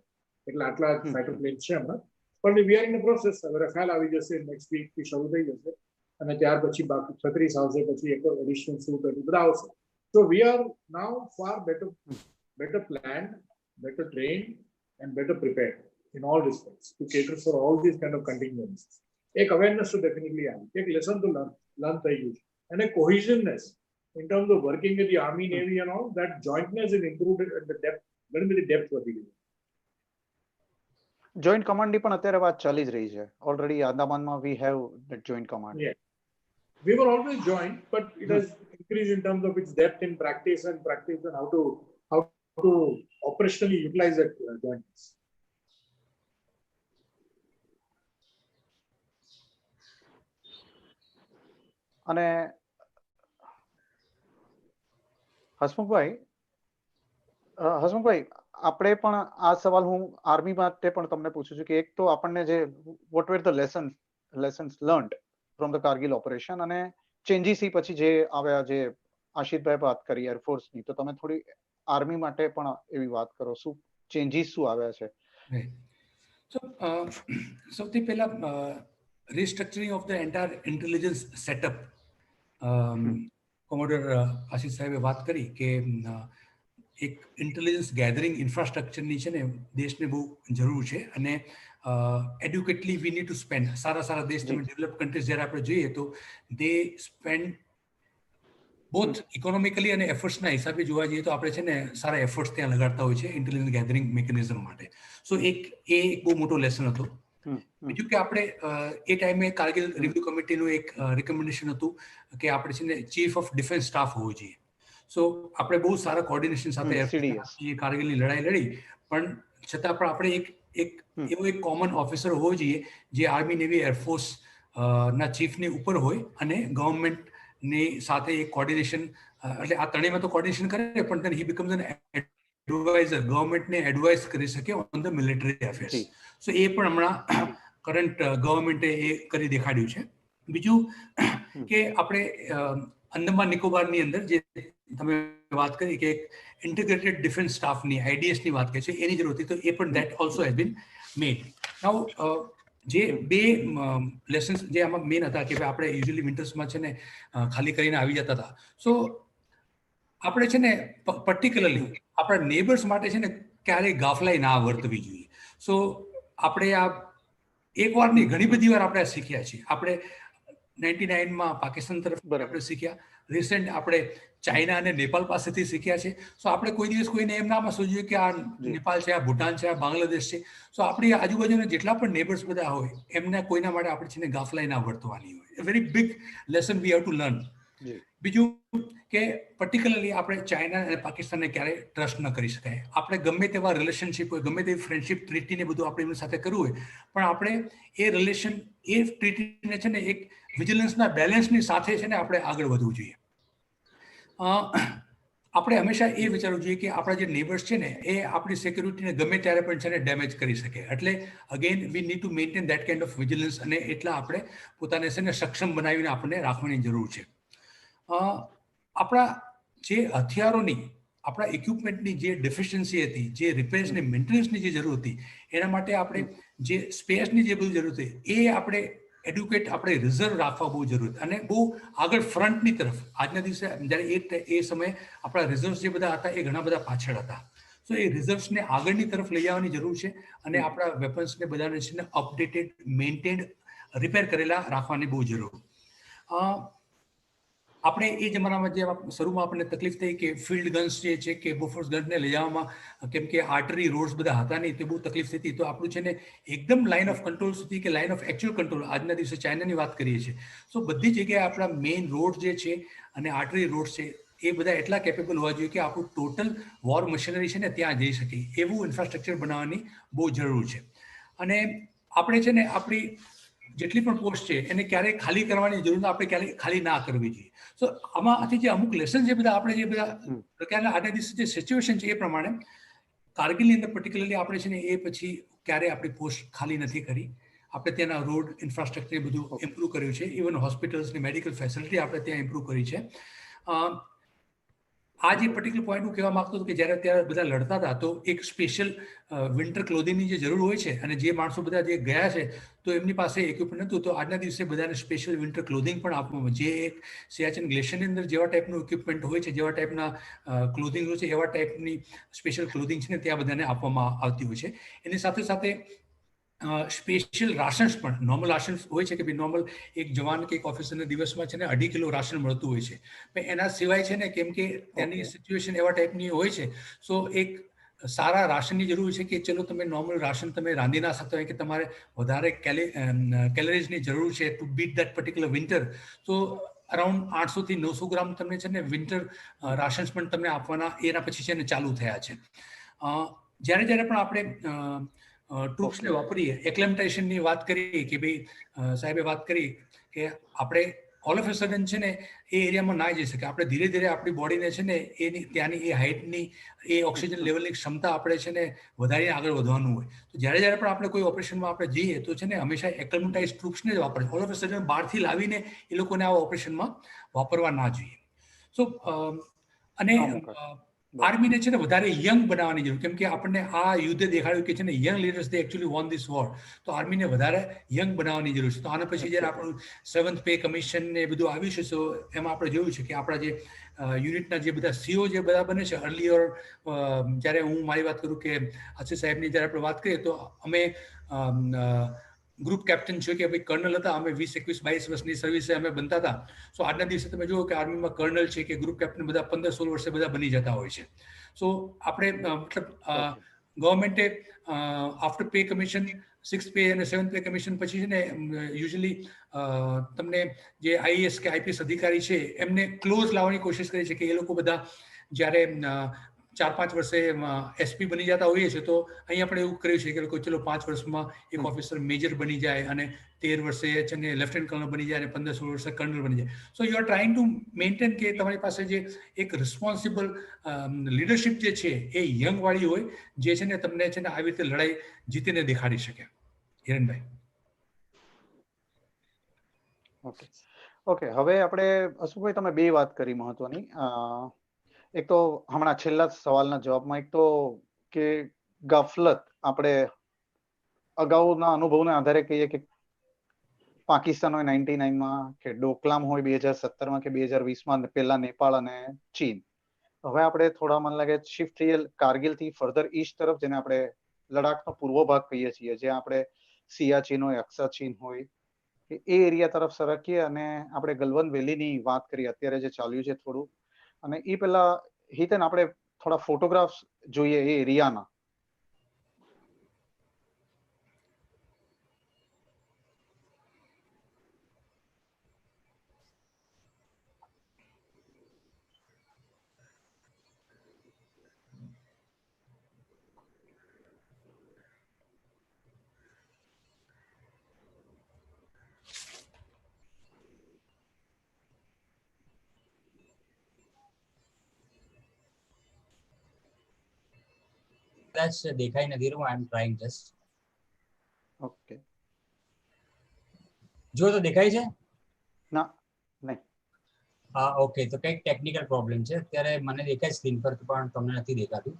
એટલે આટલા ફાઇટર પ્લેન છે હમણાં. પણ we are in the process. હવે રફાલ આવી જશે, નેક્સ્ટ વીકથી શરૂ થઈ જશે, અને ત્યાર પછી બાકી 36 આવશે, પછી એક એડિશનલ સૂટ બધા આવશે. So we are now far better planned, better trained and better prepared. in all respects to cater for all these kind of contingencies. એક awareness તો definitely આવી, એક lesson તો learn થઈ ગયું છે, and a cohesiveness in terms of working with the army, navy and all, that jointness is improved at the depth, very very depth વધી ગઈ. જોઈન્ટ કમાન્ડની પણ અત્યારે વાત ચાલી જ રહી છે. ઓલરેડી અંદામાનમાં we have that joint command. Yeah. We were always joined, but it has increased in terms of its depth in practice and how to operationally utilize that jointness. અને હસમુખભાઈ, આપણે પણ આ સવાલ હું આર્મી માટે પણ તમને પૂછું છું કે એક તો આપણને જે what were the lessons learned from the Kargil operation અને ચેન્જીસ પછી જે આવ્યા, જે આશિતભાઈ વાત કરી એરફોર્સની, તો તમે થોડી આર્મી માટે પણ એવી વાત કરો, શું ચેન્જીસ શું આવ્યા છે? સૌથી પહેલા restructuring of the entire intelligence setup, commodore Ashish સાહેબે વાત કરી કે એક ઇન્ટેલિજન્સ ગેધરિંગ ઇન્ફ્રાસ્ટ્રક્ચરની છે ને દેશને બહુ જરૂર છે, અને એડ્યુકેટલી વી નીડ ટુ સ્પેન્ડ. સારા દેશ, તમે ડેવલપ કન્ટ્રીઝ જ્યારે આપણે જોઈએ તો દે સ્પેન્ડ બોથ ઇકોનોમિકલી અને એફર્ટ્સના હિસાબે જોવા જઈએ તો આપણે છે ને સારા એફર્ટ્સ ત્યાં લગાડતા હોય છે ઇન્ટેલિજન્સ ગેધરિંગ મિકેનિઝમ માટે. સો એ એક બહુ મોટો લેસન હતો. બીજું કે આપણે એ ટાઈમે કારગિલ રિવ્યુ કમિટીનું એક રિકમેન્ડેશન હતું કે આપણે છે ને ચીફ ઓફ ડિફેન્સ સ્ટાફ હોવો જોઈએ. સો આપણે બહુ સારા કોર્ડિનેશન સાથે કારગિલની લડાઈ લડી, પણ છતાં પણ આપણે એક એવો એક કોમન ઓફિસર હોવો જોઈએ જે આર્મી, નેવી, એરફોર્સ ના ચીફની ઉપર હોય અને ગવર્મેન્ટની સાથે એક કોર્ડિનેશન, એટલે આ ત્રણેયમાં તો કોર્ડિનેશન કરે, પણ then he becomes an advisor, ગવર્મેન્ટને એડવાઇસ કરી શકે on the military affairs. So એ પણ હમણાં કરંટ ગવર્મેન્ટે એ કરી દેખાડ્યું છે. બીજું કે આપણે અંદમાન નિકોબારની અંદર જે તમે વાત કરી કે ઇન્ટિગ્રેટેડ ડિફેન્સ સ્ટાફની, આઈડીએસની વાત કરી છે, એની જરૂર હતી, તો એ પણ ધેટ ઓલ્સો હેઝ બીન મેડ. નાઉ જે બે લેસન્સ જે આમાં મેન હતા કે આપણે યુઝ્યુઅલી વિન્ટર્સમાં છે ને ખાલી કરીને આવી જતા હતા. સો આપણે છે ને પર્ટિક્યુલરલી આપણા નેબર્સ માટે છે ને ક્યારેય ગાફલાઈ ના વર્તવી જોઈએ. સો આપણે આ એક વાર નહીં, ઘણી બધી વાર આપણે શીખ્યા છીએ. આપણે 99માં પાકિસ્તાન તરફ આપણે શીખ્યા, રિસેન્ટ આપણે ચાઇના અને નેપાલ પાસેથી શીખ્યા છે. સો આપણે કોઈ દિવસ કોઈને એમ ના સમજવું જોઈએ કે આ નેપાલ છે, આ ભૂટાન છે, આ બાંગ્લાદેશ છે. સો આપણી આજુબાજુના જેટલા પણ નેબર્સ બધા હોય એમના કોઈના માટે આપણે છે ને ગાફલાઈ ના વર્તવાની હોય. A very big lesson we have to learn. બીજું કે પર્ટિક્યુલરલી આપણે ચાઇના અને પાકિસ્તાનને ક્યારેય ટ્રસ્ટ ન કરી શકાય. આપણે ગમે તેવા રિલેશનશિપ હોય, ગમે તેવી ફ્રેન્ડશિપ, ટ્રીટીને બધું આપણે એમની સાથે કરવું હોય, પણ આપણે એ રિલેશન, એ ટ્રીટીને છે ને એક વિજિલન્સના બેલેન્સની સાથે છે ને આપણે આગળ વધવું જોઈએ. આપણે હંમેશા એ વિચારવું જોઈએ કે આપણા જે નેબર્સ છે ને એ આપણી સિક્યુરિટીને ગમે ત્યારે પણ છે ને ડેમેજ કરી શકે. એટલે again we need to maintain that kind of vigilance, અને એટલા આપણે પોતાને છે ને સક્ષમ બનાવીને આપણને રાખવાની જરૂર છે. આપણા જે હથિયારોની, આપણા ઇક્વિપમેન્ટની જે ડેફિશિયન્સી હતી, જે રિપેર્સની, મેન્ટેનન્સની જે જરૂર હતી, એના માટે આપણે જે સ્પેસની જે બધી જરૂર હતી એ આપણે એડ્યુકેટ, આપણે રિઝર્વ રાખવા બહુ જરૂર હતી, અને બહુ આગળ ફ્રન્ટની તરફ. આજના દિવસે જ્યારે એ સમયે આપણા રિઝર્વ્સ જે બધા હતા એ ઘણા બધા પાછળ હતા. સો એ રિઝર્વ્સને આગળની તરફ લઈ આવવાની જરૂર છે, અને આપણા વેપન્સને બધાને છે ને અપડેટેડ, મેન્ટેન્ડ, રિપેર કરેલા રાખવાની બહુ જરૂર. આપણે એ જમાનામાં જે શરૂમાં આપણને તકલીફ થઈ કે ફિલ્ડ ગન્સ જે છે કે બોફોર્સ ગન્સને લઈ જવામાં, કેમ કે આર્ટરી રોડ્સ બધા હતા નહીં, તે બહુ તકલીફ થતી. તો આપણું છે ને એકદમ લાઇન ઓફ કંટ્રોલ સુધી કે લાઇન ઓફ એકચ્યુઅલ કંટ્રોલ, આજના દિવસે ચાઇનાની વાત કરીએ છીએ. સો બધી જગ્યાએ આપણા મેઇન રોડ જે છે અને આર્ટરી રોડ્સ છે એ બધા એટલા કેપેબલ હોવા જોઈએ કે આપણું ટોટલ વોર મશીનરી છે ને ત્યાં જઈ શકે, એવું ઇન્ફ્રાસ્ટ્રક્ચર બનાવવાની બહુ જરૂર છે. અને આપણે છે ને આપણી જેટલી પણ પોસ્ટ છે એને ક્યારેય ખાલી કરવાની જરૂર, આપણે ક્યારેય ખાલી ના કરવી જોઈએ. સો આમાંથી જે અમુક લેસન છે બધા, આપણે જે બધા પ્રકારના આજના દિવસે જે સિચ્યુએશન છે એ પ્રમાણે કારગિલની અંદર પર્ટિક્યુલરલી આપણે છે ને એ પછી ક્યારેય આપણી પોસ્ટ ખાલી નથી કરી. આપણે ત્યાંના રોડ ઇન્ફ્રાસ્ટ્રક્ચર એ બધું ઇમ્પ્રૂવ કર્યું છે. ઇવન હોસ્પિટલ્સની મેડિકલ ફેસિલિટી આપણે ત્યાં ઇમ્પ્રૂવ કરી છે. આ જે પર્ટિક્યુલર પોઈન્ટ હું કહેવા માંગતો હતો કે જ્યારે ત્યારે બધા લડતા હતા તો એક સ્પેશિયલ વિન્ટર ક્લોધિંગની જે જરૂર હોય છે, અને જે માણસો બધા જે ગયા છે તો એમની પાસે ઇક્વિપમેન્ટ નહોતું, તો આજના દિવસે બધાને સ્પેશિયલ વિન્ટર ક્લોધિંગ પણ આપવામાં, જે એક સિયાચીન ગ્લેશિયરની અંદર જેવા ટાઈપનું ઇક્વિપમેન્ટ હોય છે, જેવા ટાઈપના ક્લોધિંગ હોય છે, એવા ટાઈપની સ્પેશિયલ ક્લોધિંગ છે ને ત્યાં બધાને આપવામાં આવતી હોય છે. એની સાથે સાથે સ્પેશિયલ રાશન્સ પણ, નોર્મલ રાશન્સ હોય છે કે ભાઈ નોર્મલ એક જવાન કે એક ઓફિસરને દિવસમાં છે ને 2.5 કિલો રાશન મળતું હોય છે, પણ એના સિવાય છે ને કેમ કે ત્યાંની સિચ્યુએશન એવા ટાઈપની હોય છે, સો એક સારા રાશનની જરૂર છે કે ચલો તમે નોર્મલ રાશન તમે રાંધી ના શકતા હોય કે તમારે વધારે કેલરીઝની જરૂર છે to beat that particular winter, તો અરાઉન્ડ 800 થી 900 ગ્રામ તમને છે ને વિન્ટર રાશન્સ પણ તમને આપવાના એના પછી છે ને ચાલુ થયા છે. જ્યારે જ્યારે પણ આપણે ટ્રુપ્સને વાપરીએ, એક્લેમેન્ટેશનની વાત કરીએ કે ભાઈ સાહેબે વાત કરી કે આપણે ઓલ ઓફ અ સડન છે ને એ એરિયામાં ના જઈ શકે, આપણે ધીરે ધીરે આપણી બોડીને છે ને એની ત્યાંની એ હાઇટની એ ઓક્સિજન લેવલની ક્ષમતા આપણે છે ને વધારીને આગળ વધવાનું હોય. તો જ્યારે જ્યારે પણ આપણે કોઈ ઓપરેશનમાં આપણે જઈએ તો છે ને હંમેશા એક્લેમેન્ટાઇઝ ટ્રુપ્સને જ વાપરે, ઓલ ઓફ અ સડન બહારથી લાવીને એ લોકોને આવા ઓપરેશનમાં વાપરવા ના જોઈએ. સો અને આર્મીને છે ને વધારે યંગ બનાવવાની જરૂર, કેમ કે આપણને આ યુદ્ધે દેખાડ્યું કે છે ને young leaders they actually won this war, તો આર્મીને વધારે યંગ બનાવવાની જરૂર છે. તો આના પછી જ્યારે આપણું 7th પે કમિશન ને બધું આવ્યું છે, તો એમાં આપણે જોયું છે કે આપણા જે યુનિટના જે બધા સીઓ જે બધા બને છે અર્લીયર, જ્યારે હું મારી વાત કરું કે આસિફ સાહેબની જ્યારે આપણે વાત કરીએ તો અમે ગ્રુપ કેપ્ટન છે કે ભાઈ કર્નલ હતા, અમે 20, 21, 22 વર્ષની સર્વિસે અમે બનતા હતા. સો આજના દિવસે તમે જુઓ કે આર્મીમાં કર્નલ છે કે ગ્રુપ કેપ્ટન બધા 15-16 વર્ષે બધા બની જતા હોય છે. સો આપણે મતલબ ગવર્મેન્ટે after pay commission, 6th pay અને 7th પે કમિશન પછી છે ને યુઝ્યુઅલી તમને જે આઈએએસ કે આઈપીએસ અધિકારી છે એમને ક્લોઝ લાવવાની કોશિશ કરી છે કે એ લોકો બધા જ્યારે 4-5 વર્ષે એસપી બની જતા હોઈએ છે, તો અહીં આપણે એવું કર્યું છે કે લોકો ચલો 5 વર્ષમાં એક ઓફિસર મેજર બની જાય અને 13 વર્ષે છે ને લેફ્ટનન્ટ કર્નલ બની જાય અને 15-16 વર્ષે કર્નલ બની જાય. સો you are trying to maintain કે તમારી પાસે જે એક રિસ્પોન્સિબલ લીડરશિપ જે છે એ યંગ વાળી હોય, જે છે ને તમને છે ને આવી રીતે લડાઈ જીતીને દેખાડી શકે. હિરણભાઈ. ઓકે, હવે આપણે અશુભાઈ તમે બે વાત કરી મહત્વની. એક તો હમણાં છેલ્લા સવાલના જવાબમાં એક તો કે ગફલત, આપણે અગાઉના અનુભવના આધારે કહીએ કે પાકિસ્તાન હોય 99માં, કે ડોકલામ હોય 2017માં કે 2020માં, પહેલા નેપાળ અને ચીન. હવે આપણે થોડા મને લાગે શિફ્ટ થઈએ કારગિલથી ફર્ધર ઈસ્ટ તરફ, જેને આપણે લડાખનો પૂર્વ ભાગ કહીએ છીએ, જ્યાં આપણે સિયાચીન હોય, અક્સાચીન હોય, એ એરિયા તરફ સરકીએ અને આપણે ગલવાન વેલીની વાત કરીએ અત્યારે જે ચાલ્યું છે થોડું. અને એ પેલા હિતેન આપણે થોડા ફોટોગ્રાફ્સ જોઈએ એ એરિયાના. કદાચ દેખાઈ નથી રહ્યું. આઈ એમ ટ્રાઇંગ જસ્ટ. ઓકે, જો તો દેખાય છે? ના નહીં. હા, ઓકે, તો કંઈક ટેકનિકલ પ્રોબ્લેમ છે. અત્યારે મને દેખાય સ્ક્રીન પર, પણ તમને નથી દેખાતું.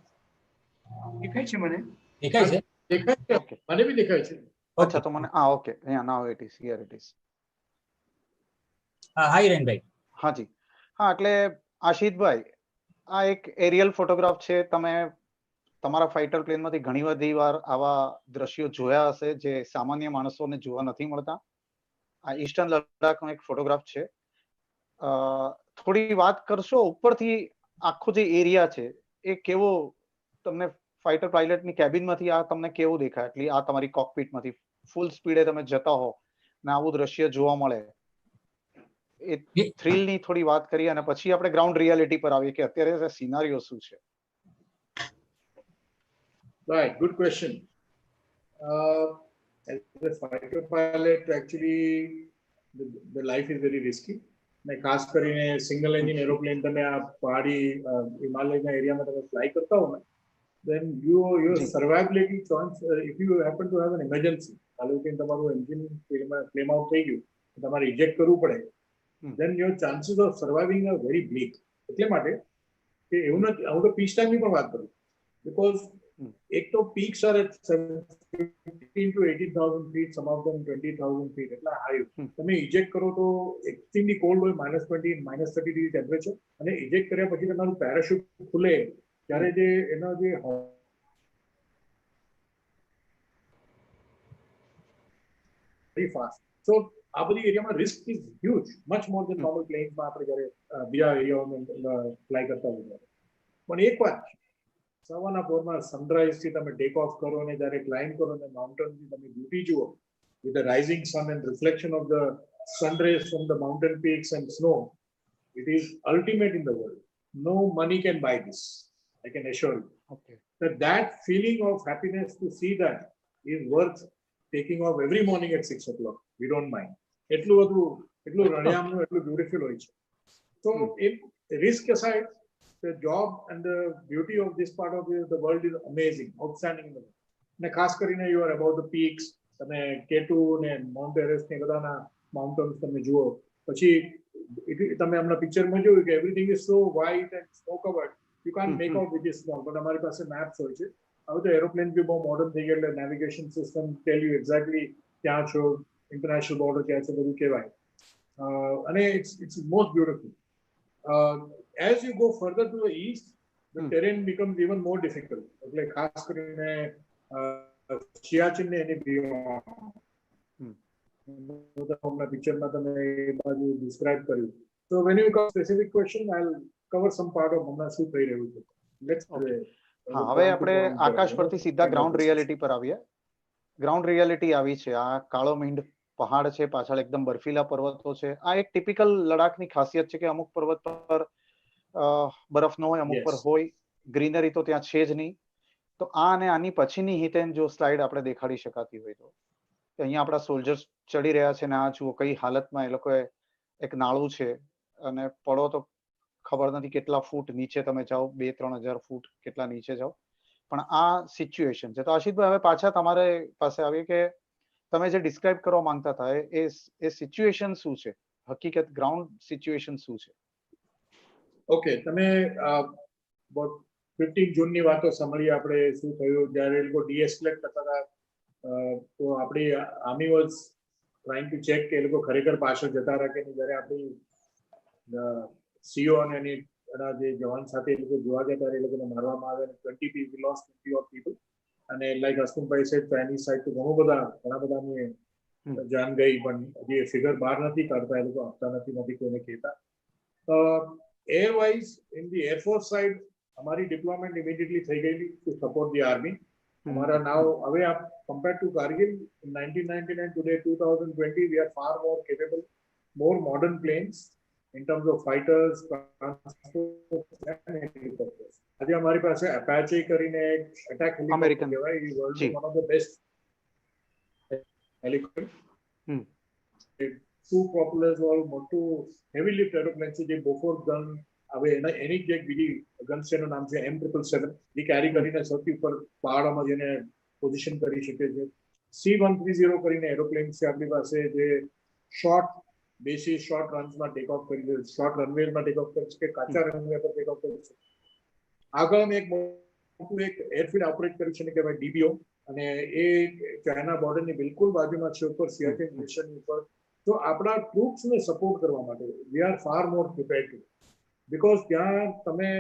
દેખાય છે મને. દેખાય છે? દેખાય છે, મને બી દેખાય છે. અચ્છા, તો મને ઓકે, અહીંયા now it is, here it is. હા હિરેનભાઈ. હાજી, હા, એટલે આશિતભાઈ, આ એક એરિયલ ફોટોગ્રાફ છે. તમે તમારા ફાઇટર પ્લેનમાંથી ઘણી બધી વાર આવા દ્રશ્યો જોયા હશે જે સામાન્ય માણસોને જોવા નથી મળતા. આ ઈસ્ટર્ન લદ્દાખનો એક ફોટોગ્રાફ છે. થોડી વાત કરશો ઉપરથી આખો જે એરિયા છે એ કેવો તમને ફાઇટર પાયલટની કેબિનમાંથી આ તમને કેવું દેખાય? એટલે આ તમારી કોકપીટમાંથી ફૂલ સ્પીડે તમે જતા હો ને આવું દ્રશ્ય જોવા મળે, એ થ્રિલની થોડી વાત કરીએ અને પછી આપણે ગ્રાઉન્ડ રિયાલિટી પર આવીએ કે અત્યારે સિનારીઓ શું છે. Right, good question. As a fighter pilot, actually, the life is very risky. ને ખાસ કરીને સિંગલ એન્જિન એરોપ્લેન તમે આ પહાડી હિમાલયના એરિયામાં તમે ફ્લાય કરતા હો ને, then your survivability chance, if you happen to have an emergency, કાલે કે તમારું એન્જિન ફ્લેમ આઉટ થઈ ગયું, તમારે ઇજેક્ટ કરવું પડે, then your chances of surviving are very bleak. એટલે માટે કે એવું નથી, હું તો પીચ ટાઈમની પણ વાત કરું, બીકોઝ એક તો peaks R at 17 to 18,000 feet, some of them 20,000 feet, એટલા હાઈ. તમે ઇજેક્ટ કરો તો એક્સ્ટ્રીમલી કોલ્ડ હોય, -20, -30 ડિગ્રી ટેમ્પરેચર, અને ઇજેક્ટ કર્યા પછી તમારું પેરાશૂટ ખુલે ત્યારે જે એનો જે very fast. So આ બધી એરિયામાં risk is huge, much more than normal પ્લેન્સમાં આપણે જ્યારે બીજા એરિયાઓમાં ફ્લાય કરતા હોય. પણ એક વાત, સવારના પોરમાં સનરાઈઝથી તમે ટેક ઓફ કરો અને જ્યારે ક્લાઇમ્બ કરો અને માઉન્ટેનથી તમે બ્યુટી જુઓ, with the rising sun and reflection of the sun rays from the mountain peaks and snow, it is ultimate in the world. No money can buy this, I can assure you. Okay. That feeling of happiness to see that is worth taking off every morning at 6 o'clock. We don't mind. એટલું રણિયામનું એટલું beautiful હોય છે. So if risk aside, the job and the beauty of this part of the world is amazing, outstanding in the world. અને ખાસ કરીને you are above the peaks, તમે K2 ને mount Everest ને બધાના માઉન્ટેન્સ તમે જુઓ, પછી તમે હમણાં પિક્ચરમાં જોયું કે everything is so white and snow covered, you can't make out which is small. પણ અમારી પાસે મેપ્સ હોય છે. હવે તો એરોપ્લેન બી બહુ મોડર્ન થઈ ગયા, એટલે navigation system tell you exactly ક્યાં છો, ઇન્ટરનેશનલ બોર્ડર ક્યાં છે, બધું કહેવાય. અને it's most beautiful. As you go further to the east, the terrain becomes even more difficult. એટલે ખાસ કરીને સિયાચીન ને એની બિયોન્ડ પિક્ચરમાં તમે એ બાજુ ડિસ્ક્રાઇબ કર્યું. So when you come specific question, I'll cover some part of હમણાં શું થઈ રહ્યું છે. Let's હા, હવે આપણે આકાશ પરથી સીધા ગ્રાઉન્ડ રિયાલિટી પર આવીએ. ગ્રાઉન્ડ રિયાલિટી આવી છે. આ કાળો મીંડ પહાડ છે, પાછળ એકદમ બર્ફીલા પર્વતો છે. આ એક ટિપિકલ લડાખની ખાસિયત છે કે અમુક પર્વત પર બરફ ન હોય, અમુક પર હોય. ગ્રીનરી તો ત્યાં છે જ નહીં. તો આ અને આની પછીની હિતેન જો સ્લાઇડ આપણે દેખાડી શકાતી હોય તો અહીંયા આપણા સોલ્જર્સ ચડી રહ્યા છે ને આ જુઓ કઈ હાલતમાં એ લોકોએ એક નાળું છે અને પડો તો ખબર નથી કેટલા ફૂટ નીચે તમે જાઓ, 2-3 હજાર ફૂટ કેટલા નીચે જાઓ. પણ આ સિચ્યુએશન છે. તો આશિષભાઈ હવે પાછા તમારે પાસે આવીએ કે તમે જે ડિસ્ક્રાઇબ કરવા માંગતા હતા એ સિચ્યુએશન શું છે, હકીકત ગ્રાઉન્ડ સિચ્યુએશન શું છે? ઓકે, તમે 15 જૂનની વાતો સાંભળી આપણે, શું થયું જ્યારે એ લોકો ડીએસ્કેલેટ કરતા હતા. તો આપણી army was trying to check કે એ લોકો ખરેખર પાછળ જતા રહ્યા કે નહીં. જ્યારે આપણી સીઓ અને એની જે જવાન સાથે એ લોકો જોવા ગયા ત્યારે એ લોકોને મારવામાં આવ્યા. 20 people, we lost 20 odd people. અને લાઈક હસમુખભાઈ સાહેબ ચાઇનીઝ સાઈડ તો ઘણા બધાની જાન ગઈ, પણ હજી એ ફિગર બહાર નથી કાઢતા, એ લોકો આપતા નથી કોઈને કહેતા. Air wise in the air force side અમારી ડિપ્લોયમેન્ટ ઇમિડિયેટલી થઈ ગયેલી ટુ સપોર્ટ ધી આર્મી. અમારા નાવ હવે compare to Kargil in 1999 today 2020 we are far more capable, more modern planes in terms of fighters, transport and helicopters. આજે અમારી પાસે Apache કરીને એક અટેક હેલિકોપ્ટર કહેવાય, એ વર્લ્ડનું one of the best helicopter. Two propellers વાળું મોટું હેવી લિફ્ટ એરોપ્લેન છે જે બોફોર્સ ગન હવે એની જ એક બીજી ગન છે, એનું નામ છે M777, જે કેરી કરીને સૌથી ઉપર પહાડોમાં જઈને પોઝિશન કરી શકે છે. C-130 કરીને એરોપ્લેન છે આપણી પાસે, જે શોર્ટ બેસિસ શોર્ટ રન્સમાં ટેક ઓફ કરી દે, શોર્ટ રનવેમાં ટેક ઓફ કરી શકે, કાચા રનવે પર ટેક ઓફ કરી શકે. આગળ અમે એક મોટું એક એરફીલ્ડ ઓપરેટ કર્યું છે ને કહેવાય DBO, અને એ ચાઇના બોર્ડરની બિલકુલ બાજુમાં છે, ઉપર સિયાચીન મિશનની ઉપર. તો આપણા ટ્રુપ્સને સપોર્ટ કરવા માટે we are far more prepared, because ત્યાં તમે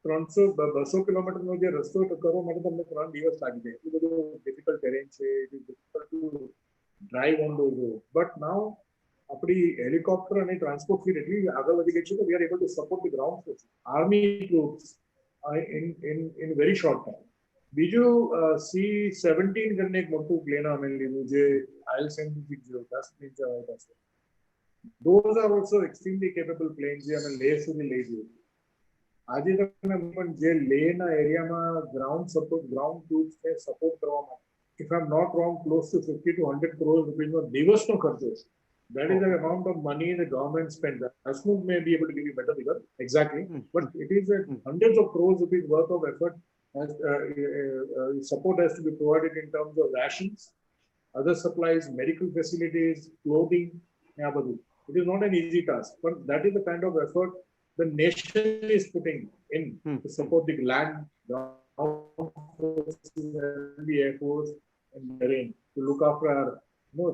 300-200 કિલોમીટરનો જે રસ્તો કરવા માટે તમને 3 દિવસ લાગી જાય. એટલું બધું ડિફિકલ્ટ ટેરેન છે, difficult to drive on those road. But નાઉ આપણી હેલિકોપ્ટર અને ટ્રાન્સપોર્ટ ફ્લીટ એટલી આગળ વધી ગઈ છે કે we are able to support the ground force, army troops in very short time. બીજું C-17 કરીને એક મોટું પ્લેન અમે લીધું, જે IL-76 10 પ્લેન ચલાવતા છે. Those are also extremely capable planes, જે અમે લેહ સુધી લઈ જઈએ. આજે તમે પણ જે લેહના એરિયામાં ગ્રાઉન્ડ ટ્રુપ્સને સપોર્ટ કરવા માટે, if I'm not wrong, close to 50 to 100 crores રૂપિયાનો દિવસનો ખર્ચો છે. That is the amount of money the government spends. Hasmukh may be able to give you better figure exactly, but it is hundreds of crores rupees worth of effort. Support has to be provided in terms of rations, other supplies, medical facilities, clothing. It is not an easy task, but that is the kind of effort the nation is putting in to support the land, ground forces, and the air force and marine to look after our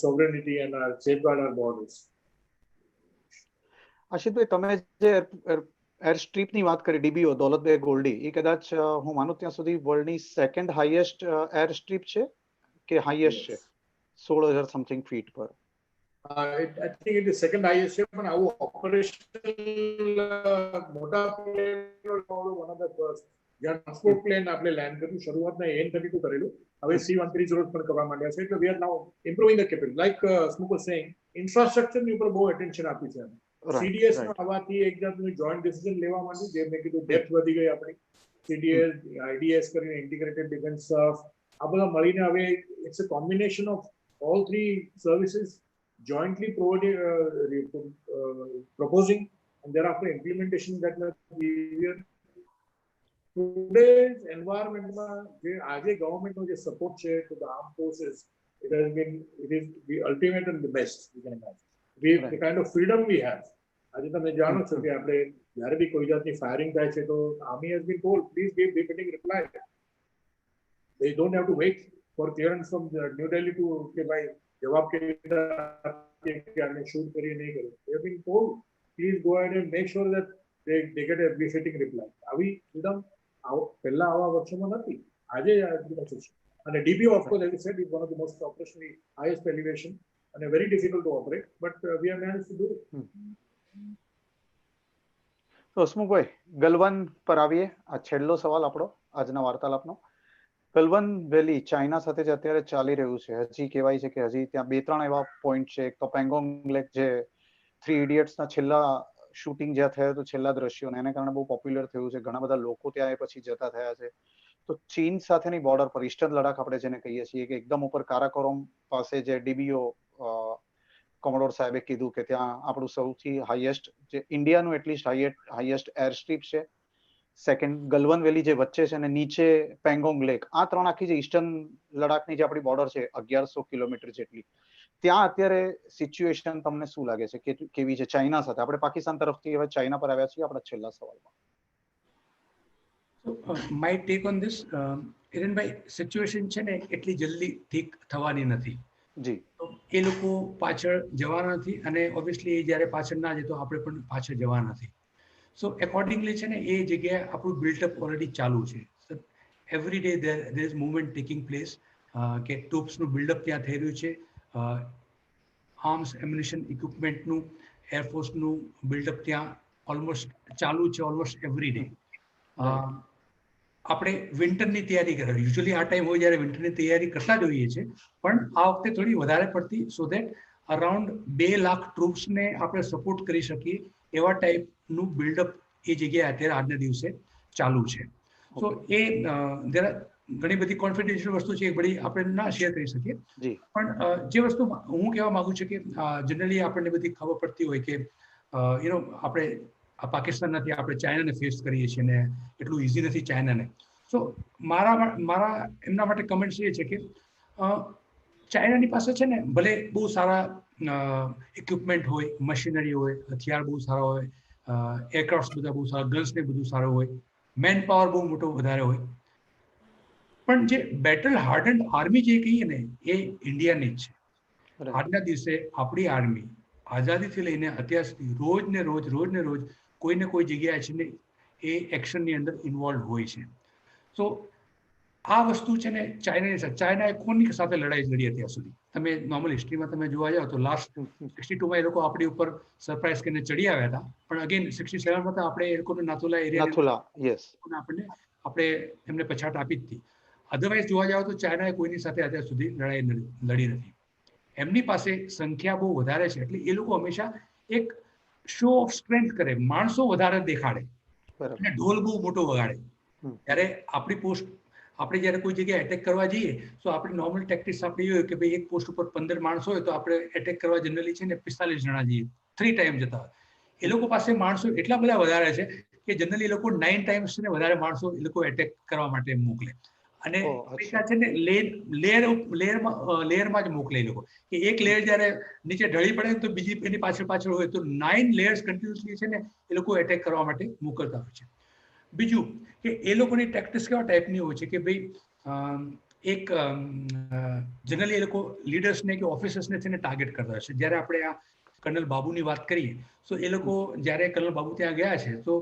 sovereignty and our safeguard our borders. આશિષભાઈ, તમે જે air strip ની વાત કરી, ડીબીઓ દૌલતબેગ ઓલ્ડી, એ કદાચ હું માનું ત્યાં સુધી વર્લ્ડની સેકન્ડ હાઈએસ્ટ એર સ્ટ્રીપ છે કે હાઈએસ્ટ છે? 16,000 સમથિંગ ફીટ પર. I think it is second highest ship, and our operational motor plane was one of the first. જ્યાં ટ્રાન્સપોર્ટ પ્લેન આપણે લેન્ડ કર્યું શરૂઆતના N-32 કરેલું, હવે C-130 પણ કરવા માંડ્યા છે. એટલે we are now improving the capability. Like Smook was saying, infrastructure ની ઉપર બહુ attention આપ્યું છે. CDS નો આવવાથી એક જાતનું જોઈન્ટ ડિસિઝન લેવા માંડ્યું, જે મેં કીધું ડેપ્થ વધી ગઈ આપણી. CDS, IDS કરીને ઇન્ટિગ્રેટેડ ડિફેન્સ સ્ટાફ, આ બધા મળીને હવે it's a combination of all three services jointly proposing, and thereafter implementation that will be here. Today's environment માં જે આજે ગવર્મેન્ટનો જે સપોર્ટ છે to the armed forces, it is the ultimate and the best we can imagine. The kind of freedom we have. આજે તમે જાણો છો કે આપણે જ્યારે બી કોઈ જાતની ફાયરિંગ થાય છે તો army has been told please give befitting reply. They don't have to wait for clearance from New Delhi to કે ભાઈ જવાબ કે આને શૂટ કરી નહીં કર્યું. They have been told please go ahead and make sure that they get a befitting reply. આવી freedom પહેલા આવા વર્ષોમાં નથી, આજે છે. અને DPO of course as I said is one of the most operationally highest elevation and very difficult to operate, but we have managed to do it. તો હસમુખભાઈ, ગલવાન પર આવીએ. આ છેલ્લો સવાલ આપણો આજના વાર્તાલાપનો. ગલવાન વેલી ચાઇના સાથે જે અત્યારે ચાલી રહ્યું છે, હજી કહેવાય છે કે હજી ત્યાં 2-3 એવા પોઈન્ટ છે. એક તો પેંગોંગ લેક, જે 3 ઇડિયટ્સના છેલ્લા શૂટિંગ જ્યાં થયું હતું, છેલ્લા દ્રશ્યો, એને કારણે બહુ પોપ્યુલર થયું છે. ઘણા બધા લોકો ત્યાં પછી જતા થયા છે. તો ચીન સાથેની બોર્ડર પર ઈસ્ટર્ન લડાખ આપણે જેને કહીએ છીએ, કે એકદમ ઉપર કારાકોરમ પાસે જે ડીબીઓ કોમોડોર સાહેબે કીધું કે ત્યાં આપણું સૌથી હાઈએસ્ટ, જે ઇન્ડિયાનું એટલીસ્ટ હાઈએસ્ટ એર સ્ટ્રીપ છે. સેકન્ડ ગલવાન વેલી જે વચ્ચે છે, અને નીચે પેંગોંગ લેક. આ ત્રણ આખી જે ઈસ્ટર્ન લડાખની જે આપણી બોર્ડર છે 1100 કિલોમીટર જેટલી, ત્યાં અત્યારે સિચ્યુએશન તમને શું લાગે છે કે કેવી છે ચાઇના સાથે? આપણે પાકિસ્તાન તરફથી હવે ચાઇના પર આવ્યા છીએ આપણા છેલ્લા સવાલમાં. માય ટેક ઓન ધીસ, હિરેનભાઈ, સિચ્યુએશન છે ને એટલી જલ્દી ઠીક થવાની નથી. જી, એ લોકો પાછળ જવાના નથી, અને ઓબ્વિયસલી જ્યારે પાછળ ના જાય તો આપણે પણ પાછળ જવાના નથી. સો એકોર્ડિંગલી છે ને એ જગ્યાએ આપણું બિલ્ટઅપ ઓલરેડી ચાલુ છે. Every day there is movement taking place, કે ટ્રુપ્સનું બિલ્ડઅપ ત્યાં થઈ રહ્યું છે. આર્મ્સ એમ્યુનિશન ઇક્વિપમેન્ટનું, એરફોર્સનું બિલ્ડઅપ ત્યાં ઓલમોસ્ટ ચાલુ છે, ઓલમોસ્ટ એવરી ડે. આપણે વિન્ટરની તૈયારી કરીએ, યુઝ્યુઅલી આ ટાઈમ હોય જ્યારે વિન્ટરની તૈયારી કરતા જ હોઈએ છીએ, પણ આ વખતે થોડી વધારે પડતી, સો દેટ અરાઉન્ડ 2 લાખ ટ્રુપ્સને આપણે સપોર્ટ કરી શકીએ એવા ટાઈપનું બિલ્ડઅપ એ જગ્યાએ અત્યારે આજના દિવસે ચાલુ છે. તો એ ઘણી બધી કોન્ફિડેન્શિયલ વસ્તુ છે, બધી આપણે ના શેર કરી શકીએ. પણ જે વસ્તુ હું કહેવા માંગુ છું કે જનરલી આપણને બધી ખબર પડતી હોય કે આપણે પાકિસ્તાન નથી, આપણે ચાઇનાને ફેસ કરીએ છીએ ને એટલું ઇઝી નથી ચાઇનાને. સો મારા એમના માટે કમેન્ટ્સ એ છે કે ચાઇનાની પાસે છે ને ભલે બહુ સારા ઇક્વિપમેન્ટ હોય, મશીનરી હોય, હથિયાર બહુ સારા હોય, એરક્રાફ્ટ બધા બહુ સારા, ગન્સ ને બધું સારું હોય, મેન પાવર બહુ મોટો વધારે હોય, પણ જે બેટલ હાર્ડન્ડ આર્મી જે કહીએ ને એ ઇન્ડિયાની જ છે. આજના દિવસે આપણી આર્મી આઝાદીથી લઈને અત્યાર સુધી રોજ ને રોજ કોઈ ને કોઈ જગ્યાએ છે ને એ એક્શનની અંદર ઇન્વોલ્વ હોય છે. તો આ વસ્તુ છે ને ચાઇનાએ કોની સાથે લડાઈ લડી અત્યાર સુધી? તમે નોર્મલ હિસ્ટ્રીમાં તમે જોવા જાઓ તો લાસ્ટ 62માં એ લોકો આપણી ઉપર સરપ્રાઈઝ કરીને ચડી આવ્યા હતા, પણ અગેન 67માં તો આપણે એ લોકોનો નાથુલા એરિયા આપણે એમને પછાટ આપી જ હતી. અધરવાઇઝ જોવા જાવ તો ચાઇનાએ કોઈની સાથે અત્યાર સુધી લડાઈ લડી નથી. એમની પાસે સંખ્યા બહુ વધારે છે, એટલે એ લોકો હંમેશા એક શો ઓફ સ્ટ્રેન્થ કરે, માણસો વધારે દેખાડે અને ઢોલ બહુ મોટો વગાડે. ત્યારે આપણી પોસ્ટ, આપણે જ્યારે કોઈ જગ્યાએ એટેક કરવા જઈએ તો આપણી નોર્મલ ટેક્ટિક્સ આપણી હોય કે ભાઈ એક પોસ્ટ ઉપર 15 માણસો હોય તો આપણે એટેક કરવા જનરલી છે ને 45 જણા જઈએ, 3 ટાઈમ જતા હોય. એ લોકો પાસે માણસો એટલા બધા વધારે છે કે જનરલી એ લોકો 9 ટાઈમ્સ ને વધારે માણસો એ લોકો એટેક કરવા માટે મોકલે. અને ઓહ, હંમેશા છે ને લેયરમાં જ મોકલે એ લોકો, કે એક લેયર જ્યારે નીચે ઢળી પડે તો બીજી એની પાછળ હોય, તો 9 લેયર્સ કન્ટિન્યુઅસલી છે ને એ લોકો એટેક કરવા માટે મોકલતા હોય છે. બીજું કે એ લોકોની ટેક્ટિક્સ કેવા ટાઈપની હોય છે કે ભાઈ એક જનરલી એ લોકો લીડર્સને કે ઓફિસર્સને છે ને ટાર્ગેટ કરતા હોય છે. જ્યારે આપણે આ કર્નલ બાબુની વાત કરીએ તો એ લોકો જ્યારે કર્નલ બાબુ ત્યાં ગયા છે તો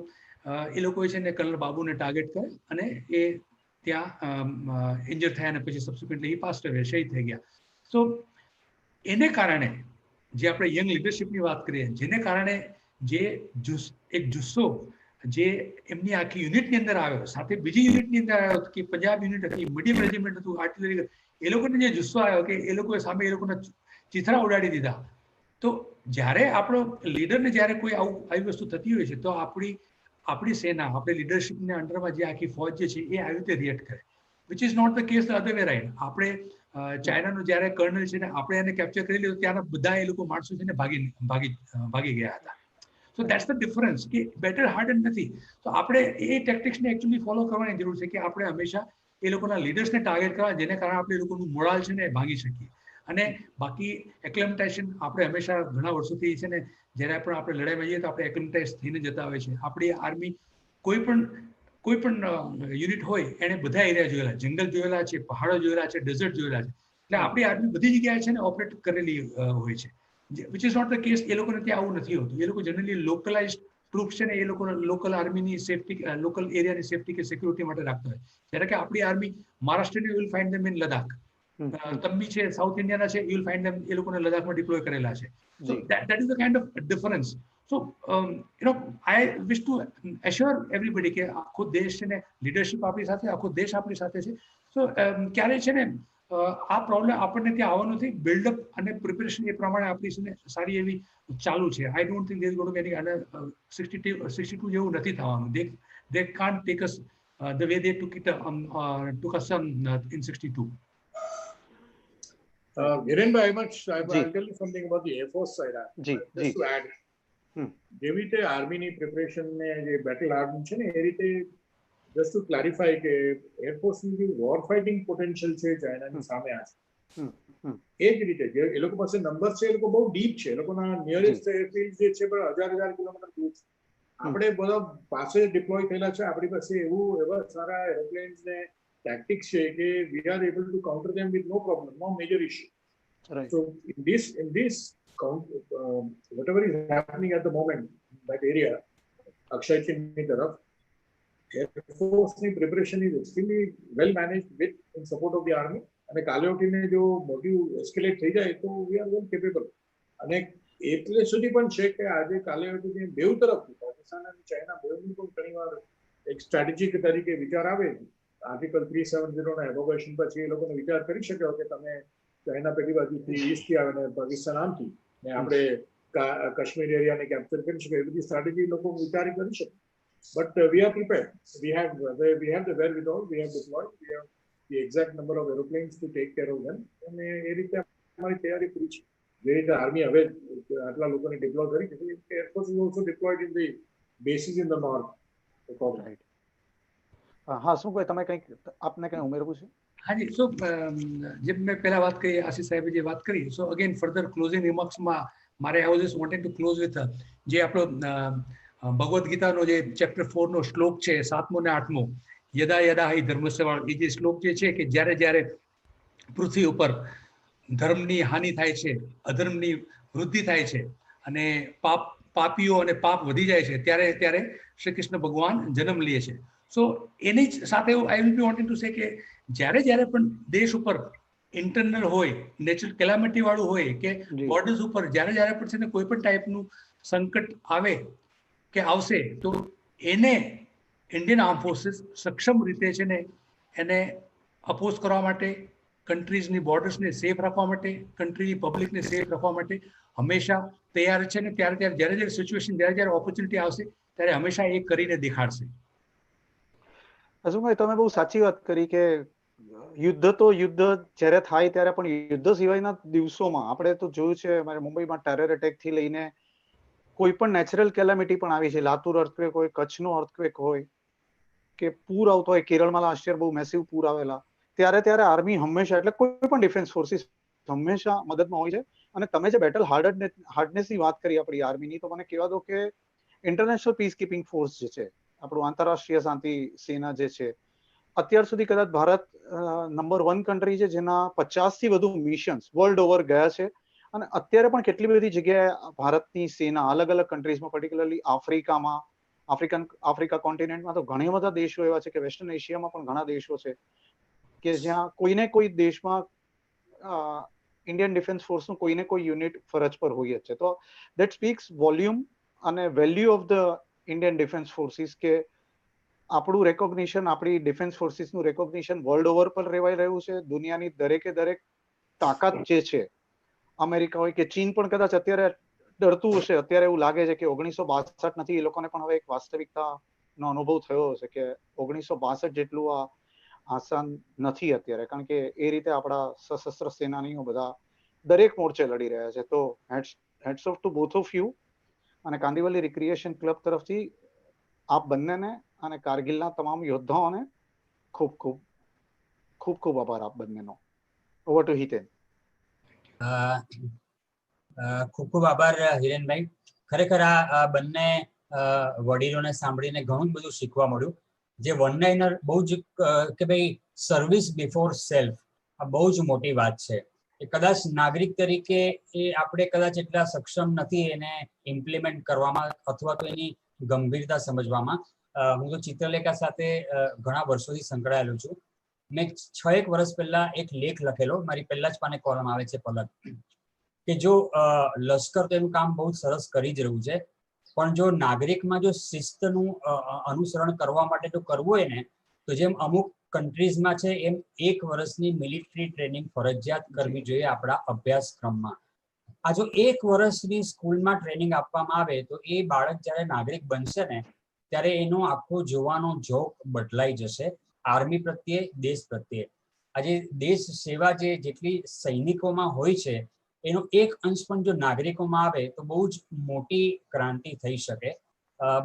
એ લોકોએ છે ને કર્નલ બાબુને ટાર્ગેટ કરે અને એ ત્યાં ઇન્જર થયા અને પછી સબસિક્વન્ટલી એ પાસ્ટ અવે, શહીદ થઈ ગયા. તો એને કારણે જે આપણે યંગ લીડરશિપની વાત કરીએ, જેને કારણે જે એક જુસ્સો જે એમની આખી યુનિટની અંદર આવ્યો, સાથે બીજી યુનિટની અંદર આવ્યો કે પંજાબ યુનિટ હતી, મીડિયમ રેજિમેન્ટ હતું, આર્ટિલરી, એ લોકોને જે જુસ્સો આવ્યો કે એ લોકોએ સામે એ લોકોના ચીથરા ઉડાડી દીધા. તો જ્યારે આપણો લીડરને જ્યારે કોઈ આવી વસ્તુ થતી હોય છે તો આપણી સેના, આપણી લીડરશિપના અંડરમાં જે આખી ફોજ જે છે એ આવી રીતે રિએક્ટ કરે, which is not the case the other way right. આપણે ચાઇનાનું જ્યારે કર્નલ છે ને આપણે એને કેપ્ચર કરી લીધું, ત્યાંના બધા એ લોકો માણસો છે ને ભાગી ગયા હતા. સો દેટ્સ ધ ડિફરન્સ કે બેટર હાર્ડ નથી. તો આપણે એ ટેક્ટિક્સને એકચ્યુઅલી ફોલો કરવાની જરૂર છે કે આપણે હંમેશા એ લોકોના લીડર્સને ટાર્ગેટ કરવા, જેને કારણે આપણે એ લોકોનું મોરાલ છે ને ભાંગી શકીએ. અને બાકી એક્લેમેન્ટેશન આપણે હંમેશા ઘણા વર્ષોથી છે ને જ્યારે પણ આપણે લડાઈમાં જઈએ તો આપણે એક્લેમેન્ટાઇઝ થઈને જતા હોય છે. આપણી આર્મી કોઈ પણ યુનિટ હોય એને બધા એરિયા જોયેલા, જંગલ જોયેલા છે, પહાડો જોયેલા છે, ડેઝર્ટ જોયેલા છે. એટલે આપણી આર્મી બધી જગ્યાએ છે ને ઓપરેટ કરેલી હોય છે, which is not the case. એ લોકોને ત્યાં આવું નથી હોતું. એ લોકો જનરલી લોકલાઇઝ ટ્રુપ્સ છે ને એ લોકો લોકલ આર્મીની સેફટી, લોકલ એરિયાની સેફટી કે સિક્યુરિટી માટે રાખતા હોય. જ્યારે કે આપણી આર્મી મહારાષ્ટ્રની you will find them in Ladakh, તંબી છે, સાઉથ ઇન્ડિયાના છે, યુ વિલ ફાઇન્ડ ધેમ એ લોકોને લદાખમાં ડિપ્લોય કરેલા છે. સો that is the kind of difference. So I wish to assure everybody કે આખો દેશ છે ને લીડરશિપ આપણી સાથે, આખો દેશ આપણી સાથે છે. સો ક્યારે છે ને આ પ્રોબ્લેમ આપણને ત્યાં આવવાનો નથી. બિલ્ડઅપ અને પ્રિપેરેશન એ પ્રમાણે આપણી છે ને સારી એવી ચાલુ છે. I don't think there is going to be any 62 જેવું નથી થવાનું. They can't take us the way they took us in 62. Hirenbhai, I'll tell you something about the Air Force side. Just to add, જેવી રીતે આર્મીની preparation ને જે battle hard છે ને એ રીતે જસ્ટ ટુ ક્લેરિફાય કે એરફોર્સનું જે વોર ફાઇટિંગ પોટેન્શિયલ છે ચાઇનાની સામે આ છે, એ જ રીતે જે એ લોકો પાસે નંબર છે એ લોકો બહુ ડીપ છે. એ લોકોના નિયરેસ્ટ એરફિલ્ડ જે છે પણ 1000 કિલોમીટર દૂર છે. આપણે બધા પાસે ડિપ્લોય થયેલા છે. આપણી પાસે એવા સારા એરોપ્લેન્સ ને tactics છે કે we are able to counter them with no problem, no major issue. Right. So in this whatever is happening at the moment in that area, Akshay Chinni taraf, Air Force ની preparation is extremely well managed with in support of the army. અને કાલે ઉઠીને જો મોટી escalate થઈ જાય તો we are well capable. અને એટલે સુધી પણ છે કે આજે કાલે ઉઠીને બેઉ તરફથી પાકિસ્તાન અને ચાઇના બેઉની પણ ઘણીવાર એક સ્ટ્રેટેજિક તરીકે વિચાર આવે. આર્ટિકલ 370 ના એવોલ્યુશન પછી એ લોકોને વિચાર કરી શક્યો કે તમે ચાઇના પેલી બાજુથી ઈસ્ટથી આવે ને પાકિસ્તાન આમથી ને આપણે કાશ્મીર એરિયાને કેપ્ચર કરી શકે, એ બધી સ્ટ્રેટેજી લોકો વિચારી કરી શકે. But we are prepared. we have the wherewithal, we have deployed, we have the exact number of aeroplanes to take care of them. અને એ રીતે અમારી તૈયારી પૂરી છે. જે રીતે આર્મી હવે આટલા લોકોને ડિપ્લોય કરી છે, air force is also deployed in the bases in the north. હા, શું કહે તમે કંઈક આપને કંઈ ઉમેરવું છે? હાજી. સો જેમ મેં પહેલા વાત કરી, આશીષ સાહેબે જે વાત કરી, સો અગેન ફર્ધર ક્લોઝિંગ રિમાર્ક્સમાં મારે I was just wanted to close with જે આપણો ભગવદ્ ગીતાનો જે ચેપ્ટર 4 નો શ્લોક છે, 7મો ને 8મો, યદા યદા હિ ધર્મસ્ય વાળ, એ જે શ્લોક જે છે કે જ્યારે પૃથ્વી ઉપર ધર્મની હાનિ થાય છે, અધર્મની વૃદ્ધિ થાય છે અને પાપીઓ અને પાપ વધી જાય છે, ત્યારે શ્રી કૃષ્ણ ભગવાન જન્મ લે છે. સો એની જ સાથે I will be wanting to say કે જ્યારે પણ દેશ ઉપર ઇન્ટરનલ હોય, નેચરલ કેલામિટી વાળું હોય કે બોર્ડર્સ ઉપર જ્યારે પણ છે ને કોઈ પણ ટાઈપનું સંકટ આવે કે આવશે તો એને ઇન્ડિયન આર્મ ફોર્સીસ સક્ષમ રીતે છે ને એને અપોઝ કરવા માટે, કન્ટ્રીઝની બોર્ડર્સને સેફ રાખવા માટે, કન્ટ્રીની પબ્લિકને સેફ રાખવા માટે હંમેશા તૈયાર છે ને ત્યારે જ્યારે સિચ્યુએશન, જ્યારે ઓપોર્ચ્યુનિટી આવશે ત્યારે હંમેશા એ કરીને દેખાડશે. અજુભાઈ, તમે બહુ સાચી વાત કરી કે યુદ્ધ જ્યારે થાય ત્યારે પણ યુદ્ધ સિવાયના દિવસોમાં આપણે તો જોયું છે, અમારે મુંબઈમાં ટેરર એટેક થી લઈને કોઈ પણ નેચરલ કેલામિટી પણ આવી છે. લાતુર અર્થક્વેક હોય, કચ્છનો અર્થક્વેક હોય, કે પૂર આવતો હોય, કેરળમાં લાસ્ટ યર બહુ મેસિવ પૂર આવેલા, ત્યારે આર્મી હંમેશા, એટલે કોઈ પણ ડિફેન્સ ફોર્સિસ હંમેશા મદદમાં હોય છે. અને તમે જે બેટલ હાર્ડનેસની વાત કરી આપણી આર્મીની, તો મને કહેવા દો કે ઇન્ટરનેશનલ પીસ કીપિંગ ફોર્સ જે છે, આપણું આંતરરાષ્ટ્રીય શાંતિ સેના જે છે, અત્યાર સુધી કદાચ ભારત નંબર 1 કન્ટ્રી છે જેના 50 થી વધુ મિશન્સ વર્લ્ડ ઓવર ગયા છે. અને અત્યારે પણ કેટલી બધી જગ્યાએ ભારતની સેના અલગ અલગ કન્ટ્રીઝમાં, પર્ટિક્યુલરલી આફ્રિકામાં, આફ્રિકા કોન્ટિનેન્ટમાં તો ઘણા બધા દેશો એવા છે, કે વેસ્ટર્ન એશિયામાં પણ ઘણા દેશો છે કે જ્યાં કોઈને કોઈ દેશમાં ઇન્ડિયન ડિફેન્સ ફોર્સનું કોઈને કોઈ યુનિટ ફરજ પર હોય જ છે. તો દેટ સ્પીક્સ વોલ્યુમ અને value of the Indian defence forces, કે આપણું રેકોગ્નિશન, આપણી ડિફેન્સ ફોર્સિસનું રેકોગ્નિશન વર્લ્ડ ઓવર પર રેવાઈ રહ્યું છે. દુનિયાની દરેકે દરેક તાકાત જે છે, અમેરિકા હોય કે ચીન પણ કદાચ અત્યારે ડરતું હશે, અત્યારે એવું લાગે છે કે 1962 નથી, એ લોકોને પણ હવે એક વાસ્તવિકતાનો અનુભવ થયો હશે કે 1962 જેટલું આસાન નથી અત્યારે, કારણ કે એ રીતે આપણા સશસ્ત્ર સેનાનીઓ બધા દરેક મોરચે લડી રહ્યા છે. તો heads of two both of you, અને કાંદિવલી રિક્રિએશન ક્લબ તરફથી આપ બંનેને અને કારગિલના તમામ યોદ્ધાઓને ખૂબ ખૂબ ખૂબ ખૂબ આભાર આપ બંનેનો. Over to Hiten. ખૂબ ખૂબ આભાર હિરેનભાઈ. ખરેખર આ બંને વડીલોને સાંભળીને ઘણું બધું શીખવા મળ્યું. જે વન લાઇનર બહુ જ કે ભાઈ સર્વિસ બિફોર સેલ્ફ, આ બહુ જ મોટી વાત છે. એ કદાચ નાગરિક તરીકે એ આપણે કદાચ એટલા સક્ષમ નથી એને ઇમ્પ્લિમેન્ટ કરવામાં અથવા તો એની ગંભીરતા સમજવામાં. હું તો ચિત્રલેખા સાથે ઘણા વર્ષોથી સંકળાયેલો છું. મેં 6 વર્ષ પહેલા એક લેખ લખેલો, મારી પહેલા જ પાને કોલમ આવે છે પલક, કે જો લશ્કર તો એનું કામ બહુ સરસ કરી જ રહ્યું છે, પણ જો નાગરિકમાં જો શિસ્તનું અનુસરણ કરવા માટે જો કરવું હોય ને, તો જેમ અમુક કન્ટ્રીઝમાં છે એમ 1 વર્ષની મિલિટરી ટ્રેનિંગ ફરજિયાત કરવી જોઈએ આપણા અભ્યાસક્રમમાં. આ જો 1 વર્ષની સ્કૂલમાં ટ્રેનિંગ આપવામાં આવે તો એ બાળક જ્યારે નાગરિક બનશે ને, ત્યારે એનો આખો જોવાનો ઝોક બદલાઈ જશે આર્મી પ્રત્યે, દેશ પ્રત્યે. આજે દેશ સેવા જેટલી સૈનિકોમાં હોય છે, એનો એક અંશ પણ જો નાગરિકોમાં આવે તો બહુ જ મોટી ક્રાંતિ થઈ શકે,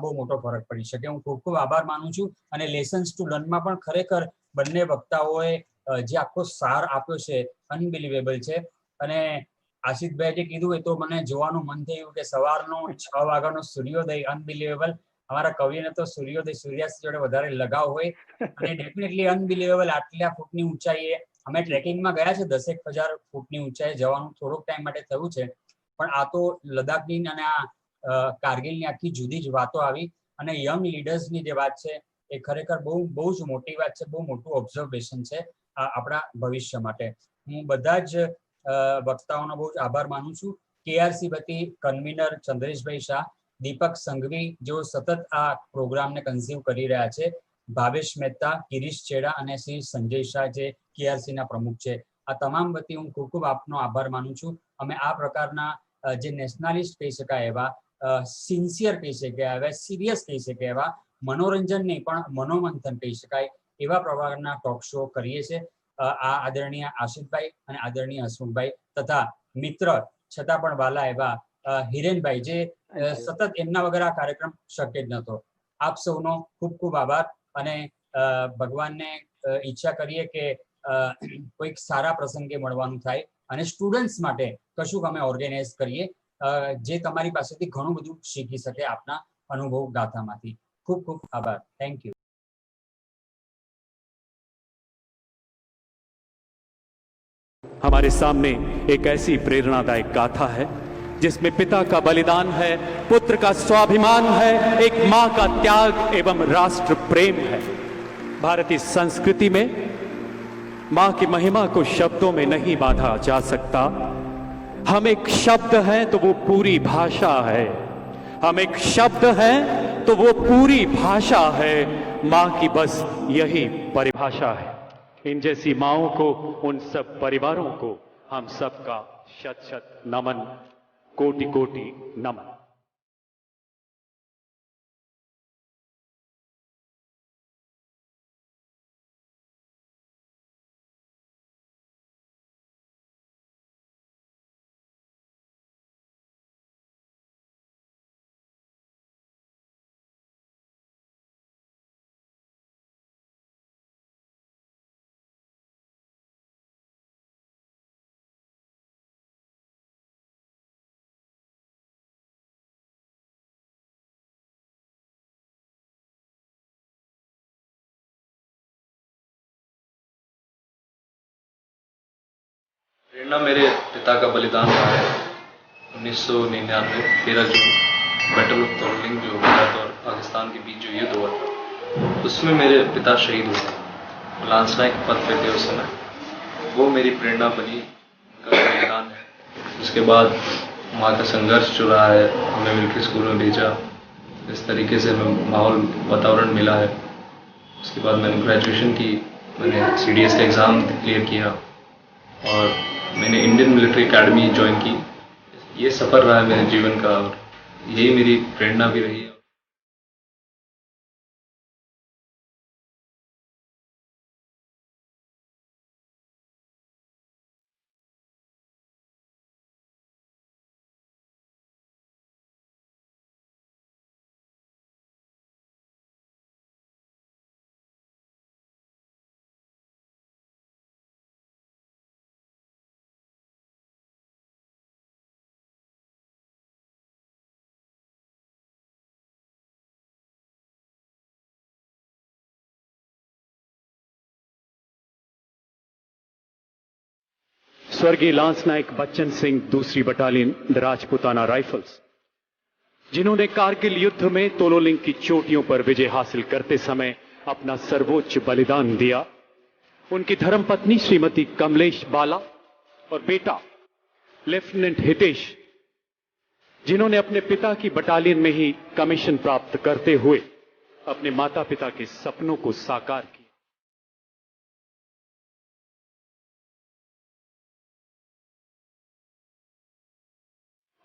બહુ મોટો ફરક પડી શકે. હું ખૂબ ખૂબ આભાર માનું છું. અને લેસન્સ ટુ લર્નમાં પણ ખરેખર બંને વક્તાઓએ જે આખો સાર આપ્યો છે, અનબિલિવેબલ છે. અને આશિષભાઈ જે કીધું એ તો મને જોવાનું મન થયું કે સવારનો 6 વાગ્યાનો સૂર્યોદય, અનબિલિવેબલ. અમારા કવિને તો સૂર્યોદય, સૂર્યાસ્ત જોડે વધારે લગાવ હોય, અને ડેફિનેટલી અનબિલિવેબલ. આટલા ફૂટની ઊંચાઈએ અમે ટ્રેકિંગમાં ગયા છે, 10,000 ફૂટની ઊંચાઈએ જવાનું થોડોક ટાઈમ માટે થયું છે, પણ આ તો લદ્દાખની અને આ કારગિલની આખી જુદી જ વાતો આવી. અને યંગ લીડર્સની જે વાત છે એ ખરેખર બહુ જ મોટી વાત છે, બહુ મોટું ઓબ્ઝર્વેશન છે આપણા ભવિષ્ય માટે. હું બધા જ વક્તાઓનો બહુ જ આભાર માનું છું. કેઆરસી વતી કન્વીનર ચંદ્રેશભાઈ શાહ, દીપક સંઘવી જેઓ સતત આ પ્રોગ્રામને કન્ઝ્યુમ કરી રહ્યા છે, ભાવેશ મહેતા, કિરીશ ચેડા અને શ્રી સંજય શાહ જે કેઆરસી ના પ્રમુખ છે. આ તમામ વતી હું ખૂબ ખૂબ આપનો આભાર માનું છું. અમે આ પ્રકારના જે નેશનાલિસ્ટ કહી શકાય એવા, સિન્સિયર કહી શકાય એવા, સિરિયસ કહી શકાય એવા, મનોરંજન નહીં પણ મનોમંથન કહી શકાય એવા પ્રકારના ટોક શો કરીએ છીએ. આ આદરણીય આશિષભાઈ અને આદરણીય હસમુખભાઈ તથા મિત્ર છતાં પણ વાલા એવા હિરેનભાઈ, જે સતત એમના વગર આ કાર્યક્રમ શક્ય જ નહોતો. આપ સૌનો ખૂબ ખૂબ આભાર. અને ભગવાનને ઈચ્છા કરીએ કે કોઈક સારા પ્રસંગે મળવાનું થાય અને સ્ટુડન્ટ્સ માટે કશુંક અમે ઓર્ગેનાઇઝ કરીએ જે તમારી પાસેથી ઘણું બધું શીખી શકે આપના અનુભવ ગાથામાંથી. ખૂબ ખૂબ આભાર. Thank you. हमारे सामने एक ऐसी प्रेरणादायक गाथा है जिसमें पिता का बलिदान है, पुत्र का स्वाभिमान है, एक मां का त्याग एवं राष्ट्र प्रेम है। भारतीय संस्कृति में मां की महिमा को शब्दों में नहीं बांधा जा सकता। हम एक शब्द है तो वो पूरी भाषा है, हम एक शब्द है तो वो पूरी भाषा है। मां की बस यही परिभाषा है। इन जैसी माओं को, उन सब परिवारों को हम सबका शत शत नमन, कोटि कोटि नमन। प्रेरणा मेरे पिता का बलिदान रहा है 1999 13 जून बैटल ऑफ तोरलिंग जो भारत और पाकिस्तान के बीच जो युद्ध हुआ था उसमें मेरे पिता शहीद हुए। लांस नायक पद पे थे उस समय, वो मेरी प्रेरणा बनी, उनका बलिदान है। उसके बाद माँ का संघर्ष जो रहा है, हमें मिलिट्री स्कूल में भेजा, इस तरीके से हमें माहौल वातावरण मिला है। उसके बाद मैंने ग्रेजुएशन की, मैंने CDS का एग्ज़ाम क्लियर किया और मैंने इंडियन मिलिट्री एकेडमी ज्वाइन की। ये सफ़र रहा है मेरे जीवन का और यही मेरी प्रेरणा भी रही है। स्वर्गीय लांस नायक बच्चन सिंह, दूसरी बटालियन द राजपुताना राइफल्स, जिन्होंने कारगिल युद्ध में तोलोलिंग की चोटियों पर विजय हासिल करते समय अपना सर्वोच्च बलिदान दिया। उनकी धर्मपत्नी श्रीमती कमलेश बाला और बेटा लेफ्टिनेंट हितेश, जिन्होंने अपने पिता की बटालियन में ही कमीशन प्राप्त करते हुए अपने माता पिता के सपनों को साकार किया।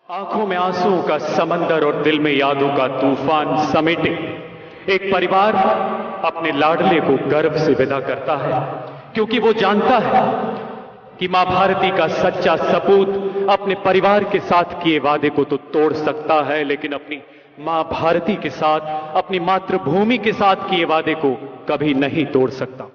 आंखों में आंसुओं का समंदर और दिल में यादों का तूफान समेटे एक परिवार अपने लाडले को गर्व से विदा करता है, क्योंकि वो जानता है कि मां भारती का सच्चा सपूत अपने परिवार के साथ किए वादे को तो तोड़ सकता है, लेकिन अपनी मां भारती के साथ, अपनी मातृभूमि के साथ किए वादे को कभी नहीं तोड़ सकता।